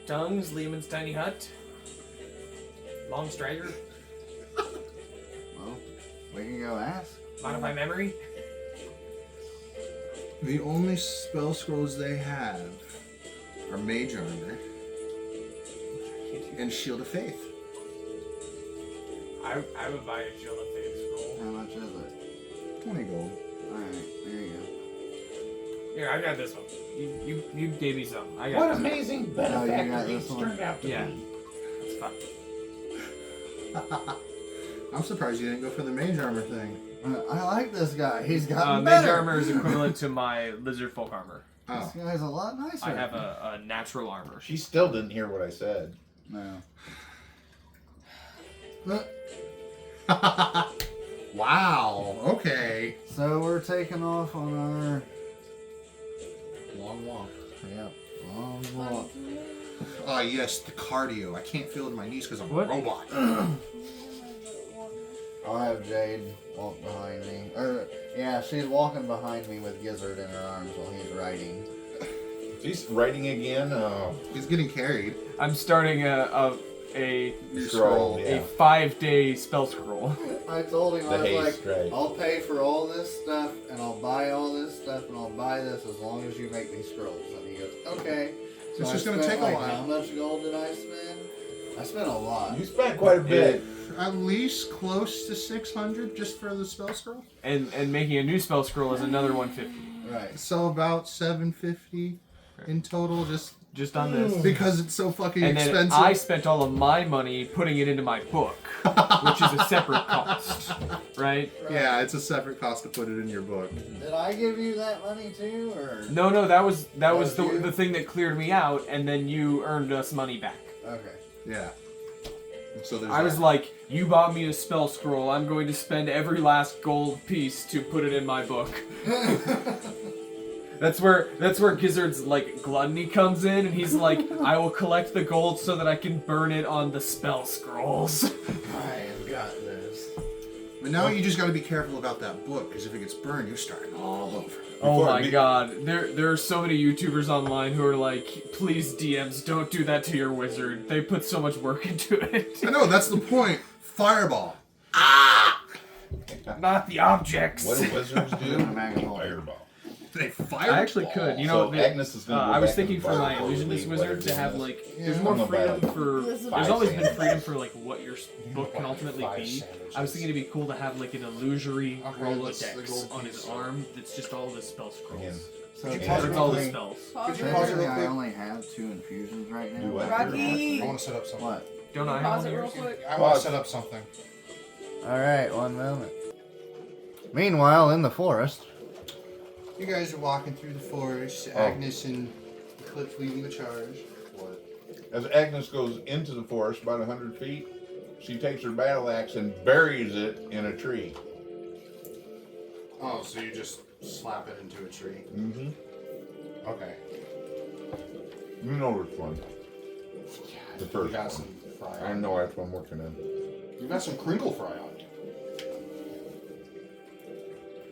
Tongues, Lehman's tiny hut, long strider, Well, we can go ask. modify memory. The only spell scrolls they have are Mage Armor and Shield of Faith. I would buy a Shield of Faith scroll. How much is it? 20 gold. Alright, there you Here, I got this one. You gave me some. I got What this. amazing Oh, you got benefactor this he's one? turned out to Yeah. be. It's fine. I'm surprised you didn't go for the Mage Armor thing. go. I like this guy. He's gotten Mage better. armor is equivalent to my lizard folk armor. This Oh. guy's a lot nicer. I have a natural armor. She still didn't hear what I said. No. Wow. Okay. So we're taking off on our Long walk. long walk. Ah, yes, the cardio. I can't feel it in my knees because I'm What? a robot. I'll have Jade walk behind me. Or, yeah, she's walking behind me with Gizzard in her arms while he's riding. He's writing again. He's getting carried. I'm starting a Scroll. a Yeah. 5-day spell scroll. I told him, The I was haste, like, right. I'll pay for all this stuff, and I'll buy all this stuff, and I'll buy this as long as you make me scrolls. And he goes, okay. So It's I just gonna spent, take a like, while. How much gold did I spend? I spent a lot. You spent quite a bit. At least close to 600 just for the spell scroll. And making a new spell scroll is another 150. Right. So about 750 in total, Just on this. because it's so fucking And then expensive. I spent all of my money putting it into my book, which is a separate cost, right? Yeah, it's a separate cost to put it in your book. Did I give you that money too, or? No, that was was the, you? the thing that cleared me out, and then you earned us money back. Okay. Yeah. So there's I was that. like, you bought me a spell scroll. I'm going to spend every last gold piece to put it in my book. That's where Gizzard's like gluttony comes in, and he's like, I will collect the gold so that I can burn it on the spell scrolls. I have got this. But now you just got to be careful about that book, because if it gets burned, you're starting all over. Oh Before my me- god, there are so many YouTubers online who are like, please DMs, don't do that to your wizard. They put so much work into it. I know, that's the point. Fireball. Not the objects. What do wizards do? Fireball. Fireball. They fireball. I actually could. You So know, the- Agnes is gonna go I was back thinking and for my fireball illusionist lead, wizard whatever to have it is. like, Yeah. there's more I'm about freedom it. for. This is There's what always I'm been saying. freedom for like what your book can ultimately Five be. sandwiches. I was thinking it'd be cool to have like an illusory Okay, that's the Rolodex gold on his piece. arm that's just all the spell scrolls. Again. So Could you Or pause it it's real all the quick? spells. Pause you it. pause it Technically, real I quick? only have 2 infusions right now. Do what? Rocky. I want to set up something. What? Don't I have Pause one it of real yours? quick. I want to set up something. Alright, 1 moment. Meanwhile, in the forest. You guys are walking through the forest. Agnes and Cliff leading the charge. What? As Agnes goes into the forest about 100 feet, she takes her battle axe and buries it in a tree. Oh, so you just slap it into a tree. Mm-hmm. Okay. You know which one. The You first got one. some fry I on. know that's what I'm working on. You got some crinkle fry on.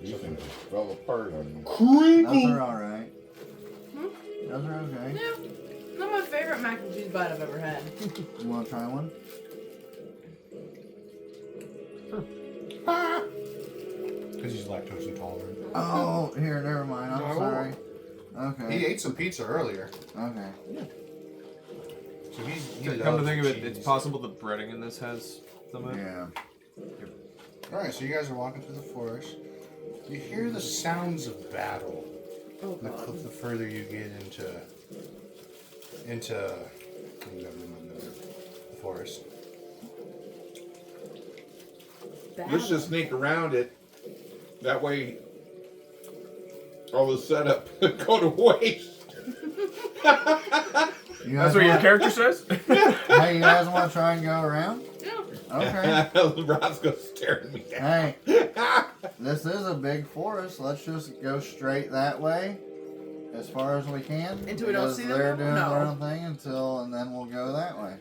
These things fell apart on me. Those are alright. Those are okay. Yeah. Not my favorite mac and cheese bite I've ever had. You want to try one? Because he's lactose intolerant. Oh, here, never mind. I'm No. sorry. He Okay. ate some pizza earlier. Okay. So he Come to loves think of it, cheese. it's possible the breading in this has some of it. Yeah. Alright, so you guys are walking through the forest. You hear the sounds of battle. Oh The, god. the further you get into the forest. Let's just sneak around it. That way, all the setup go to waste. You That's guys what your want, character says? hey, you guys want to try and go around? Yeah. Okay. Roscoe's staring me down. Hey, this is a big forest. Let's just go straight that way as far as we can. Until we don't because see them? They're doing No. their own thing and then we'll go that way.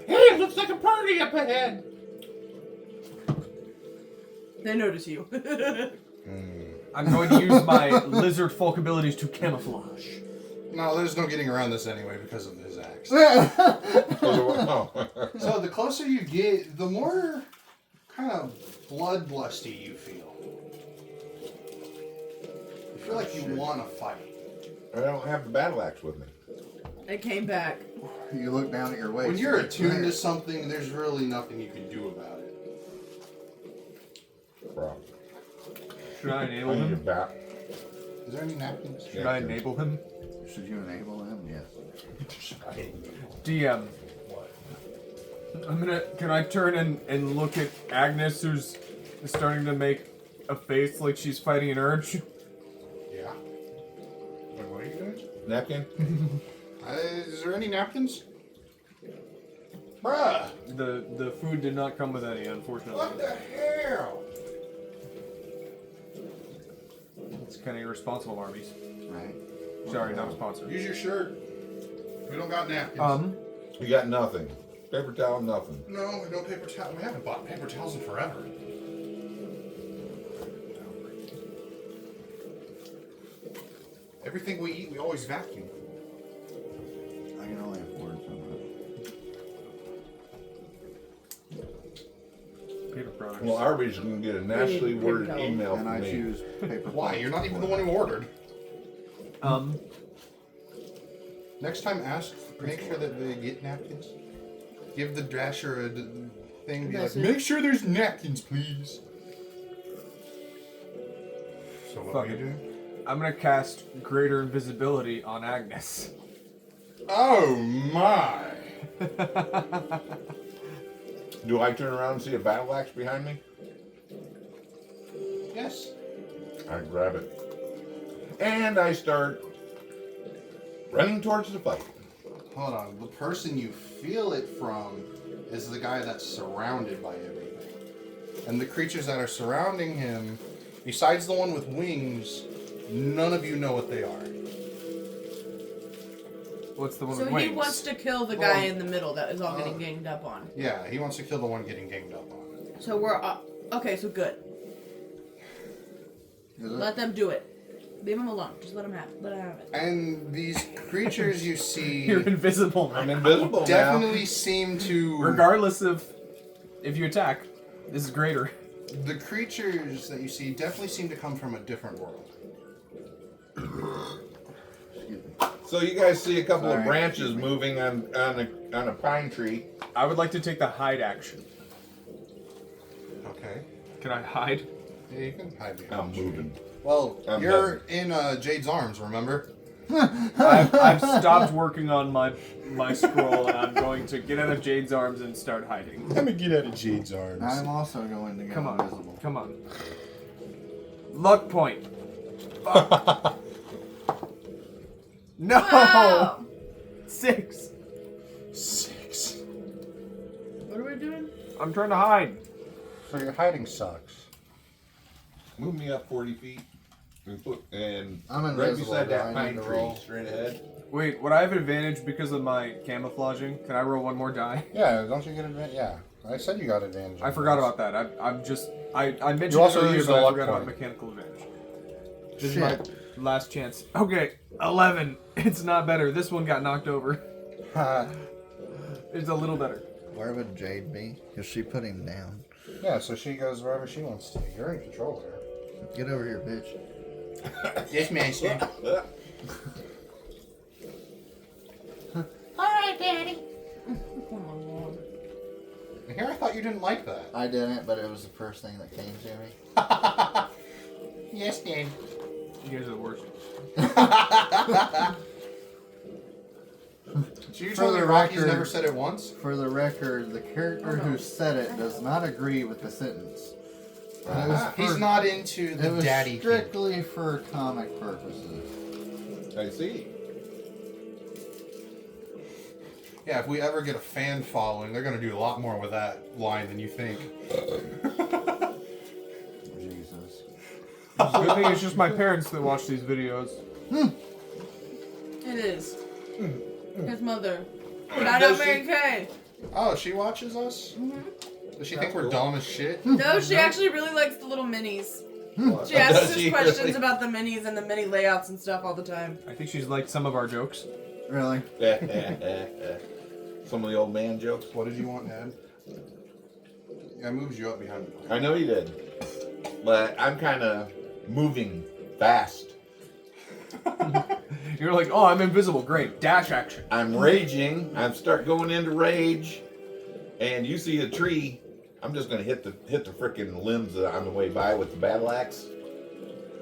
Hey, it looks like a party up ahead. They notice you. I'm going to use my lizard folk abilities to camouflage. No, there's no getting around this anyway because of his axe. Oh. So the closer you get, the more kind of bloodlusty you feel. You feel like you want to fight. I don't have the battle axe with me. It came back. You look down at your waist. When you're it's attuned there. to something, there's really nothing you can do about it. Bro. Should I enable I need a him? bat. Is there any napkins? Should I enable him? Should you enable him? Yes. DM. What? Can I turn and look at Agnes, who's starting to make a face like she's fighting an urge? Yeah. Wait, what are you doing? Napkin? Is there any napkins? Bruh! The food did not come with any, unfortunately. What the hell? It's kind of irresponsible, Arby's. Right. Sorry, not sponsored. Use your shirt. We don't got napkins. You got nothing. Paper towel, nothing. No, no paper towel. We haven't bought paper towels in forever. Everything we eat, we always vacuum. I can only afford so much. Paper products. Well, Arby's going to get a nastily paper worded towels. email And from I me. choose paper. Why? You're not even the one who ordered. Next time, make sure that they get napkins. Give the dasher a thing. Be like, Message. make sure there's napkins, please. So what Fuck are you it. doing? I'm gonna cast greater invisibility on Agnes. Oh my! Do I turn around and see a battle axe behind me? Yes. I grab it. And I start running towards the fight. Hold on. The person you feel it from is the guy that's surrounded by everything. And the creatures that are surrounding him, besides the one with wings, none of you know what they are. What's the one So with he wings? wants to kill the guy in the middle that is all getting ganged up on. Yeah, he wants to kill the one getting ganged up on. So we're okay. So good. Is it? Let them do it. Leave him alone. Just let him have it. Let him have it. And these creatures you see You're invisible now. I'm invisible now. definitely seem to... Regardless of if you attack, this is greater. The creatures that you see definitely seem to come from a different world. So you guys see a couple Sorry. of branches moving on a pine tree. I would like to take the hide action. Okay. Can I hide? Yeah, you can hide behind I'm the tree. moving. Well, I'm you're in Jade's arms, remember? I've stopped working on my scroll, and I'm going to get out of Jade's arms and start hiding. Let me get out of Jade's arms. I'm also going to go Come on, invisible. come on. Luck point. Fuck. No. Wow. 6. 6. What are we doing? I'm trying to hide. So your hiding sucks. Move me up 40 feet. And I'm right invisible, beside do that I pine need to tree, roll? straight ahead. Wait, would I have advantage because of my camouflaging? Can I roll one more die? Yeah, don't you get advantage? Yeah, I said you got advantage. I forgot about that. I'm just I mentioned You also it earlier, used but a I luck forgot about point. mechanical advantage. This is Shit. my last chance. Okay, 11. It's not better. This one got knocked over. It's a little better. Where would Jade be? Because she put him down. Yeah, so she goes wherever she wants to. You're in control there. Get over here, bitch. Yes, master. Come on, Lord. Here, I thought you didn't like that. I didn't, but it was the first thing that came to me. Yes, Dad. You guys are the worst. So you For told me the Rocky's record- never said it once? For the record, the character who said it does not agree with the sentence. It was He's for- not into It the was daddy kid. strictly for comic purposes. I see. Yeah, if we ever get a fan following, they're going to do a lot more with that line than you think. Jesus. Good thing it's just my parents that watch these videos. It is. His mother. Shout out Mary Kay. Oh, she watches us? Does she think we're dumb as shit? No, she actually really likes the little minis. She Does asks us she questions really? about the minis and the mini layouts and stuff all the time. I think she's liked some of our jokes. Really? Some of the old man jokes. What did you want, Dad? Yeah, I moved you up behind me. I know you did. But I'm kind of moving fast. You're like, oh, I'm invisible. Great. Dash action. I'm raging. I'm start going into rage. And you see a tree. I'm just gonna hit the freaking limbs on the way by with the battle axe.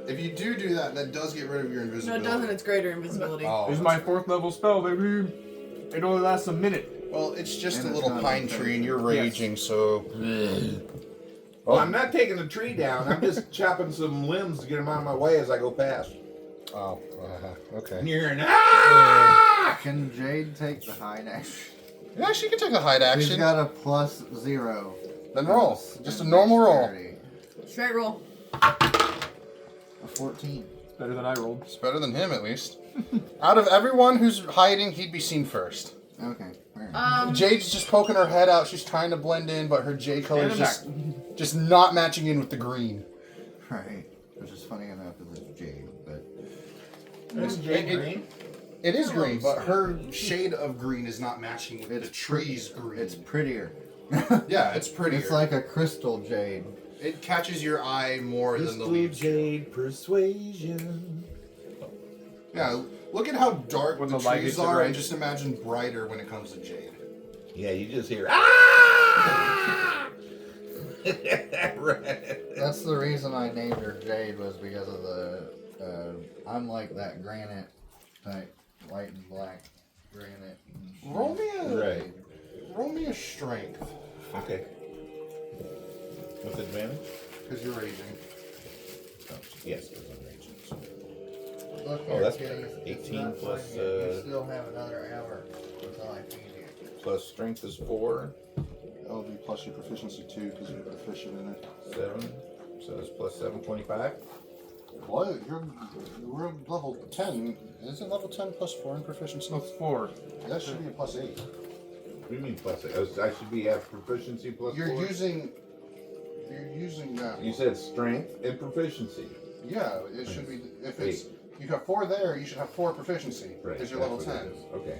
If you do that, that does get rid of your No, invisibility. it doesn't. It's greater invisibility. Oh, This is my 4th level spell, baby. It only lasts a minute. well, it's just And a it's little not pine infected. tree and you're raging, so... Well, I'm not taking the tree down. I'm just chopping some limbs to get them out of my way as I go past. Oh, And okay. you're an ah! Can Jade take the hide action? Yeah, she can take a hide She's action. got a +0. Then roll. Just a normal roll. Straight roll. A 14. Better than I rolled. It's better than him, at least. Out of everyone who's hiding, he'd be seen first. Okay, fair enough. Jade's just poking her head out. She's trying to blend in, but her jade color is just not matching in with the green. Right. Which is funny enough because it's jade, but Is Jade green? It is green, but her shade of green is not matching with the tree's green. it's prettier. Yeah, it's prettier. It's like a crystal jade. It catches your eye more than the leaves. Jade persuasion. Yeah, look at how dark When the the light trees hits it are, right. and just imagine brighter when it comes to jade. Yeah, you just hear ah. Right. That's the reason I named her Jade was because of the I'm like that granite type, white and black granite. and Roll me a Right. roll me a strength, Okay. With advantage? because you're raging. Oh, yes, because I'm raging. So. Look Oh, here, that's kitty. better. It's 18 not plus, fun yet. You still have another hour until I feed you. Plus strength is 4, That'll be plus your proficiency too, because you're proficient in it. 7. So that's plus 7, 25. What? We're level 10. Isn't level 10 plus 4 in proficiency? Plus 4. That should be a plus 8. What do you mean plus 8? I should be at proficiency plus 4? You're using that. You said strength and proficiency. Yeah, it should be. If it's you got 4 there, you should have 4 proficiency Right. because you're that's level what 10. it is. Okay.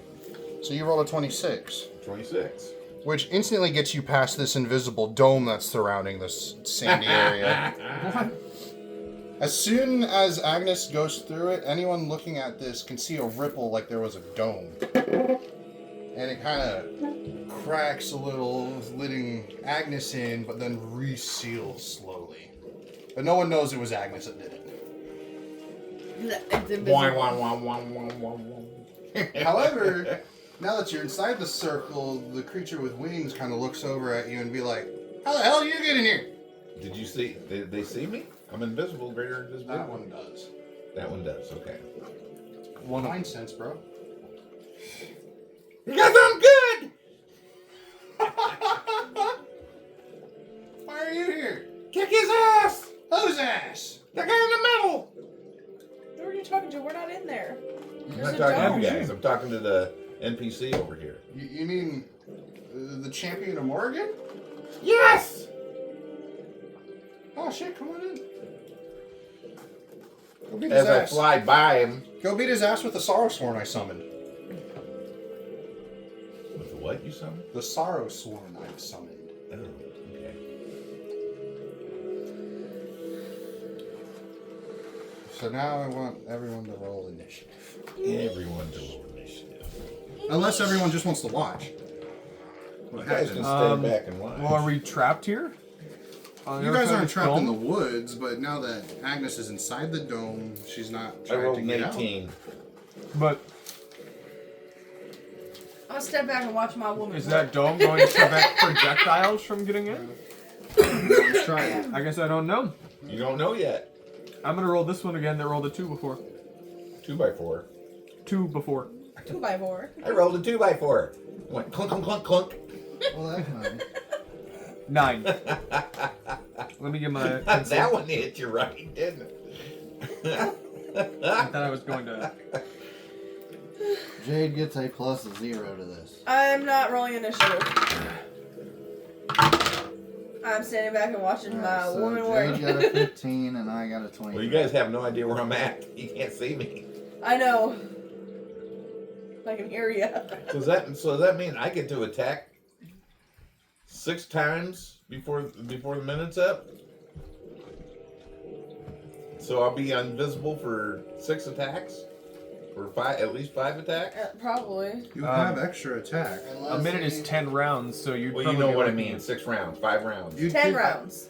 So you rolled a 26, 26. which instantly gets you past this invisible dome that's surrounding this sandy area. As soon as Agnes goes through it, anyone looking at this can see a ripple like there was a dome. And it kind of cracks a little, letting Agnes in, but then reseals slowly. But no one knows it was Agnes that did it. It's invisible. However, now that you're inside the circle, the creature with wings kind of looks over at you and be like, "How the hell do you get in here?" Did you see? Did they see me? I'm invisible, greater invisibility. That one does. That one does, okay. Mind sense, bro. Because I'm good! Why are you here? Kick his ass! Whose ass? The guy in the middle! Who are you talking to? We're not in there. I'm There's not a talking dome. to you guys. I'm talking to the NPC over here. You mean the champion of Morgan? Yes! Oh shit, come on in. Go beat his As I ass. fly by him. Go beat his ass with the Sorrow Sworn I summoned. With the what you summoned? The Sorrow Sworn I've summoned. Oh, okay. So now I want everyone to roll initiative. Everyone to roll initiative. Unless everyone just wants to watch. You guys can Um, stay back and watch. Well, are we trapped here? On the You other guys side of aren't this trapped in the dome? woods, but now that Agnes is inside the dome, she's not I trying rolled to an get out. 18. But I'll step back and watch my woman. is that dome going to prevent projectiles from getting in? Let's try it. I guess I don't know. You don't know yet. I'm gonna roll this one again that rolled a 2 before. 2x4. 2 before. 2x4. I rolled a 2x4. Went clunk, clunk, clunk, clunk. Well, that's nice. 9. Let me get my. That one hit you right, didn't it? I thought I was going to. Jade gets a plus 0 to this. I'm not rolling initiative. I'm standing back and watching my Alright, so woman Jade got a work. 15 and I got a 20. Well, you guys have no idea where I'm at. You can't see me. I know. I can hear you. So does that mean I get to attack 6 times before the minute's up? So I'll be invisible for 6 attacks? Or 5, at least 5 attacks? Probably. You Um, have extra attack. A minute is 10 rounds, so you'd Well, you probably know be what I looking mean. at- 6 rounds, 5 rounds. You'd 10 get rounds.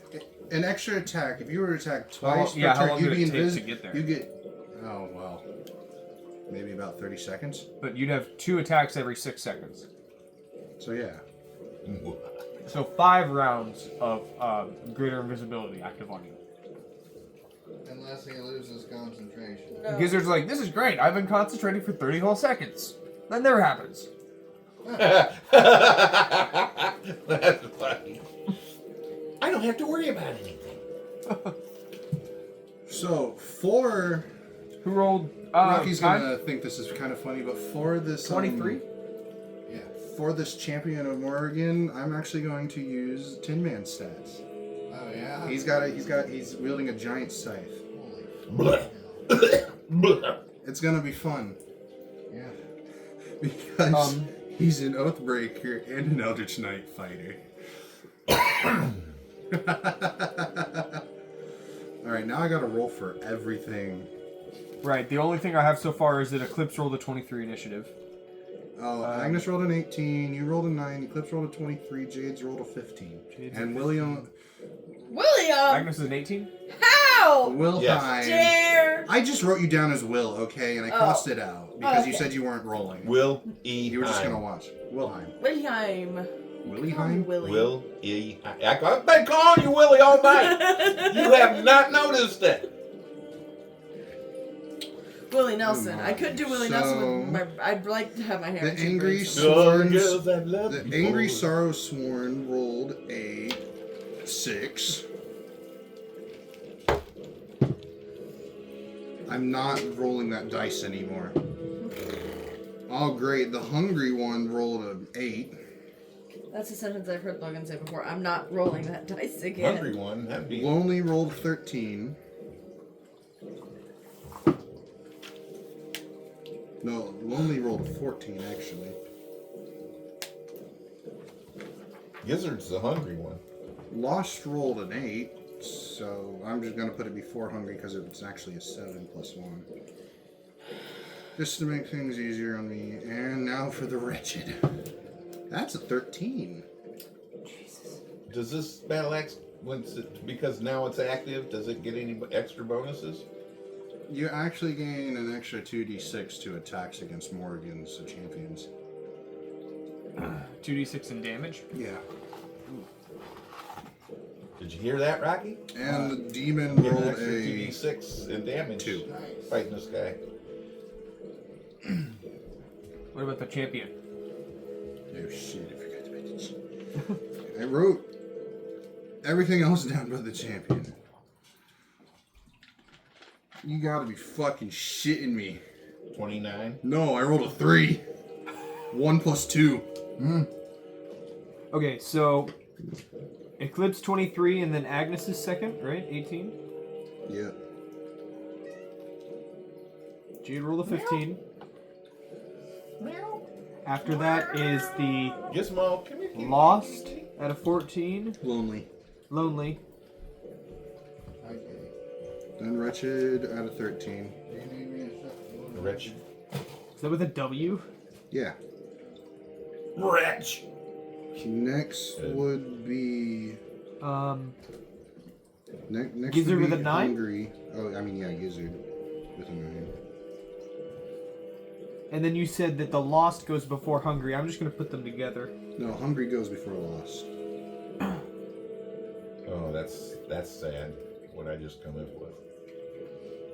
An extra attack. If you were to attack How twice long- yeah, per how turn, long you'd did be it take to invisible. get there? You get. Oh well. Maybe about 30 seconds. But you'd have 2 attacks every 6 seconds. So yeah. So 5 rounds of greater invisibility active on you. Unless he loses concentration. No. Gizzard's like, this is great. I've been concentrating for 30 whole seconds. That never happens. That's funny. I don't have to worry about anything. So for Who rolled? Rocky's time? gonna think this is kind of funny, but for this 23? Yeah. for this champion of Morrigan, I'm actually going to use Tin Man stats. Oh yeah. He's wielding a giant scythe. Holy It's gonna be fun yeah. because he's an Oathbreaker and an Eldritch Knight fighter. Alright, now I gotta roll for everything. Right. The only thing I have so far is that Eclipse rolled a 23 initiative. Oh, Agnes rolled an 18, you rolled a 9, Eclipse rolled a 23, Jade's rolled a 15. And William... Agnes is an 18? How? Wilhelm... Dare. I just wrote you down as Will, okay? And I crossed it out because you Okay. said you weren't rolling. Will E. You were just gonna watch. Wilhelm. Wilhelm. Wilhelm? Willie. Will E. I've been calling you Willie all night. You have not noticed it. Willie Nelson. I could do Willie So- Nelson with my. I'd like to have my hair. The in two angry braids. swords. The The angry sorrow sworn rolled a 6. I'm not rolling that dice anymore. Oh great, the hungry one rolled an 8. That's a sentence I've heard Logan say before. I'm not rolling that dice again. Hungry one. That'd be. Lonely rolled 13. No, Lonely rolled 14 actually. Gizzard's the hungry one. Lost rolled an 8, so I'm just gonna put it before hungry because it's actually a 7 plus 1. Just to make things easier on me. And now for the wretched. That's a 13. Does this battle axe, because now it's active, does it get any extra bonuses? You actually gain an extra 2d6 to attacks against Morrigan's champions. 2d6 in damage. Yeah. Did you hear that, Rocky? And the demon Get an rolled extra a 2d6 in damage. 2. Fighting this guy. What about the champion? Oh shit, I forgot to mention. I wrote everything else down but the champion. You gotta be fucking shitting me. 29. No, I rolled a 3. 1 plus 2. Okay, so Eclipse 23 and then Agnes is second, right? 18. Yeah. Jade rolled a 15. After that is the Gizmo, come here. Lost at a 14. Lonely. Lonely. Okay. Then Wretched at a 13. Do you need me to shut the door? Wretched. Is that with a W? Yeah. Wretch. Next would be next Gizzard would with be a 9? Hungry. Oh, I mean yeah, Gizzard with a 9. And then you said that the Lost goes before Hungry. I'm just going to put them together. No, Hungry goes before Lost. Oh, that's sad. What I just come up with.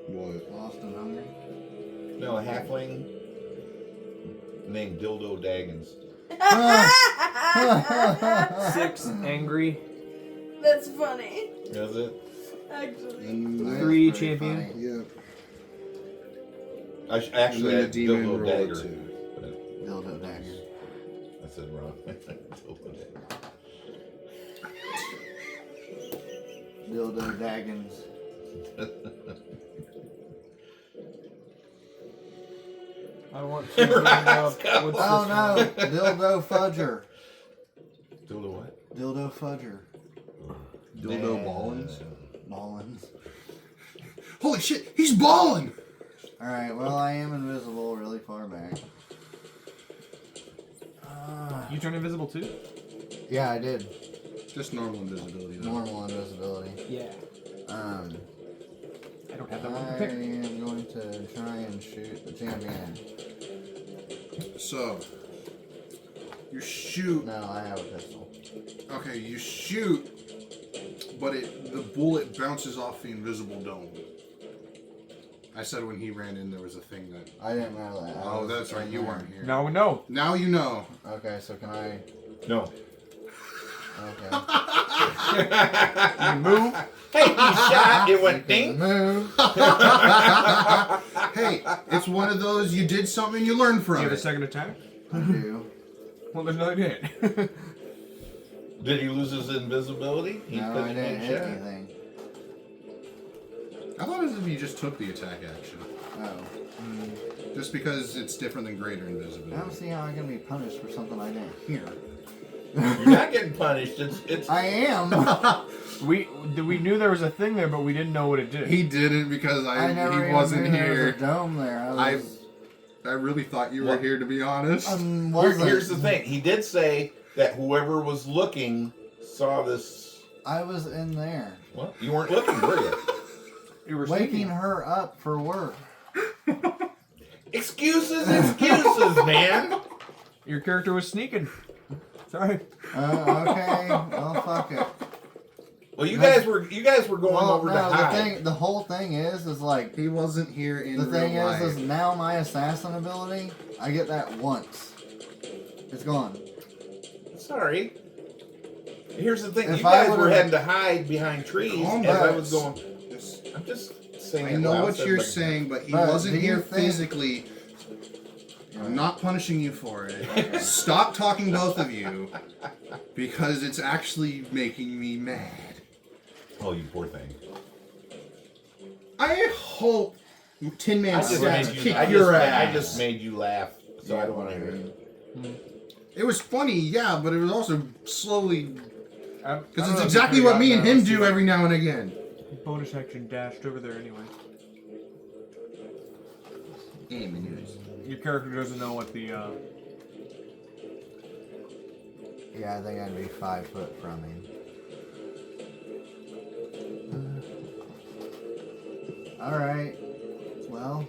What? Lost and hungry? No, a halfling named Dildo Daggins. 6 Angry. That's funny. Is it? Actually. And then, 3 That's pretty champion. funny. yeah. I actually and then had the demon Dildo rolled Dagger. a 2. But Dildo dagger. I said wrong. Dildo Dagger. Dildo daggins. I want to bring up. What's Oh this one? no! Dildo fudger. Dildo what? Dildo fudger. Dildo Ballins. Ballins. Holy shit, he's balling! Alright, well, I am invisible really far back. You turn invisible too? Yeah, I did. Just normal invisibility though. Normal invisibility. Yeah. I don't have that one I picked. am going to try and shoot the champion. So, you shoot. No, I have a pistol. Okay, you shoot, but the bullet bounces off the invisible dome. I said when he ran in, there was a thing that. I didn't know that. I Oh, was that's right. in You there. weren't here. Now we know. Now you know. Okay, so can I? No. Okay. You move. Hey, he shot. It went Can ding. move. Hey, it's one of those you did something you learned Do from you have a it. second attack? I do. Well, there's nothing in it. Did he lose his invisibility? He No, I couldn't didn't take hit shot? anything. I thought as if you just took the attack action. Oh. Just because it's different than greater I don't invisibility. see how I can be punished for something I didn't hear. You're not getting punished. It's I am. we knew there was a thing there, but we didn't know what it did. He didn't because I never he even wasn't knew there was here. a dome there. I really thought you were What? here, to be honest. Wasn't. Here's the thing. He did say that whoever was looking saw this. I was in there, What? You weren't looking, were you? You were waking sneaking. her up for work. Excuses, man. Your character was sneaking. Sorry. Okay. Well, fuck it. Well, you guys were going Well, over to no, hide. the whole thing is like He wasn't here in the real thing life. is now my assassin ability, I get that once. It's gone. Sorry. Here's the thing. If You I guys were would've- heading to hide behind trees Calm as I down. was going. I'm just saying. I it know loud what so you're everybody- saying, but he But wasn't do you here think- physically. I'm not punishing you for it. Stop talking, both of you, because it's actually making me mad. Oh, you poor thing. I hope Tin Man I just Stats made you. kick I your just ass. made you laugh, so I don't want to hear it. It was funny, yeah, but it was also slowly I because don't it's know exactly if you what me and forgot him that. do every now and again. Bonus action dashed over there anyway. Your character doesn't know what the. Yeah, I think I'd be 5 foot from him. Alright. Well.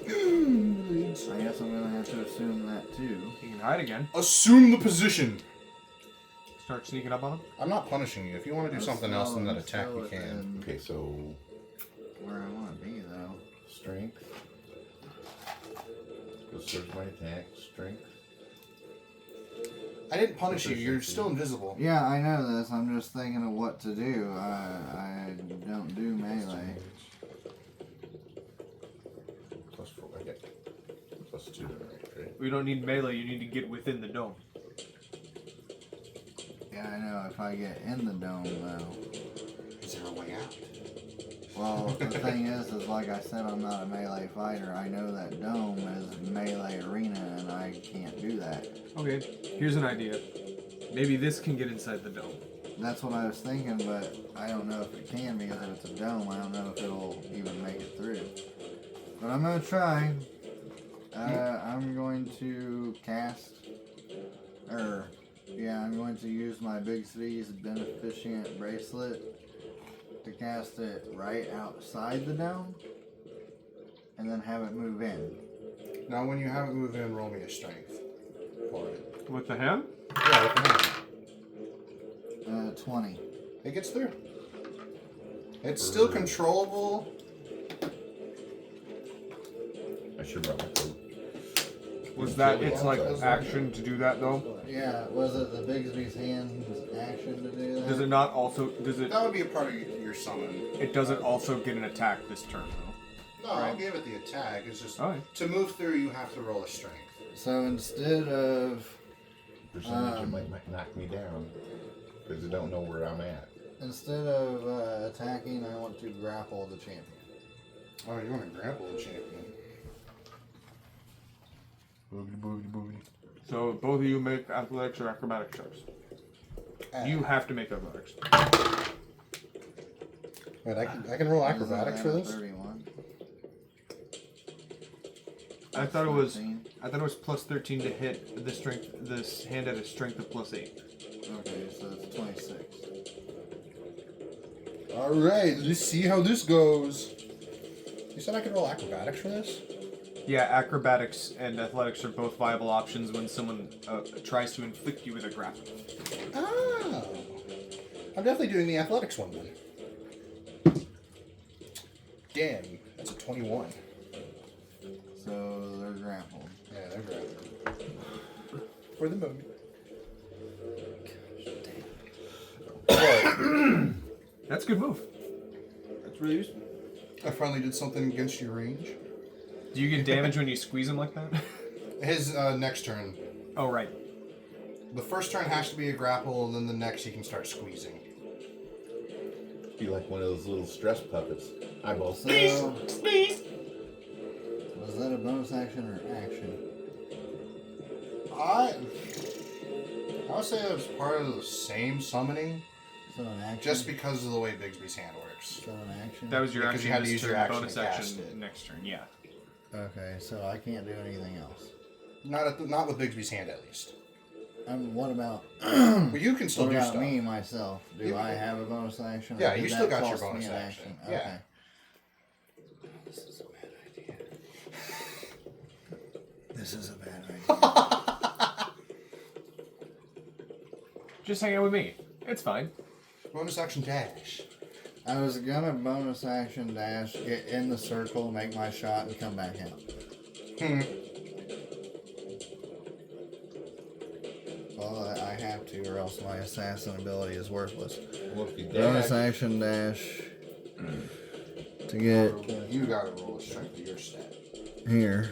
I guess I'm gonna have to assume that too. You can hide again. Assume the position. Start sneaking up on him. I'm not punishing you. If you want to do something else than that attack, you can. Okay, so Where I want to be though. strength. Go search my attack. Strength. I didn't punish you. You're still invisible. Yeah, I know this. I'm just thinking of what to do. I don't do melee. Plus 4. I get plus 2 to right? We don't need melee. You need to get within the dome. Yeah, I know. If I get in the dome though. Is there a way out? Well, the thing is like I said, I'm not a melee fighter. I know that dome is melee arena, and I can't do that. Okay. Here's an idea. Maybe this can get inside the dome. That's what I was thinking, but I don't know if it can because if it's a dome, I don't know if it'll even make it through. But I'm gonna try. I'm going to cast, I'm going to use my Big C's Beneficient Bracelet to cast it right outside the dome, and then have it move in. Now, when you have it move in, roll me a strength for it. With the hand? Yeah, with the hand. 20. It gets through. It's still controllable. I should brought my coat. Was that its like action to do that though? Yeah, was it the Bigsby's hand action to do that? Does it not also? Does it? That would be a part of your summon. It doesn't also get an attack this turn though. No, I'll give it the attack. It's just Alright. to move through, you have to roll a strength. So instead of Percentage it might knock me down because I don't know where I'm at. attacking, I want to grapple the champion. Oh, you want to grapple the champion? Boogity boogity boogity. So both of you make athletics or acrobatics checks. You have to make athletics. Wait, I can roll acrobatics for this. 31. I thought it was. 13. I thought it was plus 13 to hit the strength. This hand at a strength of plus 8. Okay, so it's 26. All right, let's see how this goes. You said I could roll acrobatics for this? Yeah, acrobatics and athletics are both viable options when someone tries to inflict you with a grapple. Oh. I'm definitely doing the athletics one then. Damn, that's a 21. So they're grappled. Yeah, they're grappled. For the moment. That's a good move. That's really useful. I finally did something against your range. Do you get damage when you squeeze him like that? His next turn, Oh, right. The first turn has to be a grapple, and then the next you can start squeezing. Be like one of those little stress puppets. Eyeballs. So, was that a bonus action or action? I would say it was part of the same summoning, So an action. just because of the way Bigsby's hand works. So an action. That was your Because action. you had to this use your turn, action bonus to action cast it. next turn. Yeah. Okay, so I can't do anything else. Not with Bigsby's hand, at least. What about? But you can still What do about stuff. me myself? Do You- I have a bonus action? or Yeah, did you that still got your cost me bonus an action. Yeah. Okay. This is a bad idea. This is a bad idea. Just hang out with me. It's fine. Bonus action dash. I was gonna bonus action dash, get in the circle, make my shot, and come back out. Well, I have to, or else my assassin ability is worthless. Well, if you Bonus dash, action dash to get You gotta roll a strength of your stat. here.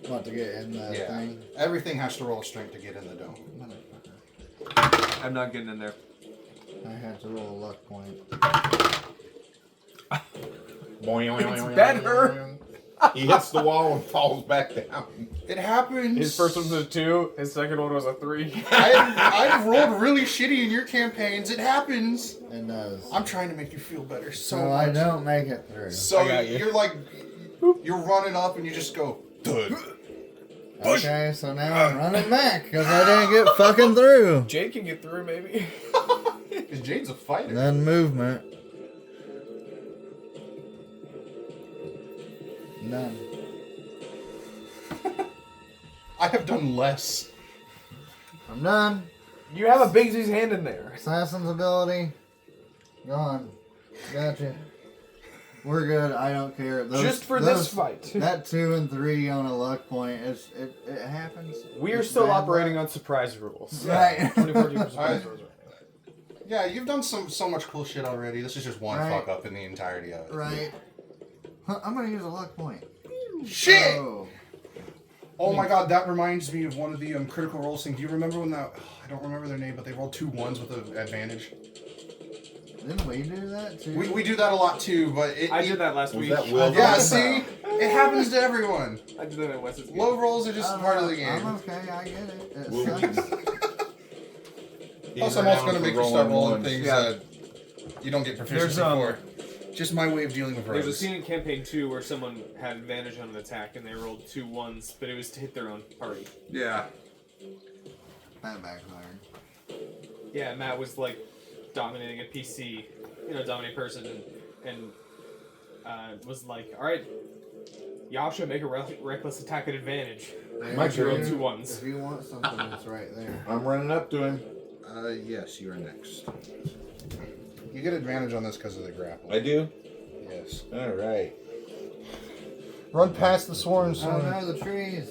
What, to get in the Yeah. thing? Everything has to roll a strength to get in the dome. I'm not getting in there. I had to roll a luck point. it's better. He hits the wall and falls back down. It happens. His first one was a 2, his second one was a 3. I've rolled really shitty in your campaigns. It happens. It does. I'm trying to make you feel better so So I much. don't make it through. So I got you. you're like, you're running up and you just go, thud. Okay, so now I'm running back because I didn't get fucking through. Jade can get through, maybe. Because Jade's a fighter. Then movement. None. I have done less. I'm done. You have a Bigsy's hand in there. Assassin's ability. Gone. Gotcha. We're good. I don't care. Just for this fight. That 2 and 3 on a luck point. It happens. We are It's still bad operating luck. on surprise rules. Right. 24 surprise rules. Yeah, you've done so much cool shit already. This is just one Right. fuck up in the entirety of it. Right. Huh, I'm gonna use a luck point. Shit! Oh. Oh my god, that reminds me of one of the critical roles thing. Do you remember when that? I don't remember their name, but they rolled 2 1s with an advantage. Didn't we do that too? We do that a lot too, but I did that last Was week. that Will? Yeah, see, it happens to everyone. I did that at Wes's game. Low rolls are just part of the I'm game. okay. I get it. It Will sucks. Plus, I'm also gonna make you start rolling things Yeah. that you don't get proficiency for. Just my way of dealing with There's a rogues. scene in campaign 2 where someone had advantage on an attack and they rolled 2 1s, but it was to hit their own party. Yeah. That backfired. Yeah, Matt was like dominating a PC, dominate person, and was like, all right, Yasha, make a reckless attack at advantage. My If turn. you- 2 1s. If you want something, it's right there. I'm running up to him. Yes, you are next. You get advantage on this because of the grapple. I do? Yes. Alright. Run past the swarm, Oh no, the trees.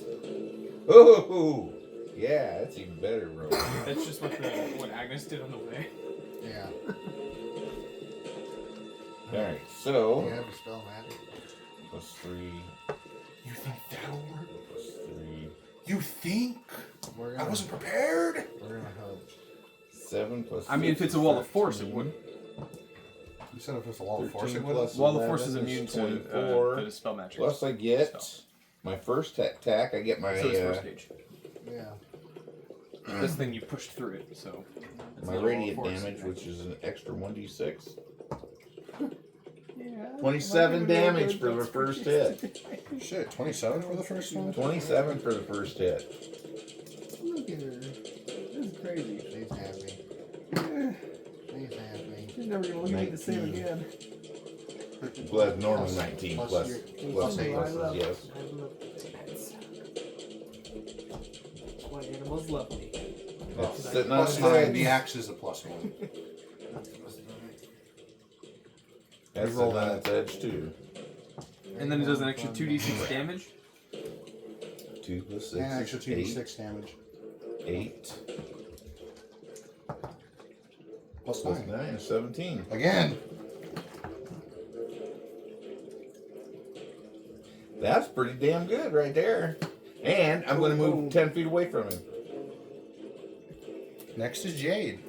Ooh! Yeah, that's even better, bro. That's just what Agnes did on the way. Yeah. Alright, so. You have to spell magic. +3. You think that'll work? +3. You think? We're I gonna, wasn't prepared. we're gonna hope. 7 plus. I mean, if it's a wall of force, it 13. would. You said if it's a wall of force, 13 it would. plus Wall of 11 force is immune to 24. the spell magic. Plus, I get Spell. my first attack. I get my So it's first gauge. Yeah. This thing you pushed through it, so. it's my not a wall of radiant force. damage, which is an extra 1d6. Yeah. 27 damage for the first hit. Shit, 27 for the first one? 27 for the first hit. Look at her. This is crazy. She's happy. She's happy. You're never gonna look at me the same 19. again. Plus, normal 19 plus plus, your- plus, plus eight. pluses, yes. I love pets. That's why animals love me. It's sitting on Plus its 9, head. the axe is a +1. That's You roll sitting on that. its edge, too. And then it does an extra 2d6 damage. 2 plus 6. And extra 2d6 8. damage. 8. Plus Plus 9. 9 is 17. Again. That's pretty damn good right there. And I'm going to move 10 feet away from him. Next is Jade.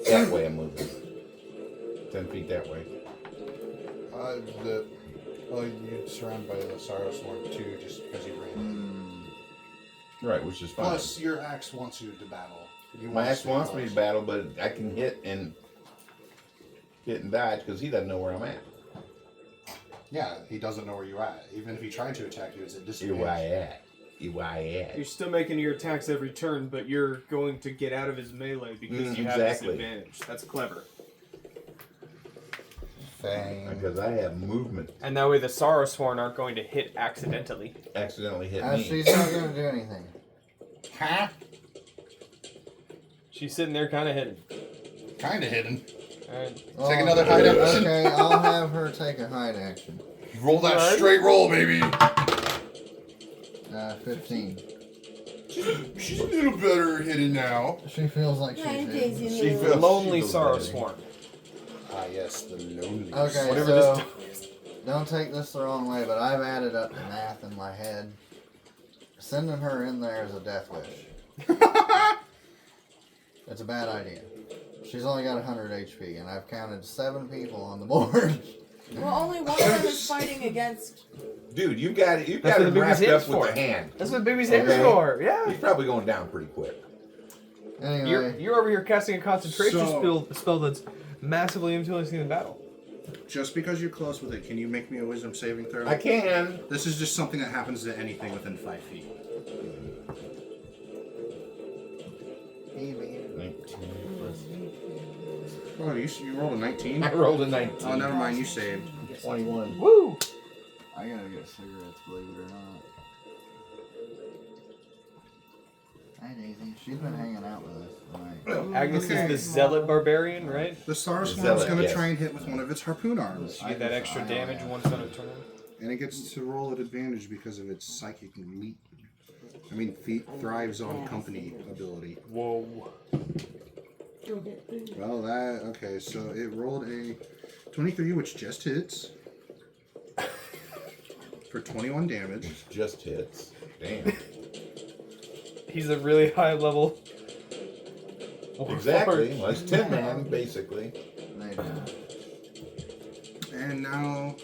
That way I'm moving. 10 feet that way. You're surrounded by the Sorrow Swarm too, just because you ran. Right, which is fine. Plus, your axe wants you to battle. My axe wants me to battle, but I can hit and dodge because he doesn't know where I'm at. Yeah, he doesn't know where you're at. Even if he tried to attack you, it's a Where disadvantage. I at? Where I at? You're still making your attacks every turn, but you're going to get out of his melee because you have this exactly. advantage. That's clever. Fang. Because I have movement. And that way the Sorrowsworn aren't going to hit accidentally. Accidentally hit me. She's not gonna do anything. Huh? She's sitting there kind of hidden. Kind of hidden. Alright. Take another hide action. Okay, I'll have her take a hide action. Roll that Alright. straight roll, baby. 15. She's a little better hidden now. She feels like she's Nine hidden. days in She the feels- Lonely feels Sorrowsworn. Ah, yes, the lonely. Okay, Whatever so this don't take this the wrong way, but I've added up the math in my head. Sending her in there is a death wish. It's a bad idea. She's only got 100 HP, and I've counted 7 people on the board. Well, only one of them is fighting against. Dude, you got it. You That's got what him the wrapped baby's up in with for. the hand. That's what baby's hitting Okay. for. Yeah. He's probably going down pretty quick. Anyway, You're over here casting a concentration So- spell that's massively influencing the battle. Just because you're close with it, can you make me a wisdom saving throw? I can. This is just something that happens to anything within 5 feet. 19 plus. Oh, you rolled a 19? I rolled a 19. Oh, never mind, you saved. 21. Woo! I gotta get cigarettes, believe it or not. Hi, Daisy. She's been hanging out with us tonight. Agnes Okay. is the zealot barbarian, right? The Star Zealot, Swarm's going to yes. try and hit with one of its harpoon arms. You get that extra damage once on a turn. And it gets to roll at advantage because of its psychic leap. I mean, thrives on company ability. Whoa. Well, okay, so it rolled a 23, which just hits. For 21 damage. Just hits. Damn. He's a really high level. Exactly. Well, it's 10 man, basically. They do. And now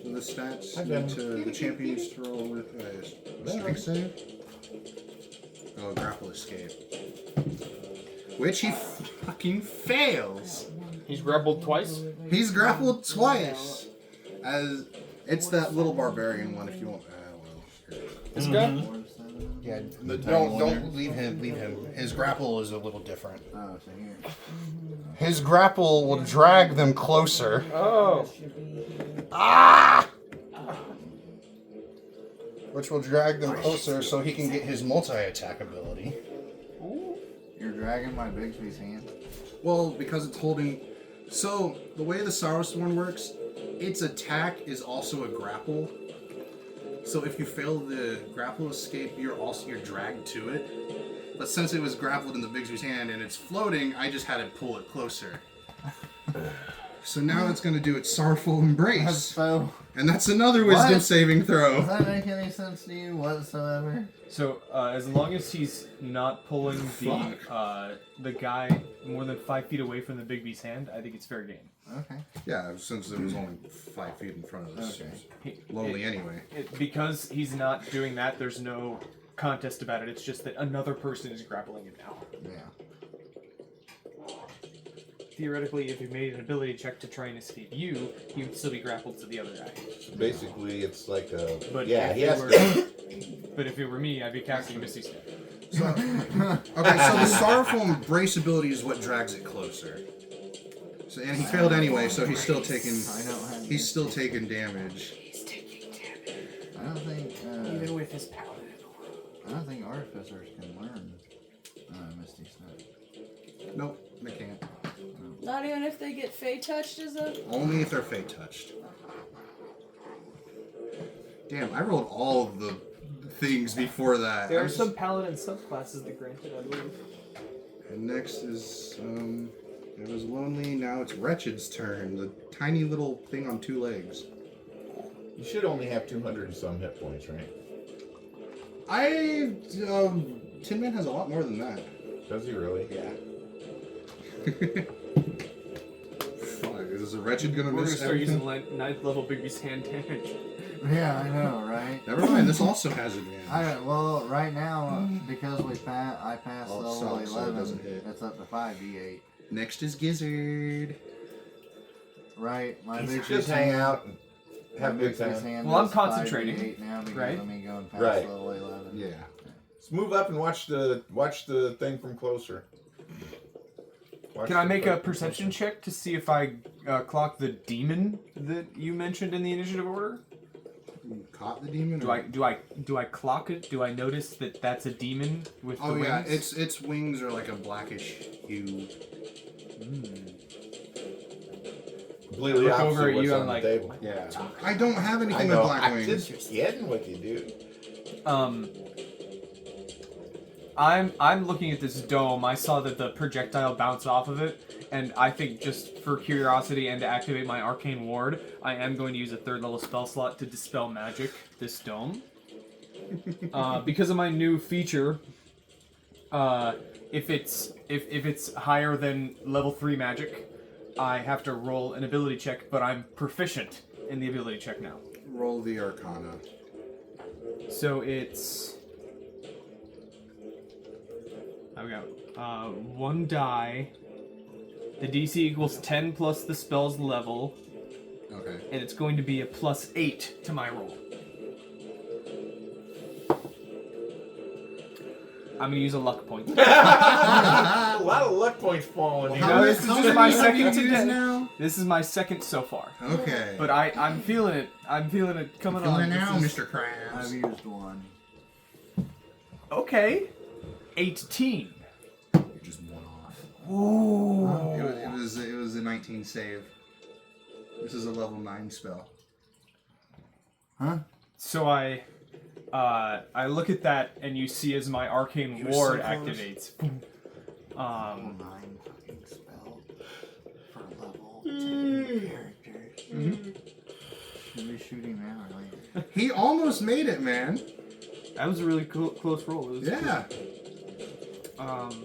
the stats need to, the champion needs to roll with strength save. Oh, grapple escape. Which he fucking fails. He's grappled twice. He's grappled twice. As it's that little barbarian one if you want. Well, here. This guy? 4 to 7. Yeah, The tiny one don't leave him. Leave him. His grapple is a little different. Oh, so here. His grapple will drag them closer. Oh. Ah! Which will drag them closer so he can get his multi-attack ability. You're dragging my Bigsby's hand. Well, because it's holding. So the way the Sorrowsworn works, its attack is also a grapple. So if you fail the grapple escape, you're dragged to it. But since it was grappled in the Bigsby's hand and it's floating, I just had to pull it closer. So now it's going to do its sorrowful embrace, So, and that's another wisdom What? saving does throw. that make any sense to you whatsoever? So as long as he's not pulling the guy more than 5 feet away from the Bigby's hand, I think it's fair game. Okay. Yeah, since it was only 5 feet in front of us. Okay. Lonely anyway. Because he's not doing that, there's no contest about it. It's just that another person is grappling him now. Yeah. Theoretically, if he made an ability check to try and escape you, he would still be grappled to the other guy. So basically, it's like a. But yeah, if he it has were, to. But if it were me, I'd be casting Misty Step. So, okay, so the sorrowful embrace ability is what drags it closer. So, and he failed anyway, so he's still taking. I don't have. He's still taking damage. He's taking damage. I don't think. Even with his paladin. I don't think artificers can learn Misty Step. Nope, they can't. Not even if they get Fey touched as a. Only if they're fate touched. Damn, I rolled all of the things before that. There I'm are just- some paladin subclasses that grant it, I believe. And next is it was Lonely. Now it's Wretched's turn. The tiny little thing on 2 legs. You should only have 200 and some hit points, right? Tin Man has a lot more than that. Does he really? Yeah. Fuck, is the wretched gonna We're gonna miss start everything? using 9th level Bigby's hand damage. Yeah, I know, right? Never mind, this also has advantage. Well, right now because I passed Oh, it level sucks, so it 11, doesn't hit. it's up to 5d8. Next is Gizzard. Right, my Just Bigby's hang hand- out and have a good Bigby's time. hand Well, I'm does concentrating, 5d8 now because right? of me going past Right. level 11. Yeah. Let's move up and watch the thing from closer. Watch Can I the make fight a from perception closer. check to see if I clock the demon that you mentioned in the initiative order? You caught the demon? Do or- I clock it? Do I notice that that's a demon with Oh the yeah, wings? its wings are like a blackish hue. Completely Look opposite over at what's you, on I'm the like- table. Yeah. I don't have I anything know. with black I'm wings. just kidding with you, dude. I'm looking at this dome. I saw that the projectile bounced off of it, and I think just for curiosity and to activate my arcane ward, I am going to use a 3rd level spell slot to dispel magic this dome. Because of my new feature, if it's higher than level 3 magic, I have to roll an ability check, but I'm proficient in the ability check now. Roll the Arcana. So it's. There we go. 1 die. The DC equals 10 plus the spell's level, Okay. and it's going to be a +8 to my roll. I'm gonna use a luck point. A lot of luck points falling here. No, this is just my second to today. now? This is my second so far, Okay. but I'm feeling it. I'm feeling it coming Feeling on. it now, This is- Mr. Krabs. I've used one. Okay, 18. You're just one off. Ooh. It was a 19 save. This is a level 9 spell. Huh? So I look at that, and you see as my arcane You were ward so close. activates. Level 9 fucking spell for level 10 characters. Should we shoot him now or later? He almost made it, man. That was a really close roll. It was Yeah. cool.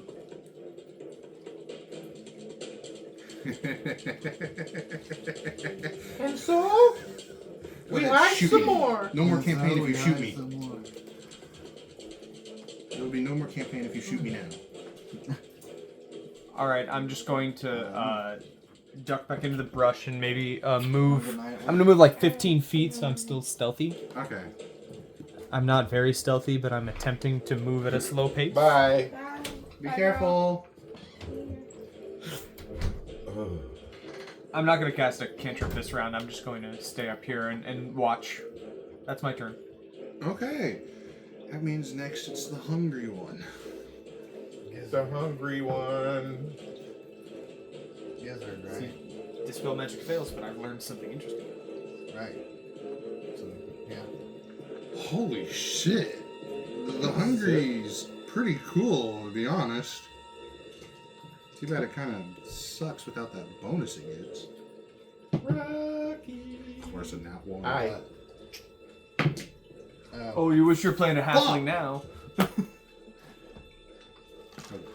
And so we hide Shoot some me. more. No more So campaign if we you shoot got me. some more. There will be no more campaign if you shoot me now. All right, I'm just going to duck back into the brush and maybe move. I'm gonna move like 15 feet, so I'm still stealthy. Okay. I'm not very stealthy, but I'm attempting to move at a slow pace. Bye. Be careful. I'm not gonna cast a cantrip this round. I'm just going to stay up here and watch. That's my turn. Okay. That means next it's the hungry one. The hungry one. Gizzard, See, right? dispel magic fails, but I've learned something interesting. Right. So, yeah. Holy shit. The hungry's pretty cool, to be honest. Too bad it kind of sucks without that bonus it gets. Rocky. Of course, a nat one. Aye. Oh, you wish you were playing a halfling now. How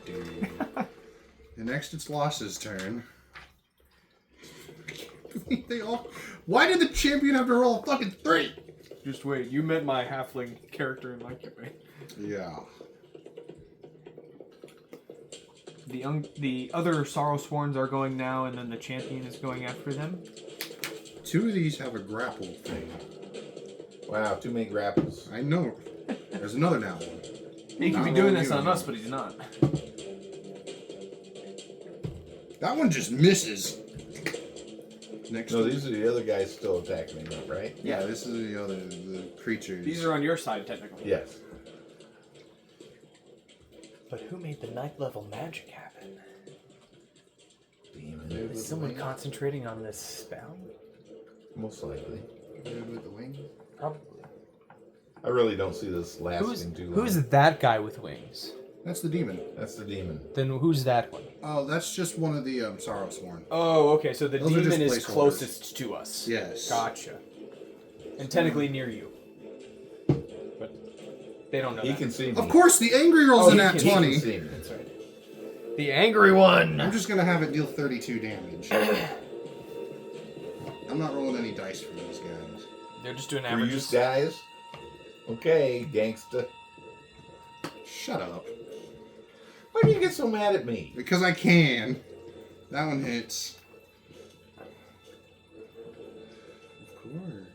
dare you. And next it's Loss's turn. They all. Why did the champion have to roll a fucking 3? Just wait. You met my halfling character in my campaign. Yeah. The other Sorrow Sworns are going now, and then the champion is going after them. 2 of these have a grapple thing. Wow, too many grapples. I know. There's another nat one. He could Not be doing rolling this you on again. us, but he's not. That one just misses. Next No, one. these are the other guys still attacking me, right? Yeah, this is the creatures. These are on your side, technically. Yes. But who made the 9th level magic happen? Demon. Dude with Is the someone wings? concentrating on this spell? Most likely. Dude with the wings? Probably. I really don't see this lasting too long. Who's that guy with wings? That's the demon. That's the demon. Then who's that one? Oh, that's just one of the Sorrow Sworn. Oh, okay. So the Those are just demon is placeholders. closest to us. Yes. Gotcha. And technically near you. But They don't know He that. can see me. Of course, the angry rolls Oh, in he at can- He can 20. see me. That's right. The angry one. I'm just gonna have it deal 32 damage. I'm not rolling any dice for these guys. They're just doing For you averages. guys? Okay, gangsta. Shut up. Why do you get so mad at me? Because I can. That one hits. Of course.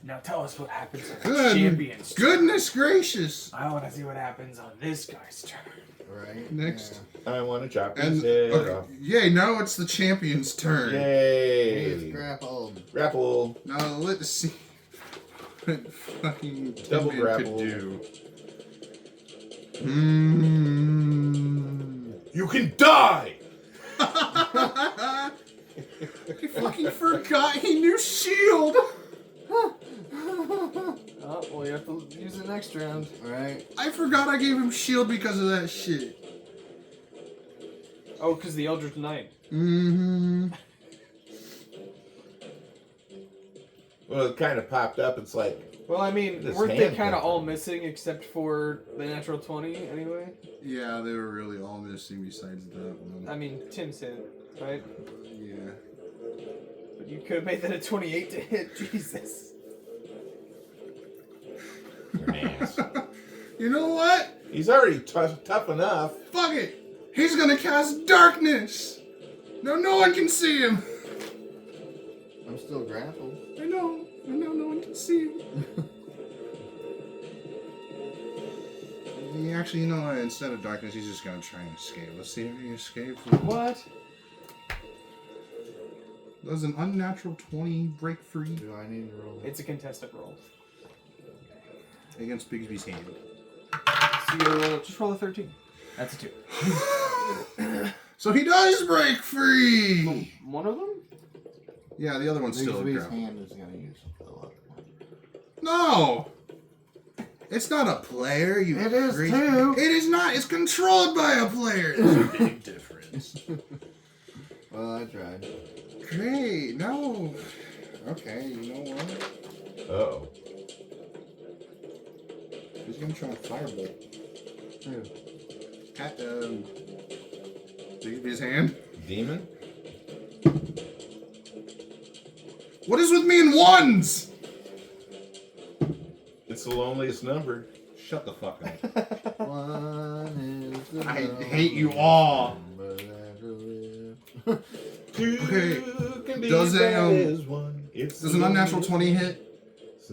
Now tell us what happens on the Good. champion's turn. Goodness gracious. I want to see what happens on this guy's turn. Right. Next. I want to chop his And head okay, off. yay, now it's the champion's turn. He's Yay! grappled. Grapple. Now let's see what fucking Double Tin Man grapple. could do. You can die! I fucking forgot he knew shield. Oh, well, you have to use it next round. Right. I forgot I gave him shield because of that shit. Oh, because the Eldritch Knight. Mm-hmm. Well, it kind of popped up. It's like, Well, I mean, This weren't they hand kind of thing. all missing except for the natural 20 anyway? Yeah, they were really all missing besides that one. I mean, Tim's hit, right? Yeah. But you could have made that a 28 to hit. Jesus. you're an ass. You know what? He's already tough enough. Fuck it. He's gonna cast darkness. No one can see him. I'm still grappled. I know, no one can see him. Actually, you know what? Instead of darkness, he's just gonna try and escape. Let's see if he escapes. What? Does an unnatural 20 break free Do I need to roll? It's a contested roll. against Bigsby's hand? So you roll, just roll a 13. That's a 2. So he does break free! One of them? Yeah, the other one's still Bigsby's grappled. hand is gonna use fill up. No! It's not a player, you It is crazy- too. It is not, it's controlled by a player! There's a big difference. Well, I tried. Great, no. Okay, you know what? Uh-oh. He's gonna try a firebolt. Who? At, Bigsby's hand. Demon? What is with me in ones? It's the loneliest number. Shut the fuck up. One is the I number hate you all. that to live. Two Okay. can be Does as a, bad as one. It's Does the an unnatural loneliest 20 hit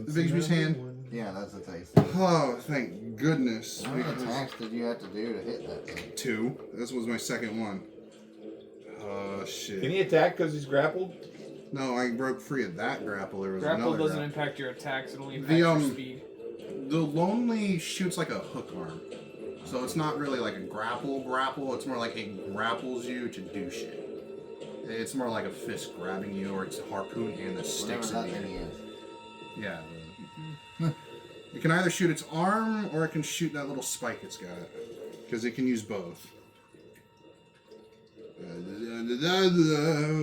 Bigsby's hand? one. Yeah, that's a taste. Oh, thank goodness. How many attacks did you have to do to hit that thing? 2. This was my second one. Oh, Can shit. he attack because he's grappled? No, I broke free of that grapple. There was Grapple another doesn't grapple. impact your attacks, it only The, impacts your um, speed. The lonely shoots like a hook arm. So it's not really like a grapple. It's more like it grapples you to do shit. It's more like a fist grabbing you, or it's a harpoon hand that Whatever sticks that in the thing air. is. Yeah. It can either shoot its arm, or it can shoot that little spike it's got. Because it can use both.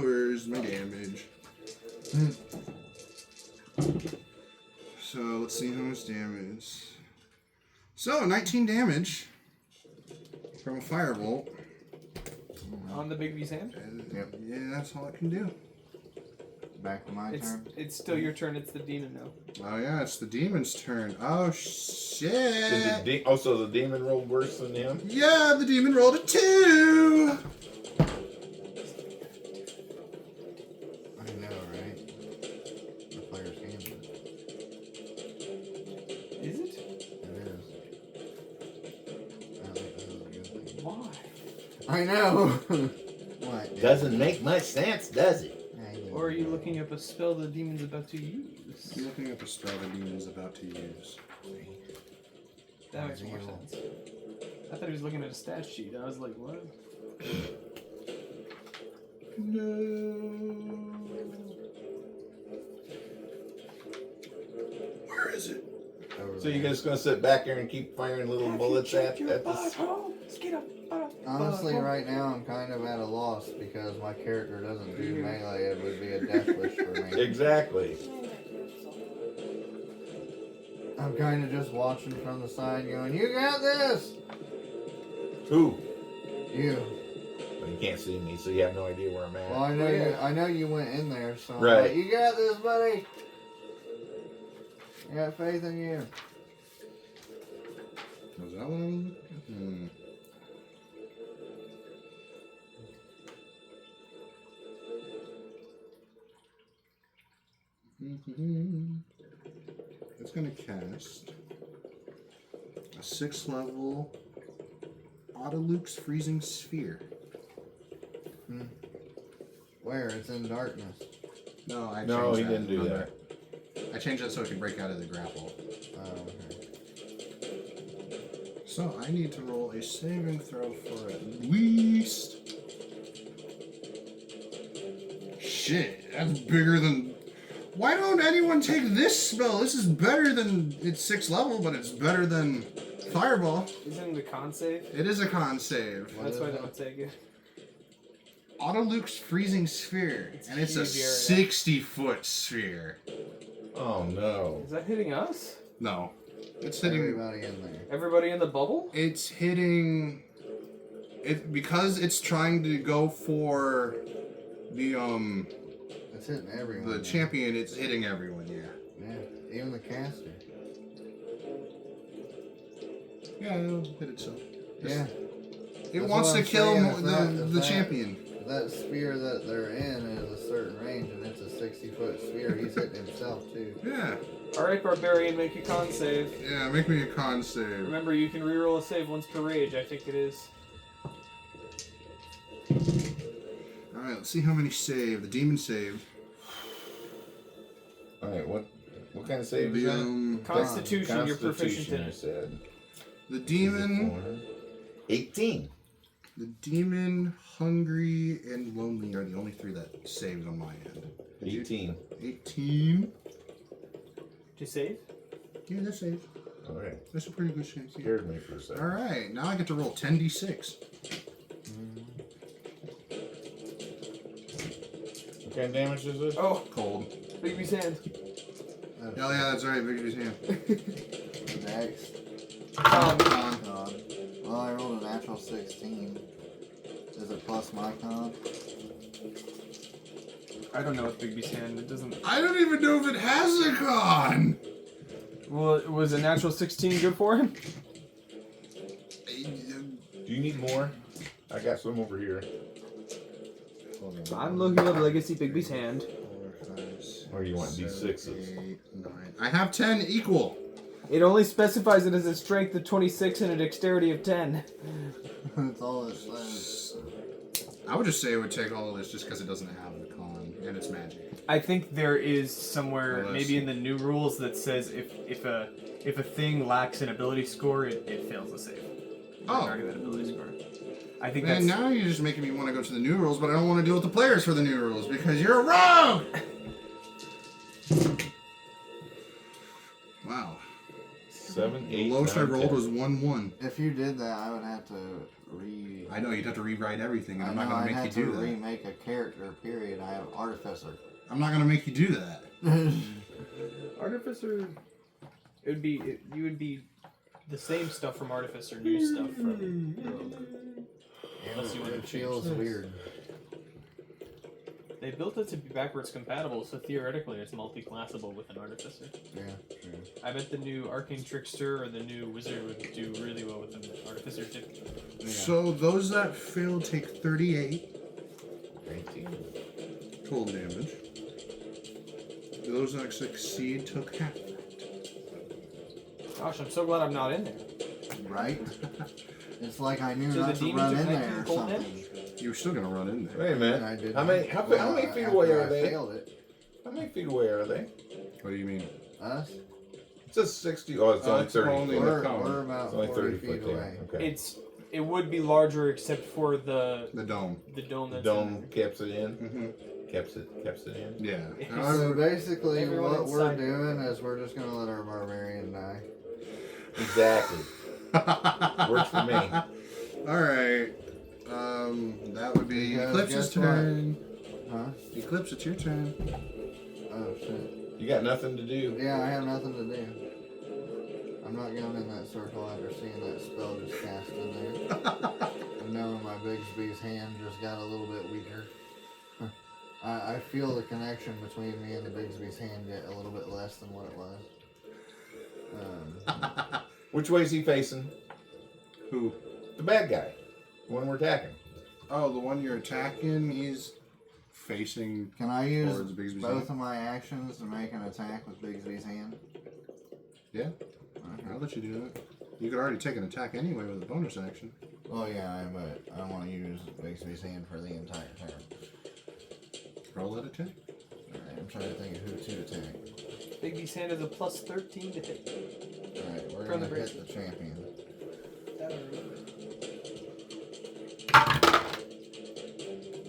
Where's my damage? So let's see how much damage. So 19 damage from a firebolt. On the Bigby's hand? Yep. Yeah, that's all it can do. Back to my turn. It's still your turn, it's the demon now. Oh yeah, it's the demon's turn. Oh shit! Also, the demon rolled worse than him? Yeah, the demon rolled a 2. I know, right? The player's hand. Is it? It is. I think this is a good thing. Why? I know. What? Doesn't make much sense, does it? Or are you looking up a spell the demon's about to use? I'm looking up a spell the demon's about to use. That makes more sense. I thought he was looking at a stat sheet. I was like, what? No. Where is it? So you guys gonna sit back there and keep firing little bullets at this? Honestly, right now I'm kind of at a loss because my character doesn't do melee. It would be a death wish for me. Exactly. I'm kind of just watching from the side, going, "You got this." Who? You. Well, you can't see me, so you have no idea where I'm at. Well, I know you. I know you went in there, so I'm Right. like, "You got this, buddy. I got faith in you." Was that one? It's gonna cast a 6th level Autoluke's Freezing Sphere. Where? It's in darkness. No, I No, changed he that. didn't do Remember? that. I changed that so it could break out of the grapple. Oh, okay. So I need to roll a saving throw for at least. Shit, that's bigger than. Why don't anyone take this spell? This is better than. It's 6th level, but it's better than Fireball. Isn't it a con save? It is a con save. That's why I don't take it. Autoluke's Freezing Sphere, and it's a huge area. 60-foot sphere. Oh no. Is that hitting us? No, it's hitting. Everybody in there. Everybody in the bubble? It's hitting it because it's trying to go for the It's hitting everyone. the man. champion. It's hitting everyone. Yeah. Yeah, even the caster. Yeah, it'll hit itself. Yeah. It That's wants what to I'm kill saying, mo- if that- the if the that- champion. That sphere that they're in is a certain range, and it's a 60-foot sphere. He's hitting himself too. Yeah. Alright, Barbarian, make a con save. Yeah. Make me a con save. Remember, you can reroll a save once per rage, I think it is. All right. Let's see how many save. The demon saved. All right, what kind of save is The that? Constitution, you're proficient Constitution, in you it. said. the demon, 18. the demon, hungry, and lonely are the only 3 that saved on my end. 18. 18. Did you save? Yeah, that saved. All right. That's a pretty good save. Scared me for a second. All right, now I get to roll 10d6. What kind of damage is this? Oh, Cold. Baby's hand. Oh yeah, that's right. Victory's hand. Next. Con. Con. Well, I rolled a natural 16. Is it plus my con? I don't know with Bigby's hand. It doesn't. I don't even know if it has a con. Well, was a natural 16 good for him? Do you need more? I got some over here. I'm looking up Legacy Bigby's hand. 4, 5, 6, Or you want 7, D6s? 8, 9. I have 10 equal. It only specifies it as a strength of 26 and a dexterity of 10. That's all it says. I would just say it would take all of this just because it doesn't have the con and it's magic. I think there is somewhere, Unless- maybe in the new rules, that says if a thing lacks an ability score, it fails the save. Oh. Regarding that ability score. I think Man, that's. now you're just making me want to go to the new rules, but I don't want to deal with the players for the new rules because you're a rogue! Wow. 7, 8, The lowest I 9, rolled 10. was 1-1. If you did that, I would have to I know, you'd have to rewrite everything, and I I'm know not going I'd to make have you to do that. remake a character. Period. I have artificer. I'm not going to make you do that. Artificer. It would be. You would be the same stuff from Artificer, new stuff from Rogue. Unless you want to It change feels things. weird. They built it to be backwards compatible, so theoretically it's multi-classable with an Artificer. Yeah. True. I bet the new Arcane Trickster or the new Wizard would do really well with an Artificer too. Yeah. So those that fail take 38 19. total damage. Those that succeed took half that. Gosh, I'm so glad I'm not in there. Right? It's like I knew So not the to demons run are in connected there to or cold something. damage? You're still going to run in there. Wait a minute. I did How many how many feet after away are I they? failed it. How many feet away are they? What do you mean? Us? It says 60. Oh, it's only it's 30. only- feet. We're cone. about It's only 40 30 feet foot there. away. Okay. It would be larger except for the The dome. dome The that's dome caps it in. Mm-hmm. Caps it in. Yeah. So However, basically, Everyone what we're inside. doing is we're just gonna let our barbarian die. Exactly. Works for me. Alright. That would be Because Eclipse's guess what? turn. Huh? Eclipse, it's your turn. Oh shit. You got nothing to do. Yeah, I have nothing to do. I'm not going in that circle after seeing that spell just cast in there. And knowing my Bigsby's hand just got a little bit weaker. I feel the connection between me and the Bigsby's hand get a little bit less than what it was. Which way is he facing? Who? The bad guy. The one we're attacking. Oh, the one you're attacking, he's facing Can I use towards Bigsby's both hand. of my actions to make an attack with Bigsby's hand? Yeah, Okay. I'll let you do that. You could already take an attack anyway with a bonus action. Well, yeah, but I want to use Bigsby's hand for the entire turn. Roll that attack. Alright, I'm trying to think of who to attack. Bigby's hand is a plus 13 to hit. Alright, we're From gonna the hit the champion.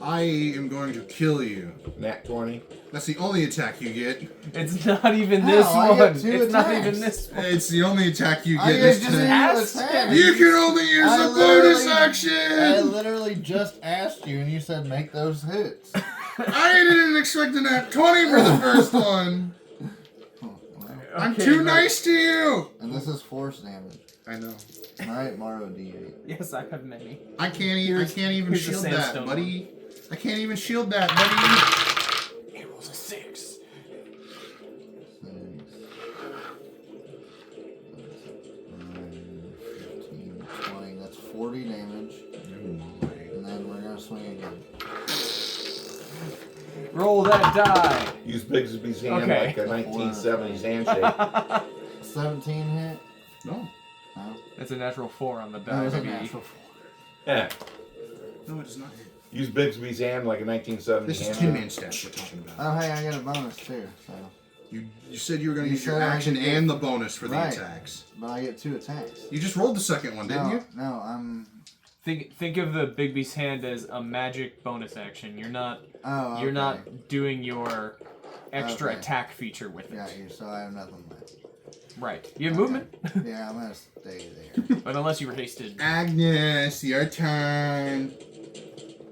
I am going to kill you. Nat 20. That's the only attack you get. It's not even Hell, this I one. get It's two not attacks. even this one. It's the only attack you I get this just turn. asked attack. You can only use I a bonus literally- action! I literally just asked you, and you said make those hits. I didn't expect a nat 20 for the first one. I'm Okay, too but- nice to you. And this is force damage. I know. Alright, borrow D8. Yes, I have many. I can't even here's the shield that, sandstone buddy. I can't even shield that, buddy. It rolls a 6. 6. 9, 15, 20. That's 40 damage. And then we're gonna swing again. Roll that die. Use Bigsby's hand Okay. like a 1970s handshake. 17 hit? No. No. That's a natural 4 on the That die. was a baby. natural 4. Yeah. No, it does not hit. Use Bigsby's hand like a 1970s This is handshake. Tin Man stats we're talking about. Oh, hey, I get a bonus too, so. You said you were going to You use your said I action could get- and the bonus for the Right. attacks. But I get 2 attacks. You just rolled the second one, didn't you? No, I'm. Think of the Bigby's hand as a magic bonus action. You're not Oh, okay. you're not doing your extra Okay. attack feature with it. Got you, so I have nothing left. Right. You have Okay. movement, Yeah, I'm gonna stay there. but unless you were hasted. Agnes, your turn.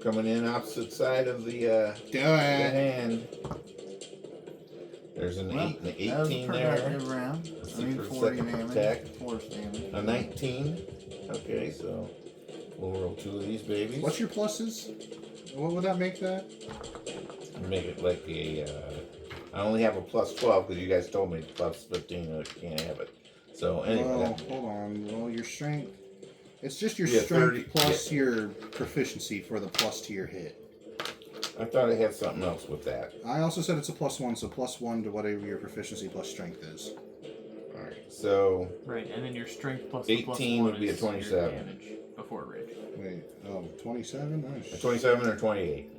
Coming in opposite side of the Do it. hand. There's an Well, 8 and an that was a 18 there. productive round. Let's I see mean, for the 40 second damage. attack. Force damage. A 19. Okay, so we'll roll 2 of these babies. What's your pluses? What would that make that? Make it like a. I only have a plus 12 because you guys told me plus 15 I can't have it. So anyway, Well, that- hold on. Well, your strength. It's just your Yeah, strength 30, plus your proficiency for the plus to your hit. I thought I had something else with that. I also said it's a +1, so +1 to whatever your proficiency plus strength is. All right, so Right, and then your strength plus the plus 18 1 would be a is your 27. damage before rage. Wait, oh, 27? a Nice. 27 or 28.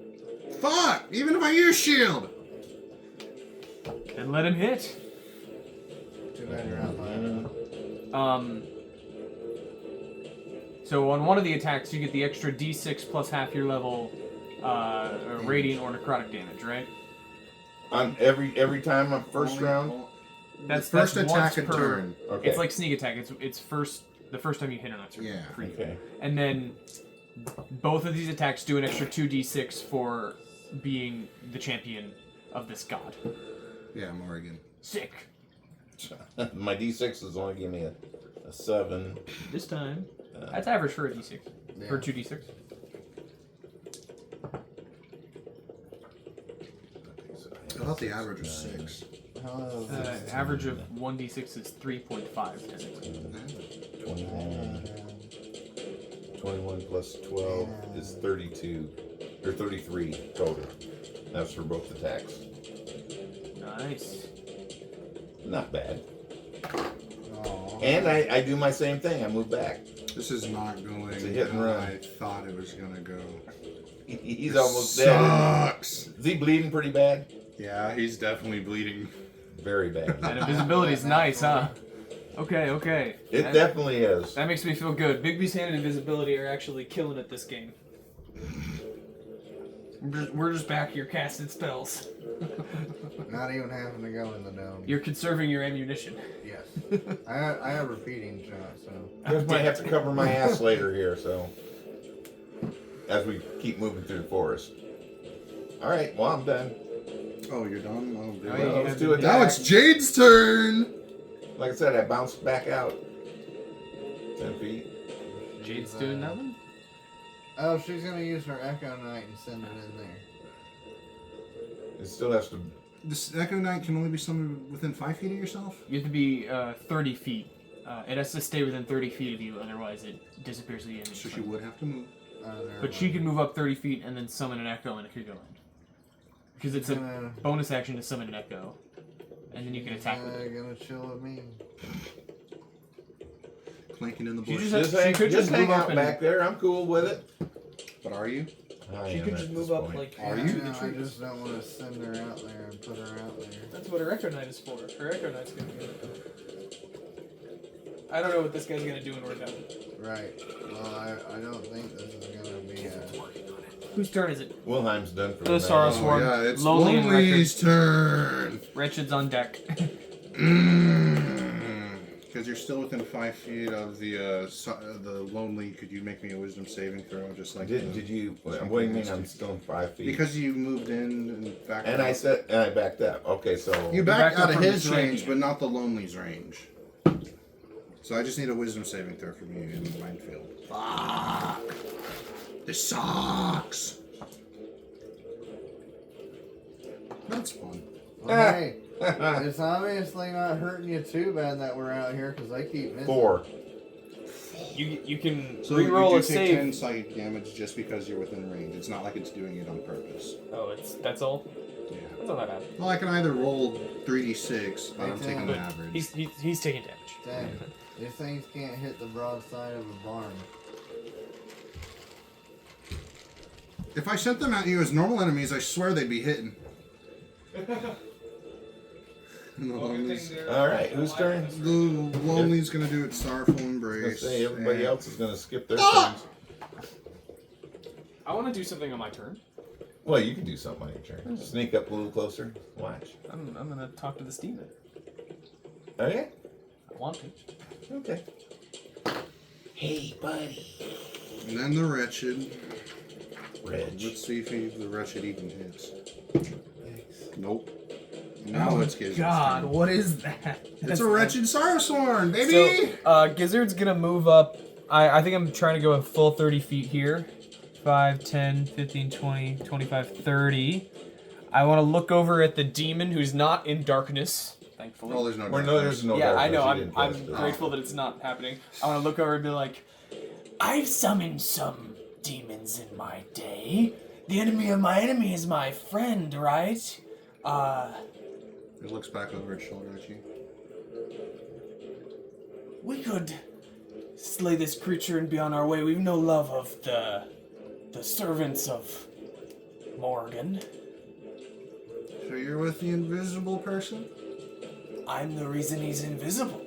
Fuck! Even if I use shield! And let him hit. Too bad you're not playing. So on one of the attacks, you get the extra D6 plus half your level radiant or necrotic damage, right? On every time on first round. That's first that's attack once a per. turn. Okay. It's like sneak attack. It's the first time you hit on it. Yeah. For you. Okay. And then both of these attacks do an extra 2d6 for being the champion of this god. Yeah, Morrigan. Sick. My D6 is only giving me a 7. This time, that's average for a d6. Yeah. For 2d6. I thought the average was 6. Hello. Average of 1d6 is 3.5 technically. 21. 21 plus 12 is 32. Or 33 total. That's for both attacks. Nice. Not bad. Oh. And I do my same thing. I move back. This is not going It's a hit and how run. I thought it was going to go. He's This almost dead. sucks. Is he bleeding pretty bad? Yeah, he's definitely bleeding. Very bad. That invisibility is nice, huh? Okay. It That- definitely is. That makes me feel good. Bigby's hand and invisibility are actually killing it this game. We're just back here casting spells. Not even having to go in the dome. You're conserving your ammunition. Yes. I have repeating shots, so. I just might have to cover my ass later here, so. As we keep moving through the forest. Alright, well, I'm done. Oh, you're done? Oh, good. Oh, yeah, you Let's have do to- it. Now it's Jade's turn! Like I said, I bounced back out 10 feet. Jade's doing that one? Oh, she's gonna use her Echo Knight and send it in there. It still has to. This Echo Knight can only be summoned within 5 feet of yourself? You have to be 30 feet. It has to stay within 30 feet of you, otherwise it disappears the image. So she would have to move. But she can move up 30 feet and then summon an echo and it could go in. Because it's a bonus action to summon an echo. And then you can attack with it. Gonna chill with me. Clanking in the She bush. just- Just hang, could just just hang move up out and- back there. I'm cool with it. But are you? I She am could at just this move up point. like Are to you? the I trees. just don't want to send her out there and put her out there. That's what her Echo Knight is for. Her Echo Knight's gonna do it. I don't know what this guy's gonna do when we're done. Right. Well, I don't think this is gonna be a... Whose turn is it? Wilhelm's done for The the night. Saurus Oh, Swarm. yeah, it's Lonely and Lonely's turn. Wretched's on deck. Because you're still within 5 feet of the Lonely. Could you make me a Wisdom saving throw, just like Did you? What do you mean? I'm still in 5 feet. Because you moved in and backed And out. I said, and I backed up. Okay, so You backed backed up out of from the his range, champion. but not the Lonely's range. So I just need a Wisdom saving throw from you in the minefield. Fuck! This sucks! That's fun. Well, hey, it's obviously not hurting you too bad that we're out here because I keep missing. 4. You can So you reroll do a take save. 10 psychic damage just because you're within range. It's not like it's doing it on purpose. Oh, that's all? Yeah. That's not that bad. Well, I can either roll 3d6, but I'm Hey, taking Tim. the average. He's taking damage. Dang, these things can't hit the broadside of a barn. If I sent them at you as normal enemies, I swear they'd be hitting. And the Lonely's, All right, whose turn? the Lonely's gonna do its Sorrowful Let's Embrace. say everybody and- else is going to skip their turns. I want to do something on my turn. Well, you can do something on your turn. Sneak up a little closer. Watch. I'm gonna talk to this demon. Oh yeah. I want to. Okay. Hey, buddy. And then the Wretched. Reg. Let's see if the Wretched even hits. Nope. Now it's Gizzard's God, turn. what is that? It's a Wretched Sorrowsworn, baby! So, Gizzard's gonna move up. I think I'm trying to go a full 30 feet here. 5, 10, 15, 20, 25, 30. I want to look over at the demon who's not in darkness, thankfully. Oh, there's no Or no, darkness. there's no. yeah, I know. darkness. You I'm didn't test it. grateful that it's not happening. I want to look over and be like, I've summoned some demons in my day. The enemy of my enemy is my friend, right? He looks back over his shoulder at you. We could slay this creature and be on our way. We've no love of the servants of Morgan. So you're with the invisible person? I'm the reason he's invisible.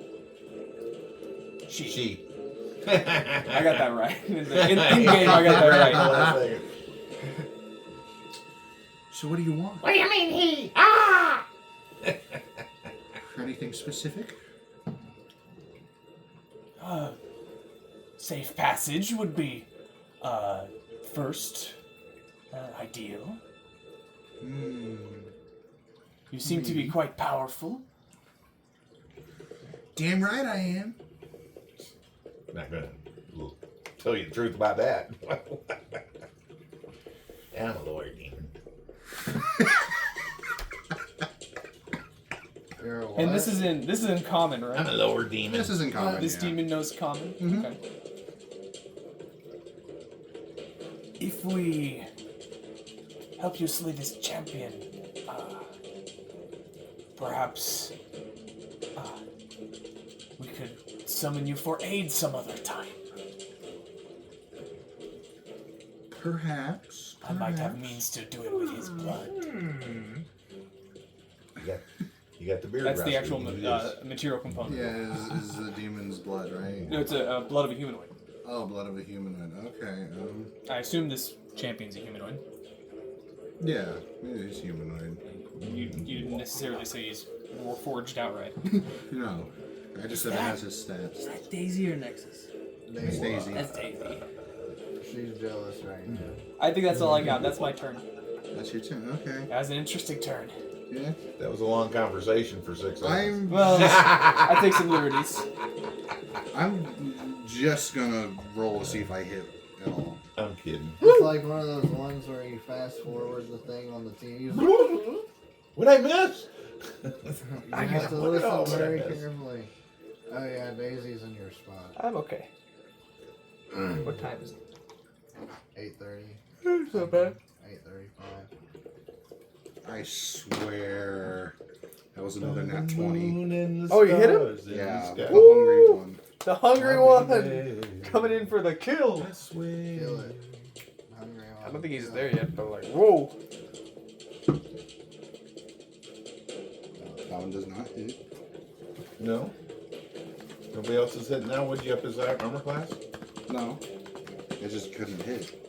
She. I got that right. In game, I got that right. So what do you want? What do you mean he? Ah! Anything specific? Safe passage would be, first, ideal. You seem to be quite powerful. Damn right I am. Not gonna tell you the truth about that. I'm a lawyer demon. You're a And what? this is in common, right? I'm a lower demon. This isn't common. This yeah. demon knows common. Mhm. Okay. If we help you slay this champion, perhaps we could summon you for aid some other time. Perhaps. I might have means to do it with his blood. You got the beard. That's the recipe. actual You can do this. material component. Yeah, is the demon's blood, right? No, it's a blood of a humanoid. Oh, blood of a humanoid. Okay. I assume this champion's a humanoid. Yeah, he's humanoid. You didn't necessarily say he's forged outright. No, I just said it has his stats. That Daisy or Nexus? It's Daisy. That's Daisy. She's jealous right now. I think that's all I got. That's my turn. That's your turn. Okay. That was an interesting turn. Yeah. That was a long conversation for 6 hours. Well, I take some liberties. I'm just gonna roll to see if I hit at all. I'm kidding. It's like one of those ones where you fast forward the thing on the TV. What'd I miss? You have to listen very carefully. Oh yeah, Daisy's in your spot. I'm okay. What time is it? 8:30. It's not bad. 8:35. I swear that was another nat 20. Oh, you hit him? Yeah, the Got hungry one. The hungry one coming in for the kill. Kill it. Hungry I don't think he's there yet, but like, whoa. That one does not hit. No. Nobody else is hitting now. What'd you up his armor class? No. It just couldn't hit.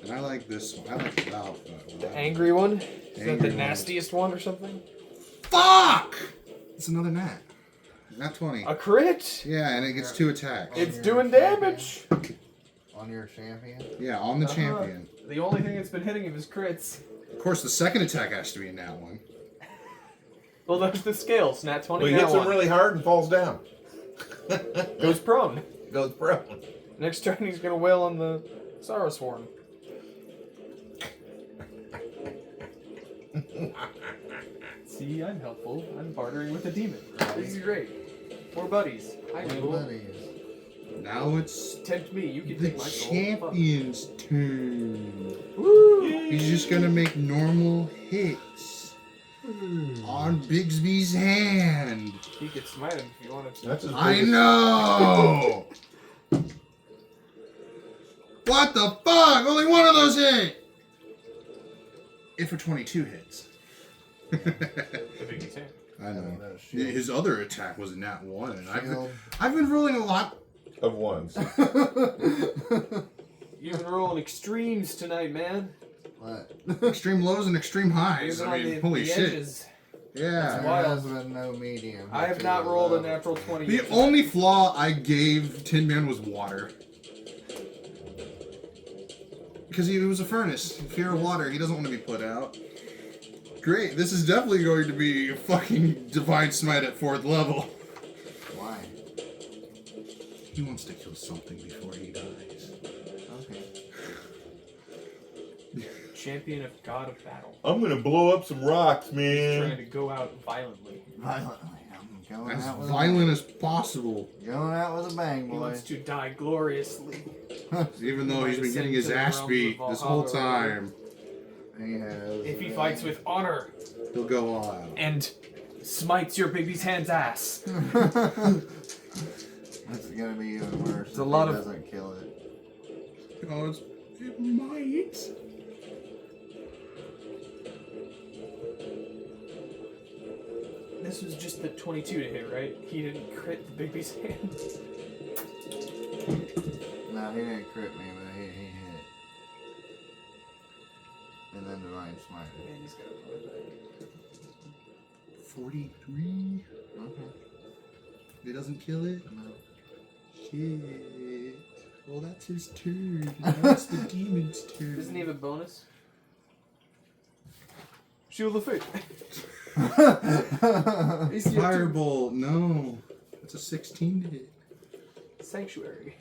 And I like this one. I like the valve. The angry one? Is that Angry the one. nastiest one or something? Fuck! It's another nat. Nat 20. A crit? Yeah, and it gets 2 attacks. It's doing damage. On your champion. Yeah, on the champion. The only thing that's been hitting him is crits. Of course, the second attack has to be a nat 1. Well, there's the scales. Nat 20, Well, he nat hits him 1. really hard and falls down. Goes prone. Goes prone. Next turn, he's going to wail on the Sarasworn. See, I'm helpful. I'm bartering with a demon. This is great. We're buddies. Hi, people. Buddies. Now it's Tempt me. You can the take my soul. champion's turn. Woo! He's just gonna make normal hits on Bigsby's hand. He could smite him if you wanted to. That's his I biggest- know! What the fuck? Only one of those hit! If a 22 hits. The biggest hand. I know. That Yeah, shield. his other attack was a nat 1, and Shield. I've been rolling a lot. of ones. You've been rolling extremes tonight, man. What? Extreme lows and extreme highs. You've been I on mean, the, holy the shit. edges. Yeah. There wild. has been no medium. I have not rolled a natural 20 The yet. only flaw I gave Tin Man was water. Because he was a furnace. Fear of water. He doesn't want to be put out. Great. This is definitely going to be a fucking Divine Smite at 4th level. Why? He wants to kill something before he dies. Okay. Champion of God of Battle. I'm gonna blow up some rocks, Trying man. to go out violently. Violently. I'm going As out with violent a as possible. bang. Going out with a bang, He boy. wants to die gloriously. Even though he's been Sent getting his to the ass realms beat of this whole Valhalla. time. He has. If he fights with honor He'll go all out. and smites your baby's hand's ass. It's gonna be even worse. It's if a lot he of- doesn't kill it. Because it might. This was just the 22 to hit, right? He didn't crit the baby's hand. No, he didn't crit me, but he hit. And then Divine Smite. Man, he's got a 43. Okay. If it doesn't kill it. No. Shit. Well, that's his turn. Now it's the demon's turn. Doesn't he have a bonus? Shield of Fate. Firebolt. No. It's a 16 to hit. Sanctuary.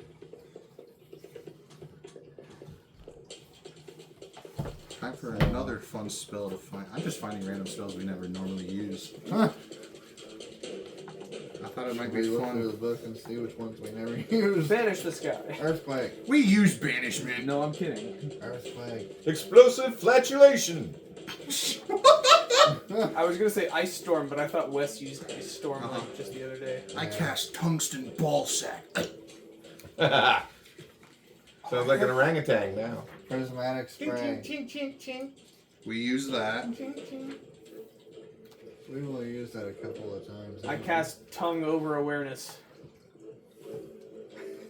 Time for another fun spell to find. I'm just finding random spells we never normally use. Huh. I thought it might We be look through the fun. book and see which ones we never use. Banish this guy. Earthquake. We use banishment. No, I'm kidding. Earthquake. Explosive flatulation. I was gonna say Ice Storm, but I thought Wes used Ice Storm Uh-huh. like just the other day. I cast tungsten ball sack. Sounds like an orangutan now. Prismatic spray. We use that. We will use that a couple of times. I cast Tongue over Awareness.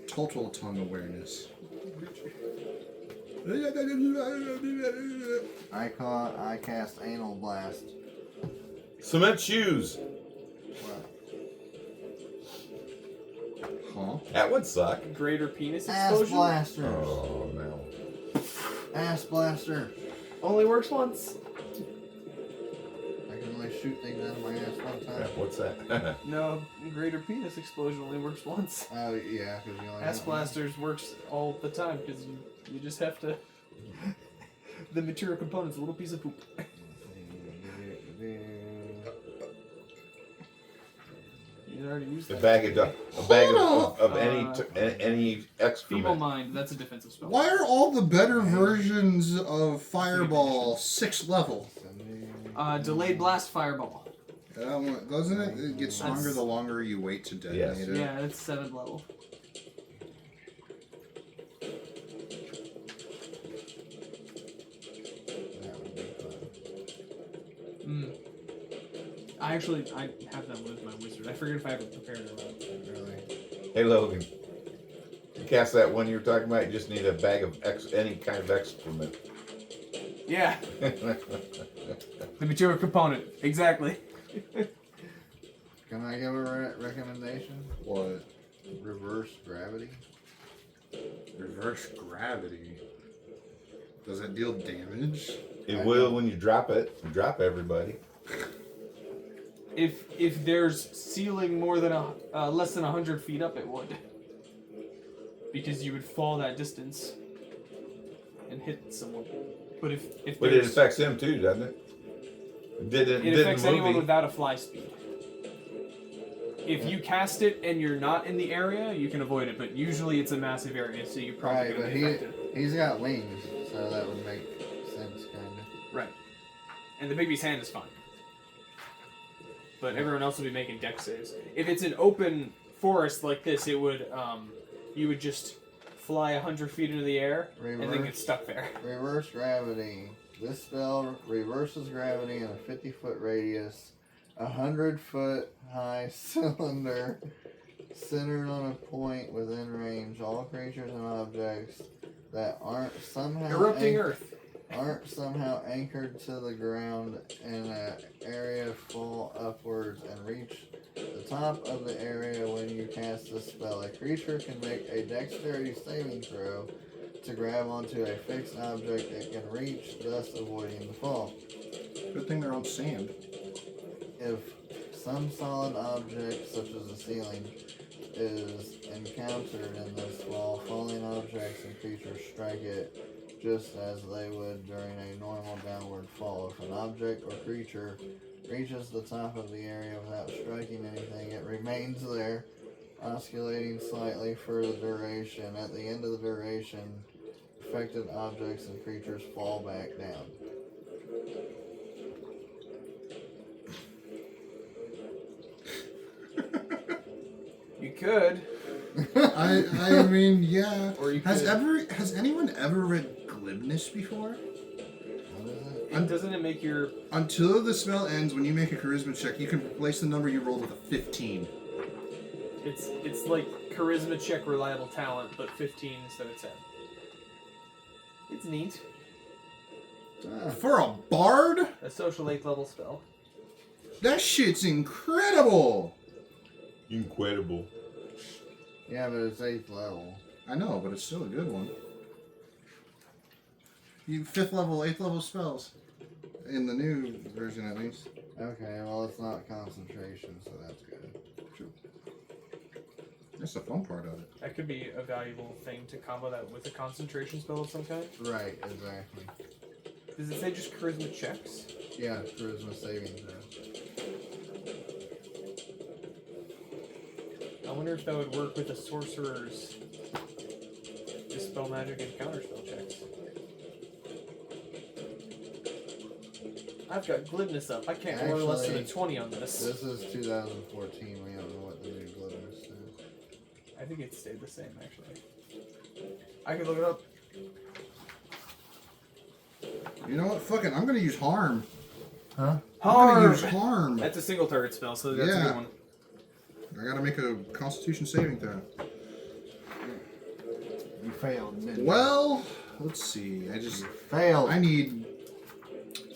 Total tongue awareness. I cast Anal Blast. Cement shoes. What? Huh? That would suck. Greater Penis Ass Explosion. Blaster. Oh no. Ass Blaster. Only works once. I can only shoot things out of my ass one Yeah, time. what's that? No, greater penis explosion only works once. Oh yeah, because you only Ass got one. blasters works all the time because you just have to. The material component's a little piece of poop. You already used A that. bag of any any Feeble excrement. mind. That's a defensive spell. Why are all the better versions of Fireball 6th level? Delayed blast fireball. Doesn't it? It gets stronger That's- the longer you wait to detonate Yes. it. Yeah, it's 7th level. That would be fun. I have that with my wizard. I forget if I have it prepared or not. Really. Hey Logan, you cast that one you were talking about. You just need a bag of any kind of excrement. Yeah, the material component. Exactly. Can I give a recommendation? What? Reverse gravity. Reverse gravity. Does that deal damage? It will when you drop it. You drop everybody. If there's ceiling more than less than 100 feet up, it would. Because you would fall that distance and hit someone. But if But it there's, affects him too, doesn't it? it affects anyone movie. without a fly speed. If you cast it and you're not in the area, you can avoid it. But usually it's a massive area, so you're probably Right, going but to be affected. he's got wings, so that would make sense, kind of. Right. And the baby's hand is fine. But everyone else will be making dex saves. If it's an open forest like this, it would you would just fly 100 feet into the air and then get stuck there. Reverse gravity. This spell reverses gravity in a 50-foot radius, 100-foot high cylinder centered on a point within range. All creatures and objects that aren't somehow anchored to the ground in an area fall upwards and reach the top of the area when you cast the spell. A creature can make a dexterity saving throw to grab onto a fixed object it can reach, thus avoiding the fall. Good thing they're on sand. If some solid object, such as a ceiling, is encountered in this fall, falling objects and creatures strike it just as they would during a normal downward fall. If an object or creature reaches the top of the area without striking anything, it remains there, oscillating slightly for the duration. At the end of the duration, affected objects and creatures fall back down. You could. I mean, yeah. Or you Has could. has anyone ever read Glibness before? What is it? And doesn't it make your Until the spell ends, when you make a charisma check, you can replace the number you rolled with a 15. it's like charisma check reliable talent, but 15 instead of 10. It's neat. Ah, For a bard? A social 8th level spell. That shit's incredible! Incredible. yeah, but it's 8th level. I know, but it's still a good one. You 5th level, 8th level spells. In the new version, at least. Okay, well, it's not concentration, so that's good. That's the fun part of it. That could be a valuable thing to combo that with a concentration spell of some kind. Right, exactly. Does it say just charisma checks? Yeah, charisma saving throw. I wonder if that would work with a sorcerer's dispel magic and counterspell checks. I've got glibness up. I can't roll less than a Actually, 20 on this. This is 2014. We don't know what the new glitter says. I think it stayed the same, actually. I can look it up. You know what? Fuck it. I'm gonna use harm. Huh? I'm gonna Harm! use harm. That's a single target spell, so that's a Yeah. good one. I gotta make a Constitution saving throw. You failed, didn't you? Well, let's see. Failed. I need.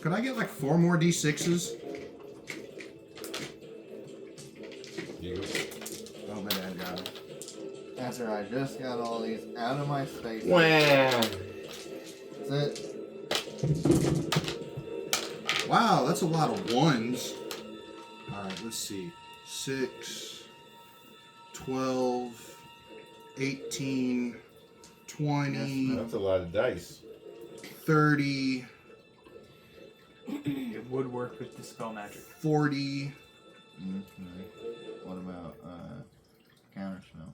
Could I get like 4 more D6s? You go. Oh, my dad got it. After I just got all these out of my space. Wah. That's it. Wow, that's a lot of ones. Alright, let's see. 6, 12, 18, 20, That's a lot of dice. 30, It would work with the spell magic. 40. What about counterspell?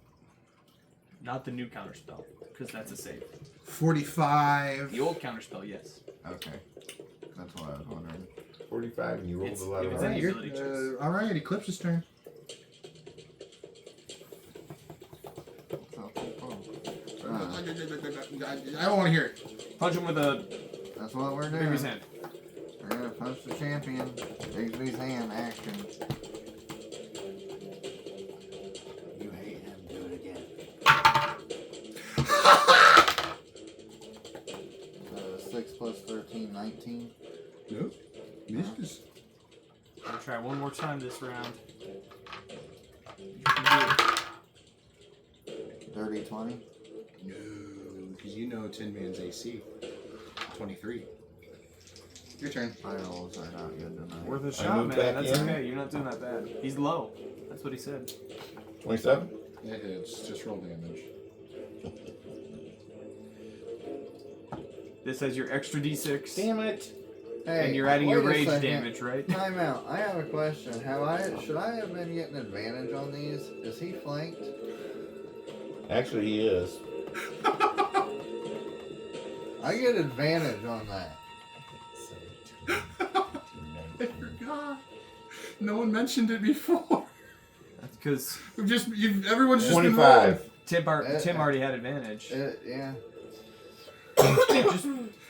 Not the new counterspell, because that's a save. 45. The old counterspell, yes. Okay, that's what I was wondering. 45, and you rolled It's- a lot of it's an dice. ability checks. Alright, Eclipse's turn. I don't want to hear it. Punch him with a That's what we're doing. Bigby's hand. We're gonna punch the champion. Bigsby's hand action. You hate him. Do it again. 6 plus 13, 19. Nope. Misses. I'm gonna try one more time this round. You can do it. 30, 20. No, because you know Tin Man's AC. 23. Your turn. My rolls are not good tonight. Worth a I shot, moved man. back That's in. okay. You're not doing that bad. He's low. That's what he said. 27? It hits. Just roll damage. This has your extra d6. Damn it. Hey, And you're adding wait your a rage second. damage, right? Time out. I have a question. Should I have been getting advantage on these? Is he flanked? Actually, he is. I get advantage on that. I forgot. No one mentioned it before. That's because Everyone's just been rolling. 25. Tim already had advantage. Yeah.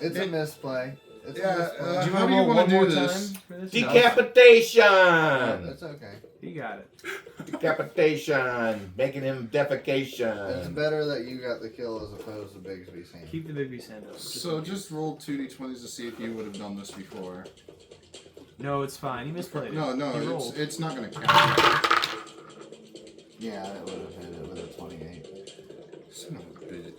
It's a misplay. It's Yeah, a misplay. Do you how want do to you roll wanna one do more this? time for this? Decapitation! It's okay. He got it. Decapitation! Making him It's defecation. better that you got the kill as opposed to Bigsby's hand. Keep the Bigby's hand up. So just roll 2d20s to see if you would have done this before. No, it's fine. He misplayed it. No, He it's, rolled. it's not going to count. Yeah, it would have hit it with a 28. Son of a bitch.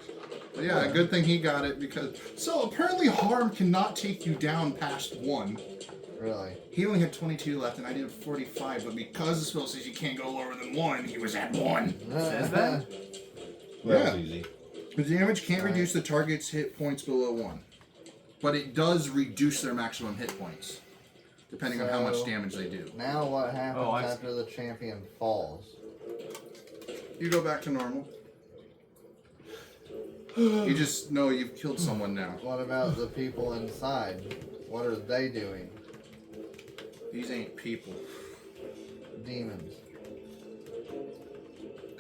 But yeah, good thing he got it because... So apparently harm cannot take you down past 1. Really? He only had 22 left and I did 45, but because the spell says you can't go lower than 1, he was at 1. Says that? That was Yeah. easy. The damage can't reduce the target's hit points below 1. But it does reduce their maximum hit points, depending on how much So- damage they do. Now what happens Oh, I see. after the champion falls? You go back to normal. You just know you've killed someone now. What about the people inside? What are they doing? These ain't people. Demons.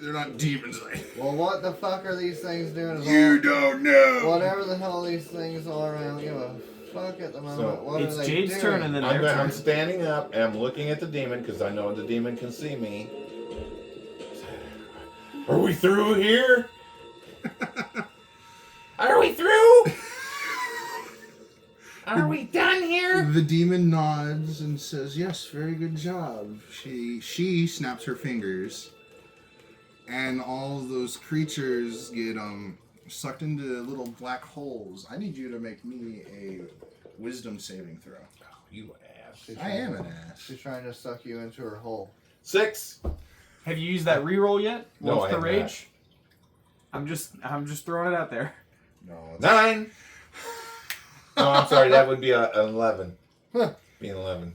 They're not demons. Well, what the fuck are these things doing? You don't know. Whatever the hell these things are, I don't give a fuck at the moment. So, what It's are they Jade's doing? turn and then their I'm turn. standing up and I'm looking at the demon because I know the demon can see me. Are we through here? Are we through? Are we done here? The demon nods and says, "Yes, very good job." She snaps her fingers, and all of those creatures get sucked into little black holes. I need you to make me a wisdom saving throw. Oh, you ass. I am an ass. She's trying to suck you into her hole. 6. Have you used that reroll yet? No, Once I the have rage? I'm just throwing it out there. No, it's 9. No, I'm sorry. That would be an 11. Be an 11.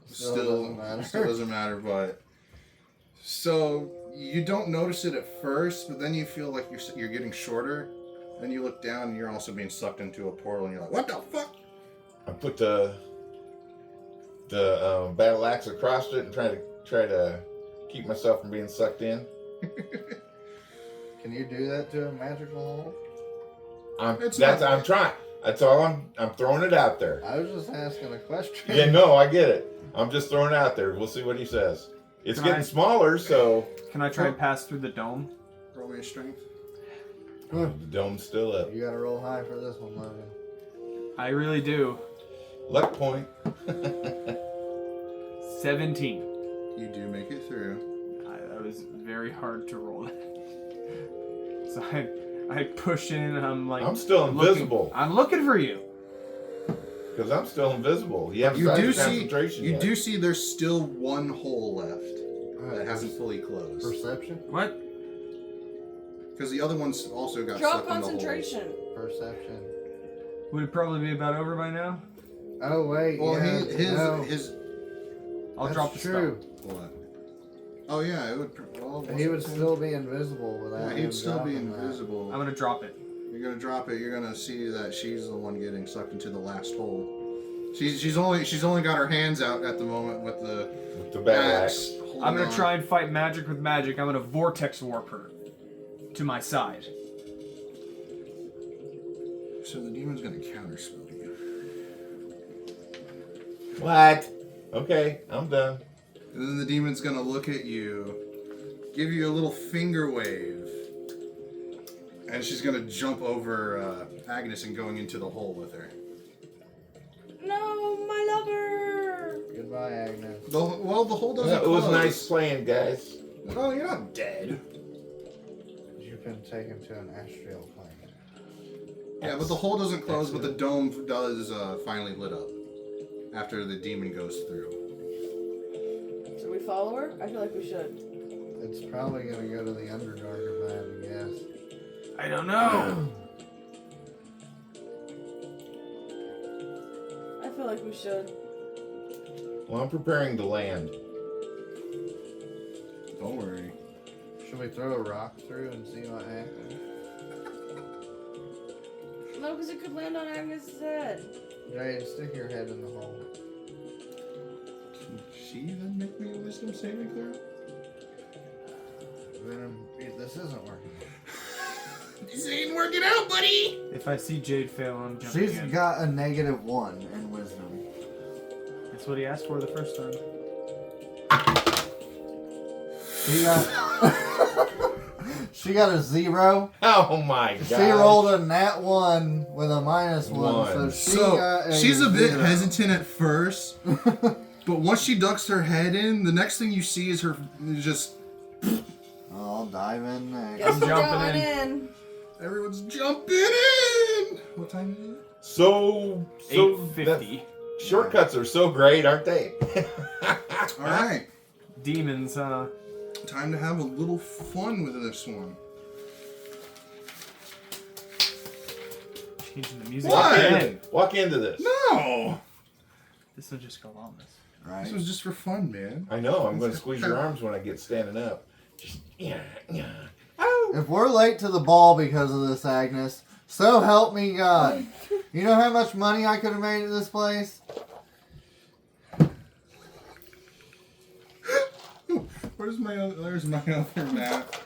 still doesn't matter. But so you don't notice it at first, but then you feel like you're getting shorter. Then you look down and you're also being sucked into a portal, and you're like, "What the fuck?" I put the battle axe across it and try to keep myself from being sucked in. Can you do that to a magical hole? I'm It's trying. That's all I'm throwing it out there. I was just asking a question. Yeah, no, I get it. I'm just throwing it out there. We'll see what he says. It's Can getting I- smaller, so Can I try and pass through the dome? Roll me a strength. the dome's still up. You gotta roll high for this one, Logan. I really do. Luck point. 17. You do make it through. That was very hard to roll. So I push in and I'm like, I'm still invisible. I'm looking for you. Because I'm still invisible. You haven't You started do the see. concentration You yet. do see. There's still one hole left Alright, that hasn't fully closed. Perception? What? Because the other one's also got Drop stuck in the hole. concentration. Perception. Would it probably be about over by now? Oh, wait. Well, yeah, no, his. I'll that's drop the true. What? Oh yeah, it would. Well, He would still be invisible without Yeah, him he'd still be dropping that. invisible. spell. I'm gonna drop it. You're gonna drop it. You're gonna see that she's the one getting sucked into the last hole. She's only got her hands out at the moment with the battle axe. axe. holding I'm gonna on. try and fight magic with magic. I'm gonna vortex warp her to my side. So the demon's gonna counterspell you. What? Okay, I'm done. And then the demon's gonna look at you, give you a little finger wave, and she's gonna jump over Agnes and going into the hole with her. No, my lover. Goodbye, Agnes. The hole doesn't It was close. nice playing, guys. No, you're not dead. You've been taken to an astral plane. Yeah, but the hole doesn't close, but the dome does finally lit up after the demon goes through. Should we follow her? I feel like we should. It's probably gonna go to the Underdark if I had to guess. I don't know. I feel like we should. Well, I'm preparing to land. Don't worry. Should we throw a rock through and see what happens? No, because it could land on Agnes' head. Jade, stick your head in the hole. Can she then make me a wisdom saving throw? Venom, this isn't working. This ain't working out, buddy! If I see Jade fail, I'm jumping She's in. got a -1 in wisdom. That's what he asked for the first time. She got she got a 0. Oh my god. She rolled a nat 1 with a -1, so she So got she's a bit 0. hesitant at first, but once she ducks her head in, the next thing you see is her just I'll dive in next. Guess we're jumping going in. in. everyone's jumping in. What time is it? So 850. shortcuts are so great, aren't they? All right, Demons, huh? time to have a little fun with this one. Changing the music What? again. Walk into this. No, This will just go on this. Right. this was just for fun, man. I know. I'm going to squeeze your arms when I get standing up. Just Oh. If we're late to the ball because of this, Agnes, so help me God. You know how much money I could have made at this place? There's my other map.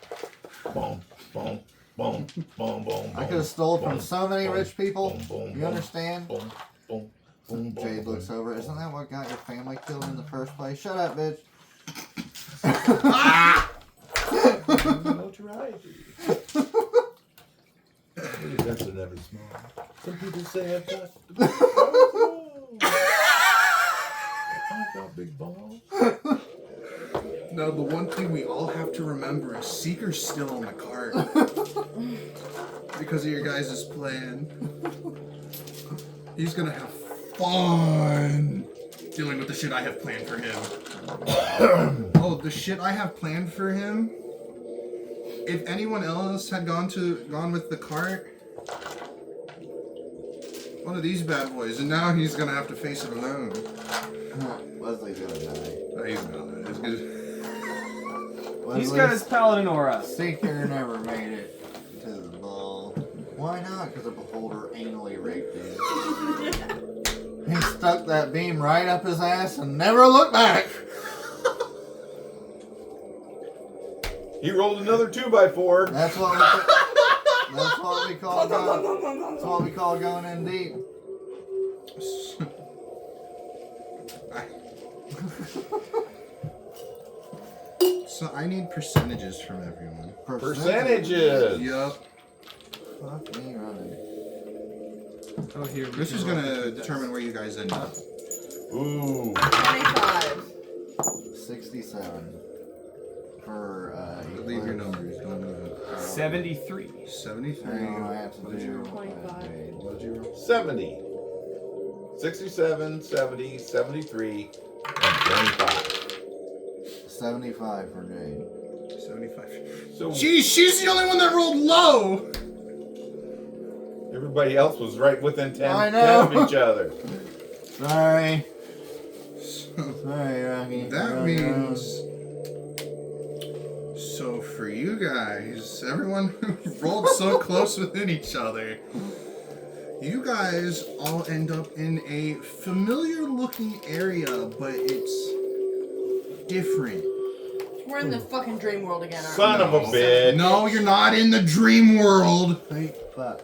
Boom, boom, boom, boom, boom. I could have stole from boom, so many boom, rich people. boom, boom, You boom, understand? Boom, boom, boom, boom. Jade looks over. Isn't that what got your family killed in the first place? Shut up, bitch. Notoriety. That's never small. Some people say I've got I've got big balls. No, the one thing we all have to remember is Seeker's still on the card. Because of your guys' plan. He's gonna have fun dealing with the shit I have planned for him. Oh, the shit I have planned for him? If anyone else had gone with the cart, one of these bad boys, and now he's gonna have to face it alone. Leslie's gonna die. Oh, he's not. It's good. He's got his paladin aura. Seeker never made it to the ball. Why not? Because a beholder anally raped him. He stuck that beam right up his ass and never looked back. He rolled another 2x4. That's what we call going. That's what we call going in deep. So I need percentages from everyone. Percentages. Yup. Fuck me running. Oh, here. we This can is roll gonna the dice. determine where you guys end up. Ooh. 25. 67 for Leave your numbers. Don't move it. 73. 73. Hang on, I have to What did you do roll? 25. What did you roll? 70. 67, 70, 73, and 25. 75 for Jade. 75. So Geez, she's the only one that rolled low. everybody else was right within 10, I 10 know. of each other. Sorry. So Sorry, Rocky. that means. So for you guys, everyone who rolled so close within each other, you guys all end up in a familiar looking area, but it's different. We're in the fucking dream world again, aren't Son of a bitch. No, you're not in the dream world. Hey, fuck.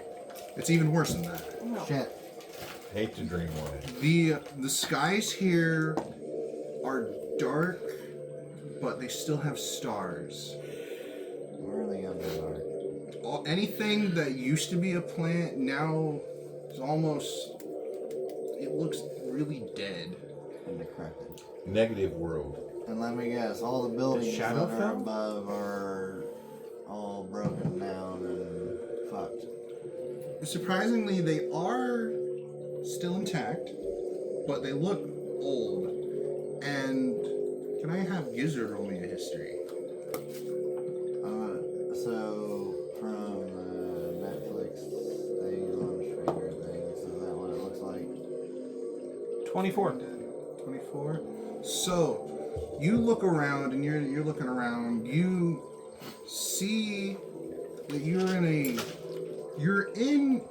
It's even worse than that. we? No. Shit. Hate to dream one. The skies here are dark, but they still have stars. We're in the Underdark. Anything that used to be a plant now is almost. It looks really dead. And decrepit. Negative world. And let me guess, all the buildings that are Shadowfell? above are all broken down and fucked. Surprisingly, they are still intact, but they look old. And can I have Gizzard roll me a history? So, from Netflix thing on Stranger Things, is that what it looks like? 24. 24. So, you look around and you're looking around. You see that you're in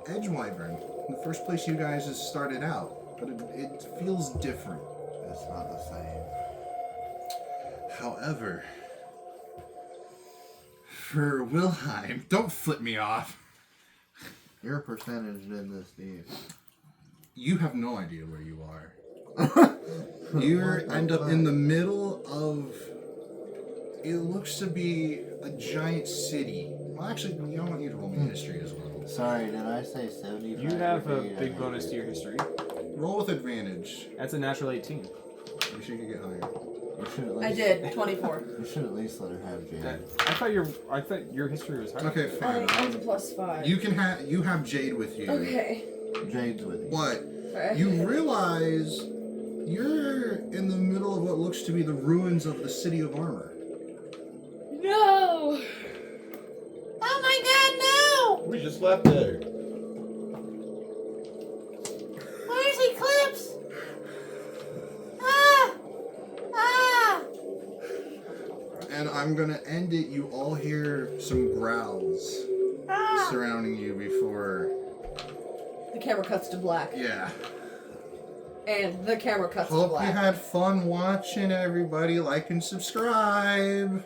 Edgewyvern, the first place you guys has started out, but it feels different. It's not the same. However, for Wilhelm, don't flip me off. Your percentage in this deal. You have no idea where you are. You end up in the middle of. It looks to be a giant city. Well, actually, I want you to roll me history as well. Sorry, did I say 75? You have a or 80? big bonus to your history. Roll with advantage. That's a natural 18. You should get higher. You should at least, I did 24. You should at least let her have Jade. I thought your history was higher. Okay, fine. Mine's a +5. You have Jade with you. Okay. Jade's with you. But Alright. you realize you're in the middle of what looks to be the ruins of the city of Armor. No! Oh my god, no! We just left there. Where's Eclipse? Ah! Ah! And I'm gonna end it. You all hear some growls surrounding you before. The camera cuts to black. Yeah. And the camera cuts to Hope black. you had fun watching, everybody. Like and subscribe.